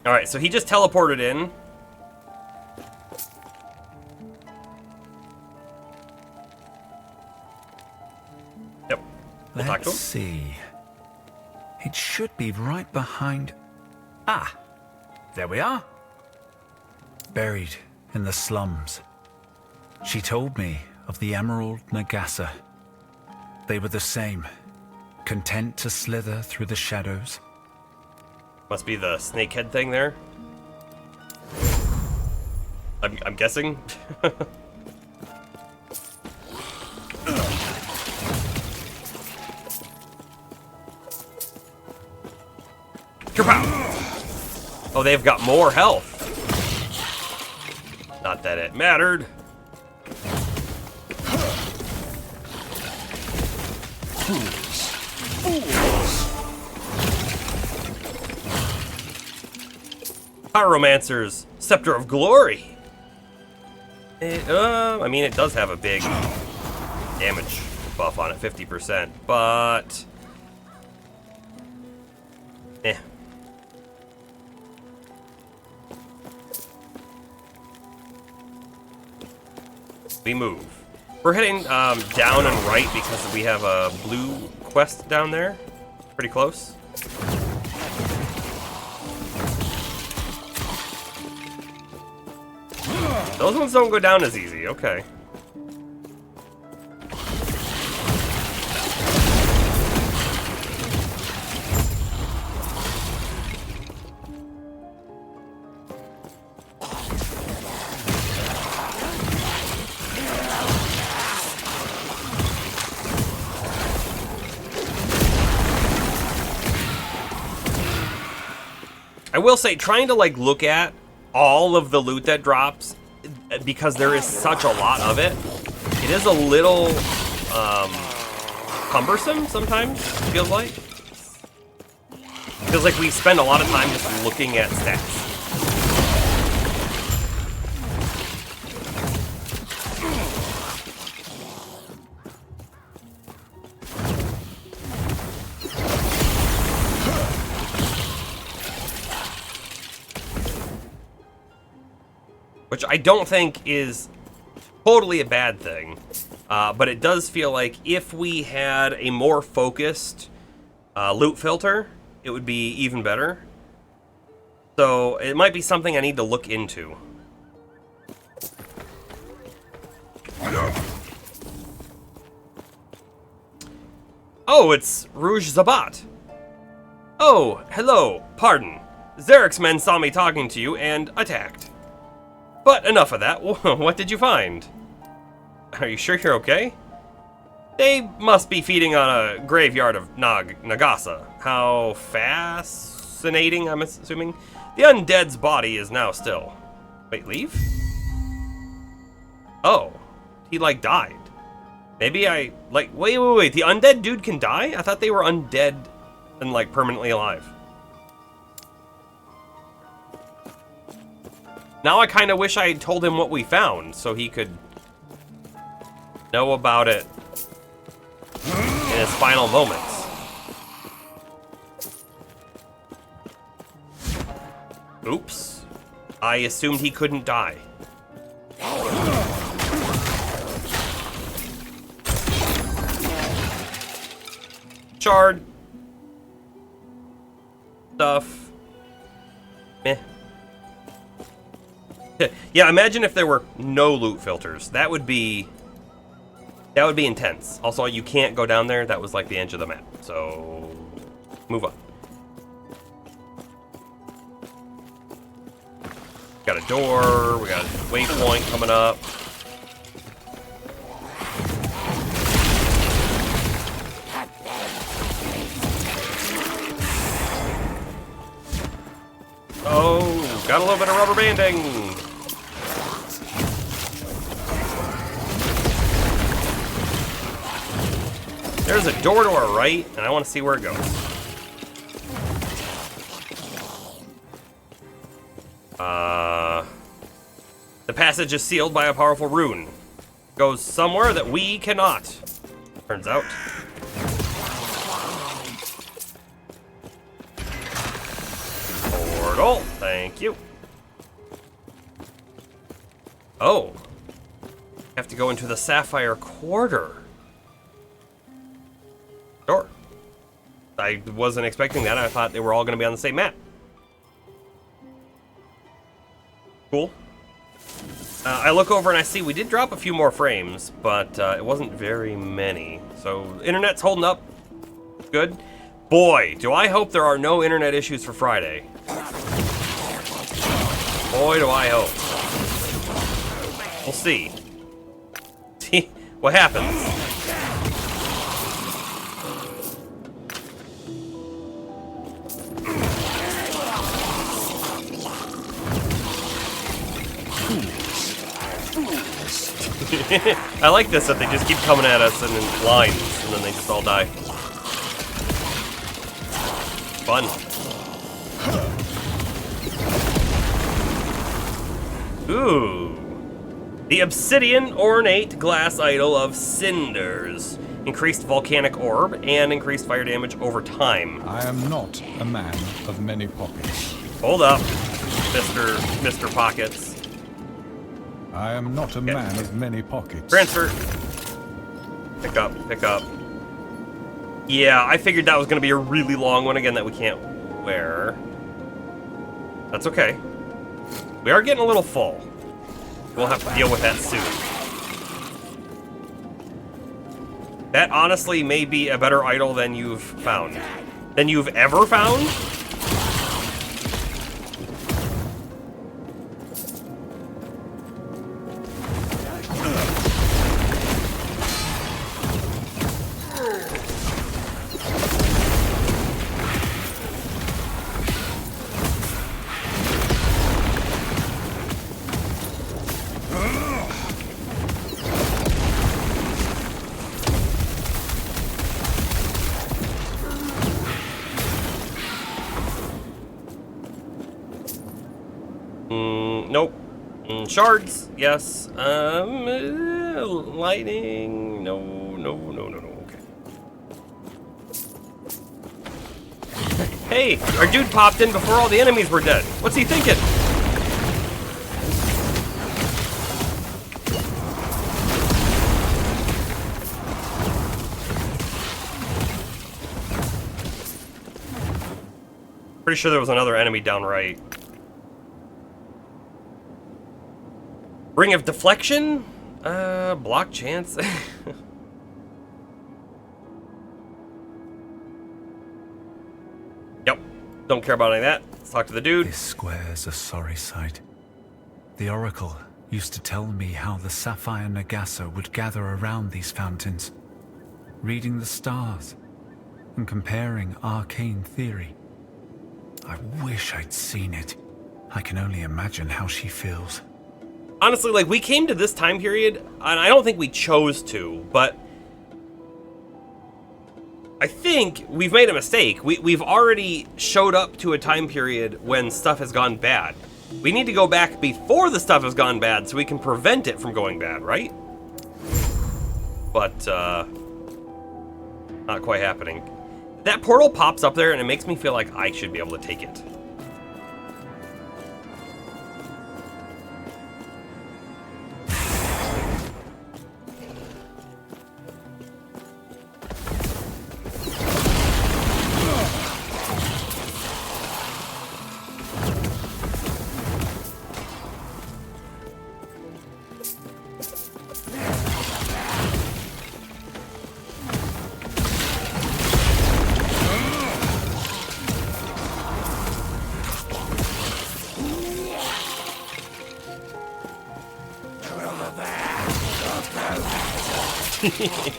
Alright, so he just teleported in. Yep. We'll talk to him. Let's see. It should be right behind... Ah! There we are. Buried in the slums. She told me of the Emerald Nagasa. They were the same, content to slither through the shadows. Must be the snakehead thing there. I'm guessing. Kapow! Oh, they've got more health. Not that it mattered. Pyromancer's Scepter of Glory. I mean, it does have a big damage buff on it, 50%, but... eh. We move. We're heading down and right because we have a blue quest down there. Pretty close. Those ones don't go down as easy. Okay. I will say, trying to like look at all of the loot that drops, because there is such a lot of it, it is a little cumbersome sometimes, it feels like. Feels like we spend a lot of time just looking at stats. which I don't think is totally a bad thing. But it does feel like if we had a more focused loot filter, it would be even better. So it might be something I need to look into. Oh, it's Rouge Zabat. Oh, hello, pardon. Zarek's men saw me talking to you and attacked. But enough of that. What did you find? Are you sure you're okay? They must be feeding on a graveyard of Nagasa. How fascinating, I'm assuming. The undead's body is now still. Wait, leave? Oh, he like died. Maybe I, like, wait, the undead dude can die? I thought they were undead and, like, permanently alive. Now I kind of wish I had told him what we found, so he could know about it in his final moments. Oops. I assumed he couldn't die. Shard stuff. Meh. Yeah, imagine if there were no loot filters. That would be intense. Also, you can't go down there. That was like the edge of the map. So move on. Got a door. We got a waypoint coming up. Oh, got a little bit of rubber banding. There's a door to our right, and I want to see where it goes. The passage is sealed by a powerful rune. It goes somewhere that we cannot. Turns out. Portal, thank you. Oh. Have to go into the Sapphire Quarter. Sure. I wasn't expecting that. I thought they were all going to be on the same map. Cool. I look over and I see we did drop a few more frames, but it wasn't very many. So, internet's holding up. Good. Boy, do I hope there are no internet issues for Friday. Boy, do I hope. We'll see. See what happens. I like this, that they just keep coming at us and in lines, and then they just all die. Fun. Ooh. The Obsidian Ornate Glass Idol of Cinders. Increased volcanic orb and increased fire damage over time. I am not a man of many pockets. Hold up, Mr. Pockets. I am not a man of many pockets. Transfer. Pick up, pick up. Yeah, I figured that was going to be a really long one again that we can't wear. That's okay. We are getting a little full. We'll have to deal with that soon. That honestly may be a better idol than you've found. Than you've ever found? Nope. Shards, yes. Lightning, no. Okay. Hey, our dude popped in before all the enemies were dead. What's he thinking? Pretty sure there was another enemy down right. Ring of Deflection? Block chance? Yep. Don't care about any of that. Let's talk to the dude. This square's a sorry sight. The Oracle used to tell me how the Sapphire Nagasa would gather around these fountains, reading the stars and comparing arcane theory. I wish I'd seen it. I can only imagine how she feels. Honestly, like, we came to this time period, and I don't think we chose to, but I think we've made a mistake. We've already showed up to a time period when stuff has gone bad. We need to go back before the stuff has gone bad so we can prevent it from going bad, right? But, not quite happening. That portal pops up there and it makes me feel like I should be able to take it.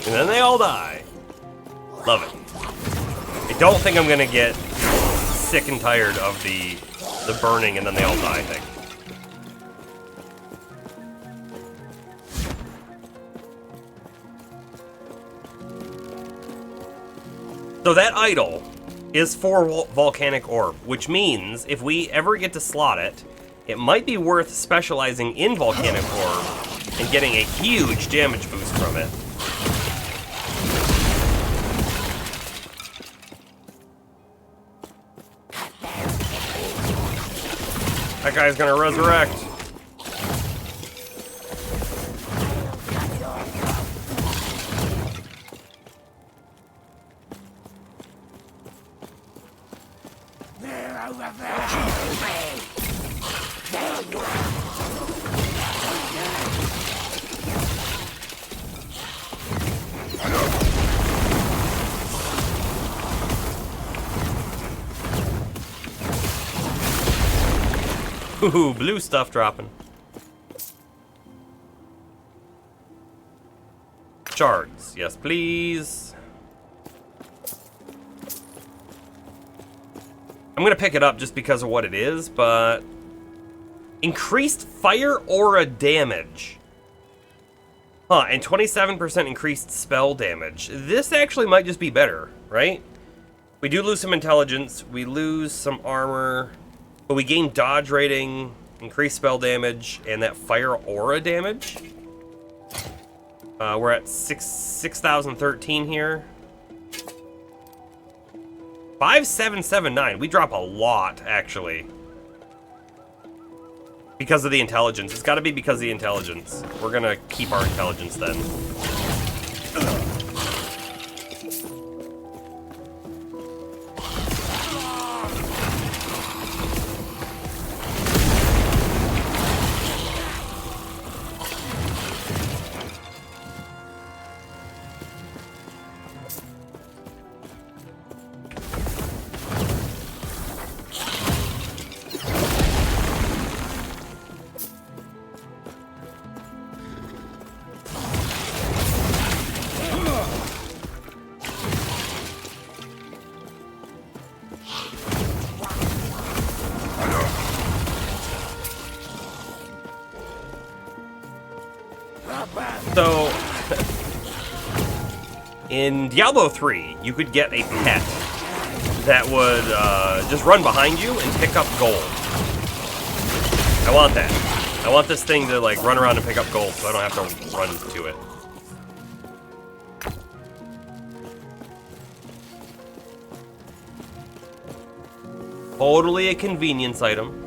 And then they all die. Love it. I don't think I'm gonna get sick and tired of the burning and then they all die thing. So that idol is for volcanic orb, which means if we ever get to slot it, it might be worth specializing in volcanic orb and getting a huge damage boost from it. That guy's gonna resurrect. Ooh, blue stuff dropping. Shards, yes please. I'm gonna pick it up just because of what it is, but increased fire aura damage. Huh, and 27% increased spell damage. This actually might just be better, right? We do lose some intelligence, we lose some armor, but we gain dodge rating, increased spell damage, and that fire aura damage. We're at 6,013 here. 5,779. We drop a lot, actually. Because of the intelligence. It's got to be because of the intelligence. We're going to keep our intelligence then. So, in Diablo 3, you could get a pet that would just run behind you and pick up gold. I want that. I want this thing to like run around and pick up gold so I don't have to run to it. Totally a convenience item.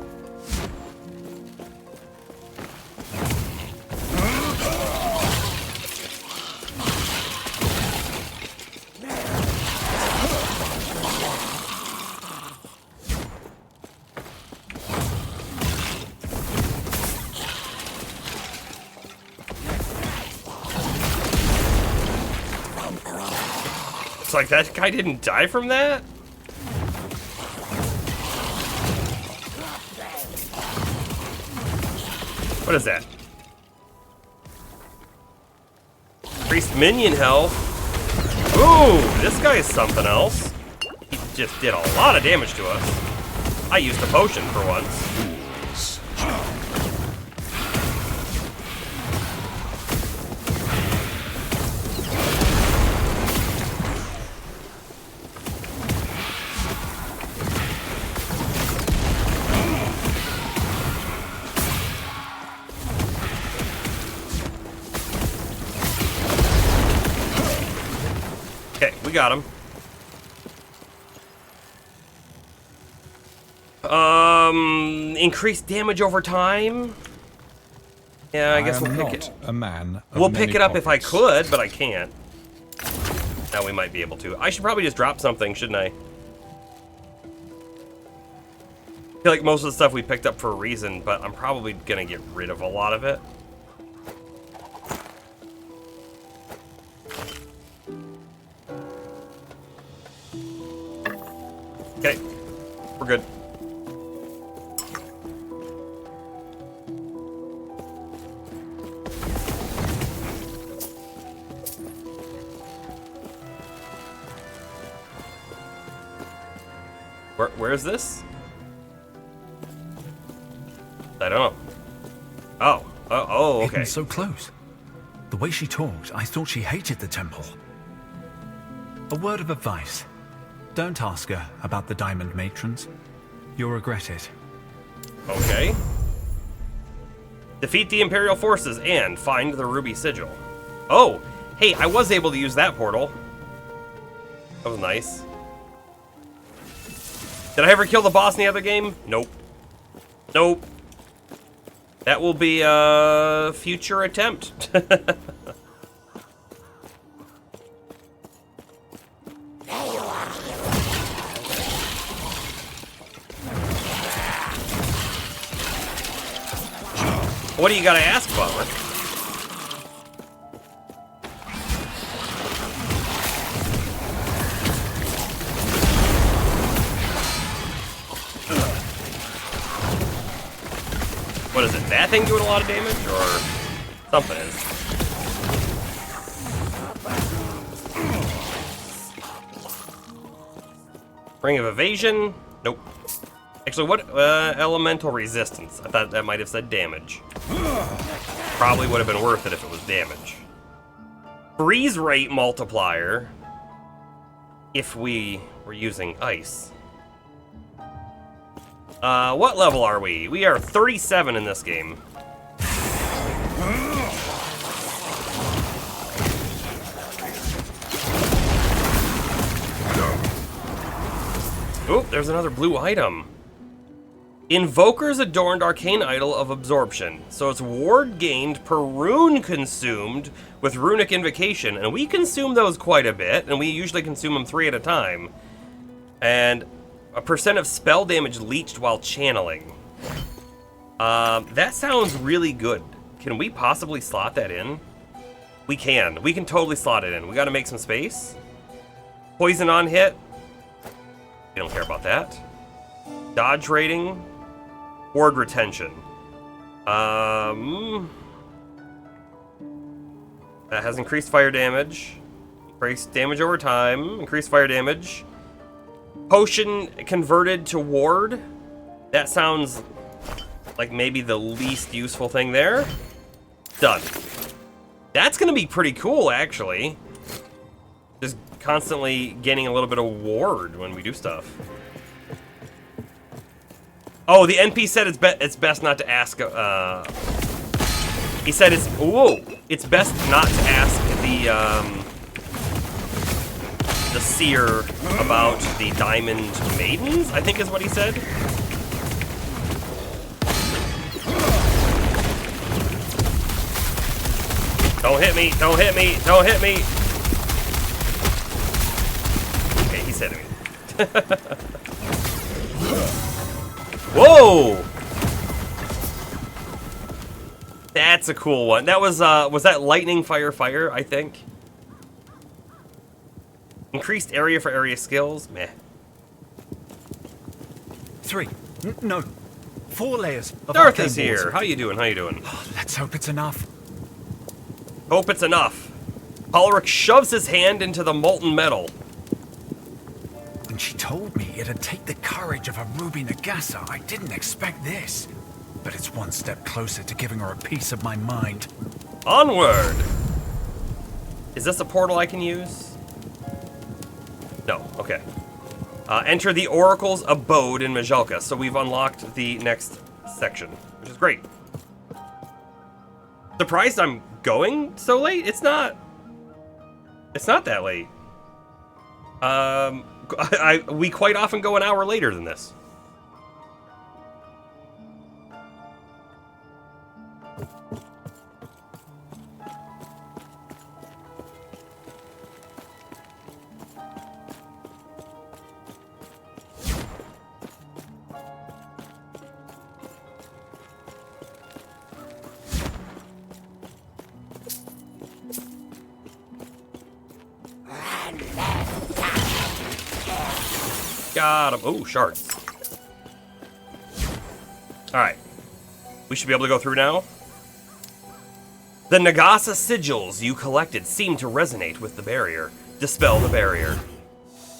It's like that guy didn't die from that? What is that? Increased minion health. Ooh, this guy is something else. He just did a lot of damage to us. I used a potion for once. Okay, we got him. Increased damage over time. Yeah, I guess we'll pick it. A man of We'll pick many it up if I pockets. could, but I can't. Now we might be able to. I should probably just drop something, shouldn't I? I feel like most of the stuff we picked up for a reason, but I'm probably gonna get rid of a lot of it. Okay, we're good. Where is this? I don't know. Oh, okay. Hidden so close. The way she talked, I thought she hated the temple. A word of advice. Don't ask her about the diamond matrons. You'll regret it. Okay. Defeat the Imperial forces and find the ruby sigil. Oh, hey, I was able to use that portal. That was nice. Did I ever kill the boss in the other game? Nope. Nope. That will be a future attempt. What do you gotta ask, Butler? What is it? That thing doing a lot of damage, or something is? Ring of evasion? Nope. Actually, what elemental resistance? I thought that might have said damage. Probably would have been worth it if it was damage. Freeze rate multiplier. If we were using ice. What level are we? We are 37 in this game. Oop, there's another blue item. Invoker's adorned arcane idol of absorption. So it's ward gained per rune consumed with runic invocation. And we consume those quite a bit, and we usually consume them 3 at a time. And a percent of spell damage leached while channeling. That sounds really good. Can we possibly slot that in? We can. We can totally slot it in. We gotta make some space. Poison on hit. We don't care about that. Dodge rating. Ward retention. That has increased fire damage. Increased damage over time. Increased fire damage. Potion converted to ward. That sounds like maybe the least useful thing there. Done. That's gonna be pretty cool, actually. Just constantly gaining a little bit of ward when we do stuff. Oh, the NP said it's best not to ask. He said it's best not to ask the seer about the diamond maidens, I think is what he said. Don't hit me, don't hit me, don't hit me. Okay, he said to me. Whoa! That's a cool one. That was that lightning fire, I think? Increased area for area skills? Meh. 3. No. 4 layers of Darth arcane is here. boards. How you doing? How you doing? Let's hope it's enough. Hope it's enough. Ulrich shoves his hand into the molten metal. When she told me it'd take the courage of a Ruby Nagasa, I didn't expect this. But it's one step closer to giving her a piece of my mind. Onward! Is this a portal I can use? No, okay. Enter the Oracle's abode in Majalka. So we've unlocked the next section, which is great. Surprised I'm going so late? It's not that late. We quite often go an hour later than this. Got him. Oh, shards. Alright. We should be able to go through now. The Nagasa sigils you collected seem to resonate with the barrier. Dispel the barrier.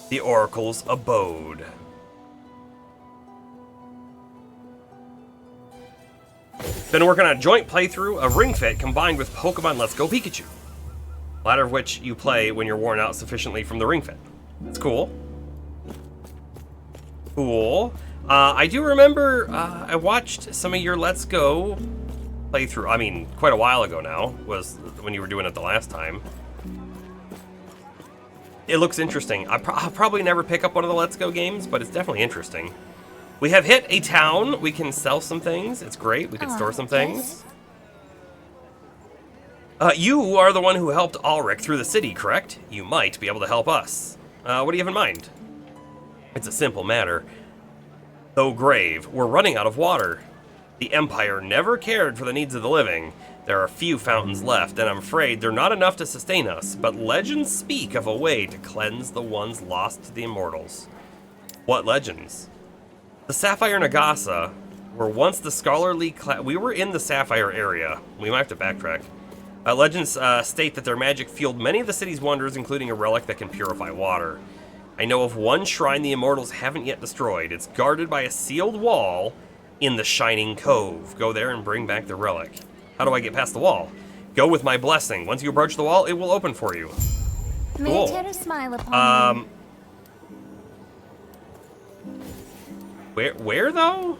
The Oracle's abode. Been working on a joint playthrough of Ring Fit combined with Pokemon Let's Go Pikachu. Latter of which you play when you're worn out sufficiently from the Ring Fit. That's cool. Cool. I do remember I watched some of your Let's Go playthrough. I mean, quite a while ago now, was when you were doing it the last time. It looks interesting. I'll probably never pick up one of the Let's Go games, but it's definitely interesting. We have hit a town. We can sell some things. It's great. We can store some things. You are the one who helped Ulrich through the city, correct? You might be able to help us. What do you have in mind? It's a simple matter. Though grave, we're running out of water. The Empire never cared for the needs of the living. There are few fountains left, and I'm afraid they're not enough to sustain us, but legends speak of a way to cleanse the ones lost to the immortals. What legends? The Sapphire Nagasa were once the scholarly we were in the Sapphire area. We might have to backtrack. Legends state that their magic fueled many of the city's wonders, including a relic that can purify water. I know of one shrine the immortals haven't yet destroyed. It's guarded by a sealed wall in the Shining Cove. Go there and bring back the relic. How do I get past the wall? Go with my blessing. Once you approach the wall, it will open for you. May Cool. Terra smile upon you. Where though?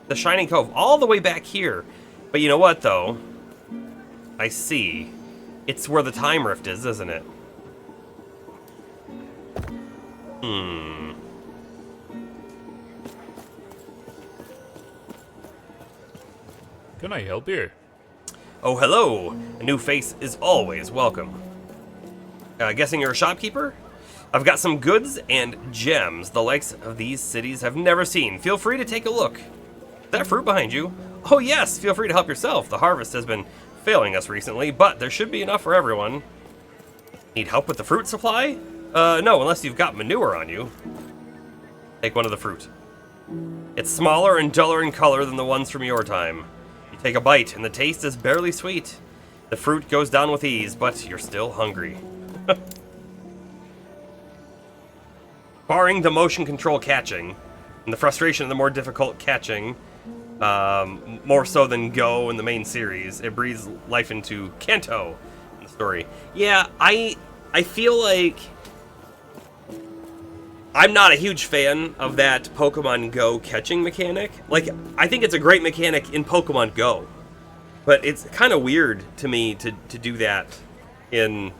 The Shining Cove, all the way back here. But you know what though? I see. It's where the time rift is, isn't it? Can I help you? Oh, hello. A new face is always welcome. Guessing you're a shopkeeper? I've got some goods and gems the likes of these cities have never seen. Feel free to take a look. Is that fruit behind you? Oh yes, feel free to help yourself. The harvest has been failing us recently, but there should be enough for everyone. Need help with the fruit supply? No, unless you've got manure on you. Take one of the fruit. It's smaller and duller in color than the ones from your time. You take a bite, and the taste is barely sweet. The fruit goes down with ease, but you're still hungry. Barring the motion control catching, and the frustration of the more difficult catching, more so than Go in the main series, it breathes life into Kanto in the story. Yeah, I feel like I'm not a huge fan of that Pokemon Go catching mechanic. Like, I think it's a great mechanic in Pokemon Go, but it's kind of weird to me to do that in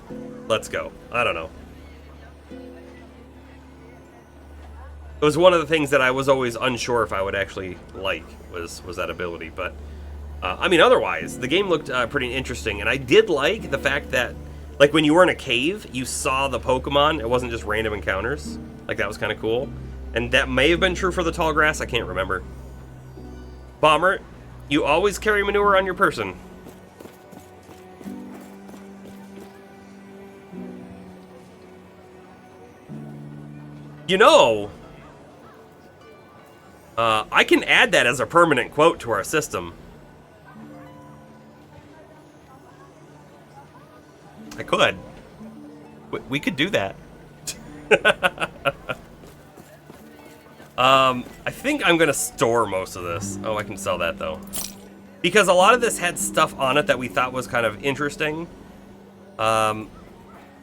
Let's Go. I don't know. It was one of the things that I was always unsure if I would actually like, was that ability. But, I mean, otherwise, the game looked pretty interesting. And I did like the fact that, like, when you were in a cave, you saw the Pokemon. It wasn't just random encounters. Like, that was kind of cool. And that may have been true for the tall grass. I can't remember. Bomber, you always carry manure on your person. You know, I can add that as a permanent quote to our system. I could. We could do that. I think I'm gonna store most of this. Oh, I can sell that though. Because a lot of this had stuff on it that we thought was kind of interesting.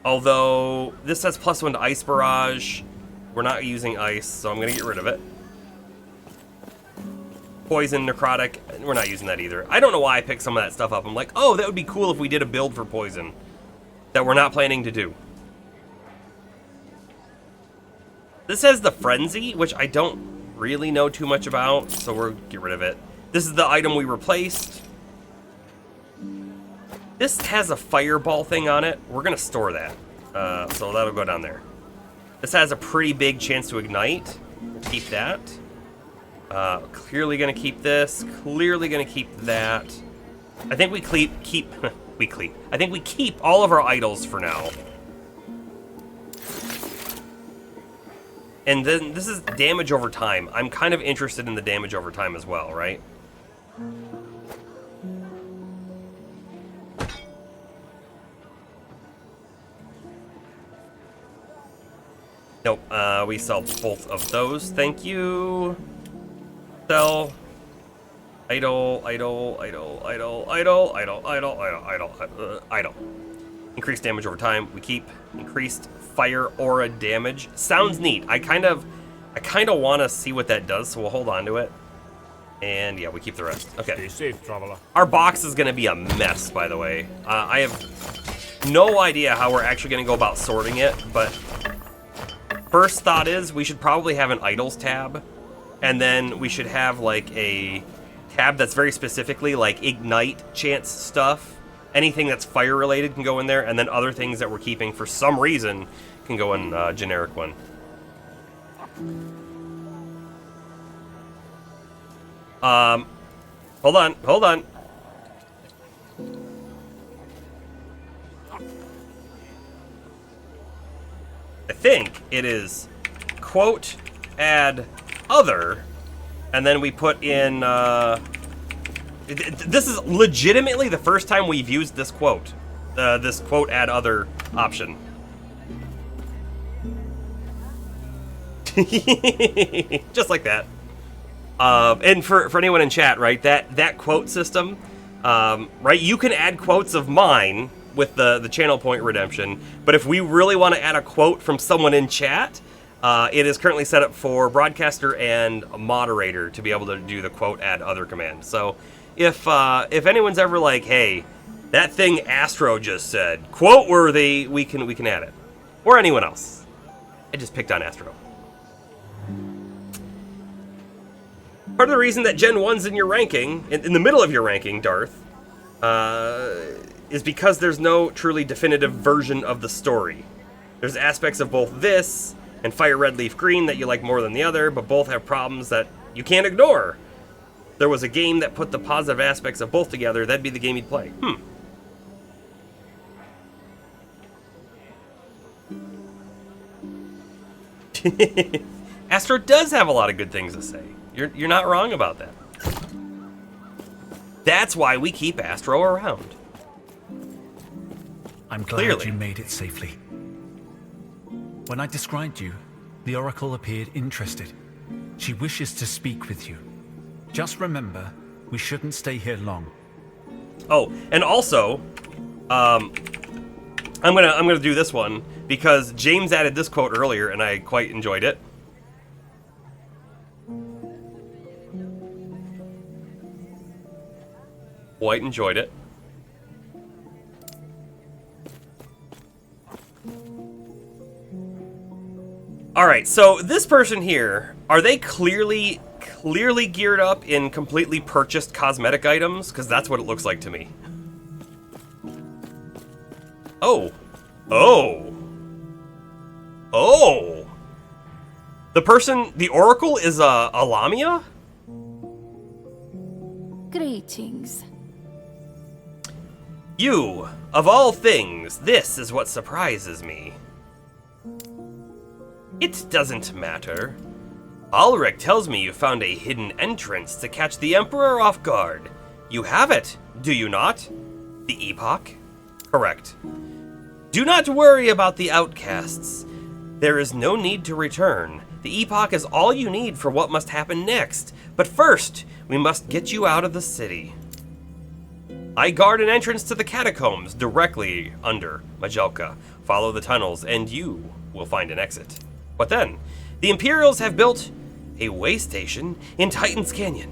Although this has +1 to ice barrage. We're not using ice, so I'm gonna get rid of it. Poison, necrotic, we're not using that either. I don't know why I picked some of that stuff up. I'm like, oh, that would be cool if we did a build for poison that we're not planning to do. This has the Frenzy, which I don't really know too much about, so we'll get rid of it. This is the item we replaced. This has a fireball thing on it. We're gonna store that, so that'll go down there. This has a pretty big chance to ignite. We'll keep that. Clearly gonna keep this. Clearly gonna keep that. I think we keep I think we keep all of our idols for now. And then this is damage over time. I'm kind of interested in the damage over time as well, right? Nope, we sell both of those. Thank you. Sell. Idle. Increased damage over time. We keep increased fire aura damage. Sounds neat. I kind of want to see what that does, so we'll hold on to it. And yeah, we keep the rest. Okay. Stay safe, traveler. Our box is going to be a mess, by the way. I have no idea how we're actually going to go about sorting it, but first thought is we should probably have an idols tab, and then we should have like a tab that's very specifically like ignite chance stuff. Anything that's fire related can go in there, and then other things that we're keeping for some reason can go in generic one. Hold on. I think it is quote add other, and then we put in this is legitimately the first time we've used this quote add other option. Just like that. And for anyone in chat, right, that quote system, right, you can add quotes of mine with the channel point redemption, but if we really want to add a quote from someone in chat, it is currently set up for broadcaster and a moderator to be able to do the quote add other command. So if anyone's ever like, hey, that thing Astro just said, quote worthy, we can add it. Or anyone else. I just picked on Astro. Part of the reason that Gen 1's in your ranking, in the middle of your ranking, Darth, is because there's no truly definitive version of the story. There's aspects of both this and Fire Red Leaf Green that you like more than the other, but both have problems that you can't ignore. There was a game that put the positive aspects of both together, that'd be the game you'd play. Astro does have a lot of good things to say. You're not wrong about that. That's why we keep Astro around. I'm glad Clearly. you made it safely. When I described you, the Oracle appeared interested. She wishes to speak with you. Just remember, we shouldn't stay here long. Oh, and also, I'm gonna do this one because James added this quote earlier, and I quite enjoyed it. Quite enjoyed it. All right, so this person here, are they clearly geared up in completely purchased cosmetic items? Because that's what it looks like to me. Oh. The Oracle is a Lamia? Greetings. You, of all things, this is what surprises me. It doesn't matter. Ulrich tells me you found a hidden entrance to catch the Emperor off guard. You have it, do you not? The Epoch? Correct. Do not worry about the outcasts. There is no need to return. The Epoch is all you need for what must happen next. But first, we must get you out of the city. I guard an entrance to the catacombs directly under Majelka. Follow the tunnels and you will find an exit. What then? The Imperials have built a way station in Titan's Canyon.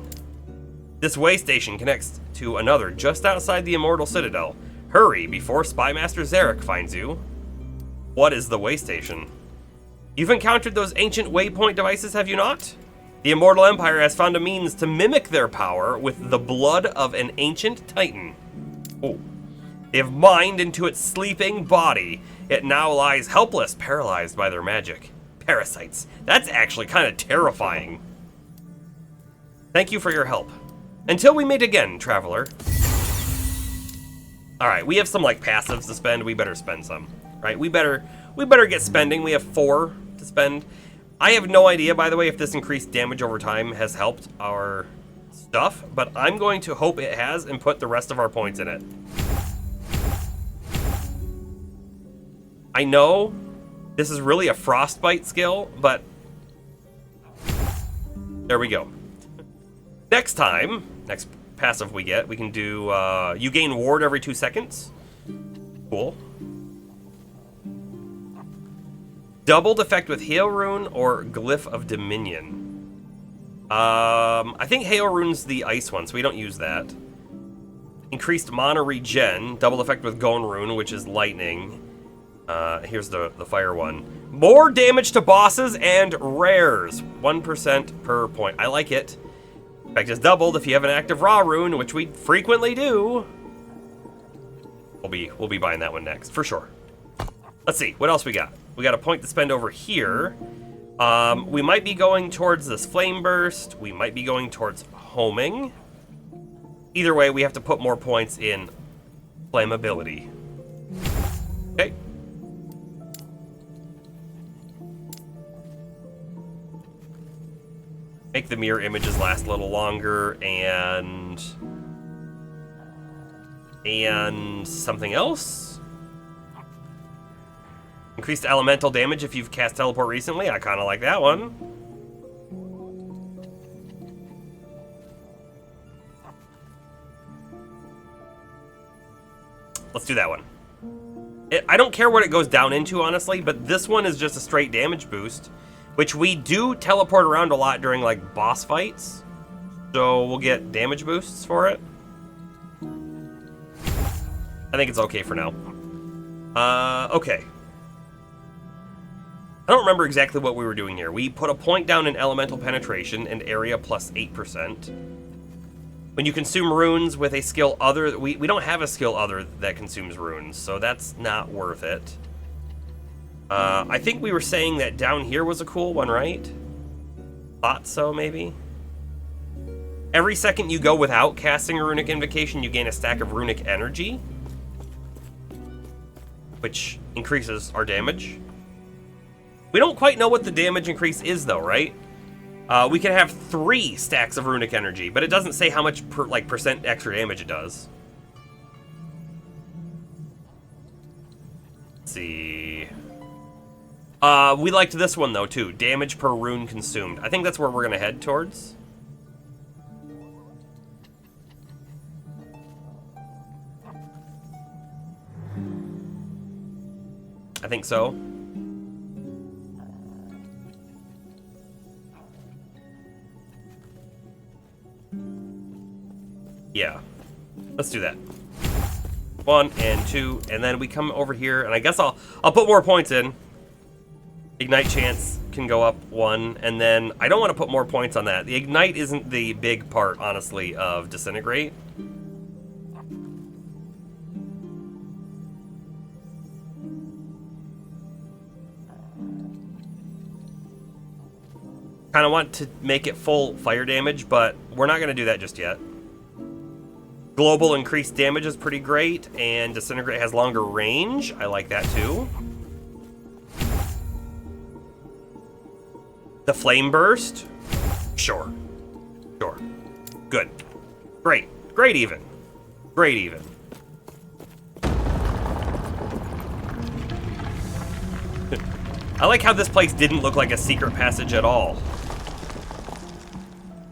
This way station connects to another just outside the Immortal Citadel. Hurry before Spymaster Zarek finds you. What is the way station? You've encountered those ancient waypoint devices, have you not? The Immortal Empire has found a means to mimic their power with the blood of an ancient Titan. Oh. They have mined into its sleeping body. It now lies helpless, paralyzed by their magic. Parasites. That's actually kind of terrifying. Thank you for your help. Until we meet again, traveler. Alright, we have some like passives to spend. We better spend some. Right? We better get spending. We have 4 to spend. I have no idea, by the way, if this increased damage over time has helped our stuff, but I'm going to hope it has and put the rest of our points in it. I know this is really a frostbite skill, but there we go. Next time, next passive we get, we can do, you gain ward every 2 seconds. Cool. Doubled effect with Hail Rune or Glyph of Dominion. I think Hail Rune's the ice one, so we don't use that. Increased mana regen, double effect with Gone Rune, which is lightning. Here's the fire one. More damage to bosses and rares, 1% per point. I like it. Effect is doubled if you have an active raw rune, which we frequently do. We'll be buying that one next, for sure. Let's see, what else we got? We got a point to spend over here. We might be going towards this flame burst. We might be going towards homing. Either way, we have to put more points in flammability. Okay. Make the mirror images last a little longer, and something else. Increased elemental damage if you've cast teleport recently. I kind of like that one. Let's do that one. I don't care what it goes down into, honestly, but this one is just a straight damage boost, which we do teleport around a lot during, like, boss fights. So we'll get damage boosts for it. I think it's okay for now. Okay. I don't remember exactly what we were doing here. We put a point down in elemental penetration and area plus 8%. When you consume runes with a skill other... We don't have a skill other that consumes runes, so that's not worth it. I think we were saying that down here was a cool one, right? Thought so, maybe? Every second you go without casting a runic invocation, you gain a stack of runic energy, which increases our damage. We don't quite know what the damage increase is, though, right? We can have 3 stacks of runic energy, but it doesn't say how much percent extra damage it does. Let's see. We liked this one, though, too. Damage per rune consumed. I think that's where we're going to head towards. I think so. Yeah, let's do that. 1 and 2, and then we come over here, and I guess I'll put more points in. Ignite chance can go up 1, and then I don't want to put more points on that. The ignite isn't the big part, honestly, of disintegrate. Kind of want to make it full fire damage, but we're not going to do that just yet. Global increased damage is pretty great, and disintegrate has longer range. I like that too. The flame burst? Sure. Sure. Good. Great. Great even. Great even. I like how this place didn't look like a secret passage at all.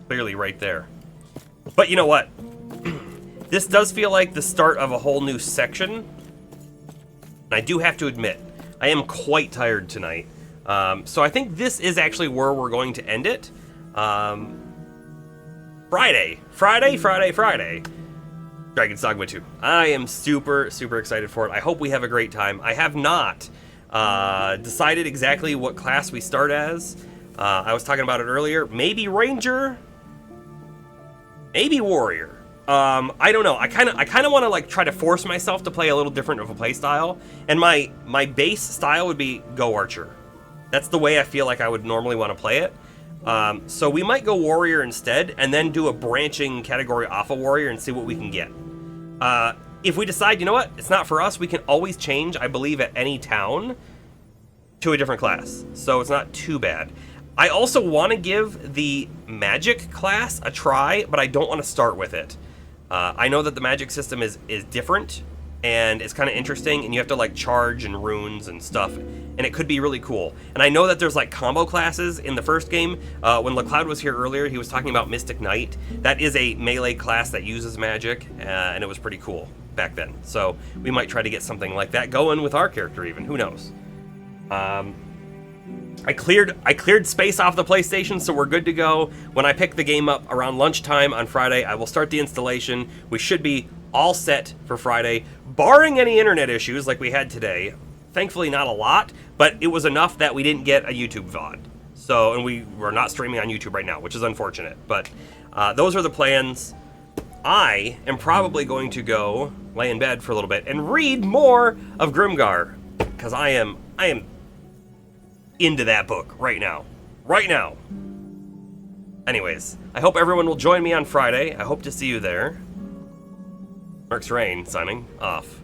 Clearly right there. But you know what? This does feel like the start of a whole new section. And I do have to admit, I am quite tired tonight. So I think this is actually where we're going to end it. Friday. Dragon's Dogma 2. I am super, super excited for it. I hope we have a great time. I have not decided exactly what class we start as. I was talking about it earlier. Maybe Ranger. Maybe Warrior. I don't know. I kind of want to like try to force myself to play a little different of a play style. And my base style would be Go Archer. That's the way I feel like I would normally want to play it. So we might go Warrior instead, and then do a branching category off of Warrior and see what we can get. If we decide, you know what, it's not for us, we can always change, I believe, at any town to a different class. So it's not too bad. I also want to give the magic class a try, but I don't want to start with it. I know that the magic system is different, and it's kind of interesting, and you have to like charge and runes and stuff, and it could be really cool. And I know that there's like combo classes in the first game. When LeCloud was here earlier, he was talking about Mystic Knight. That is a melee class that uses magic, and it was pretty cool back then. So we might try to get something like that going with our character even, who knows. I cleared space off the PlayStation, so we're good to go. When I pick the game up around lunchtime on Friday, I will start the installation. We should be all set for Friday, barring any internet issues like we had today. Thankfully not a lot, but it was enough that we didn't get a YouTube VOD. So, and we're not streaming on YouTube right now, which is unfortunate, but those are the plans. I am probably going to go lay in bed for a little bit and read more of Grimgar, because I am into that book right now. Right now. Anyways, I hope everyone will join me on Friday. I hope to see you there. Merc's Rain signing off.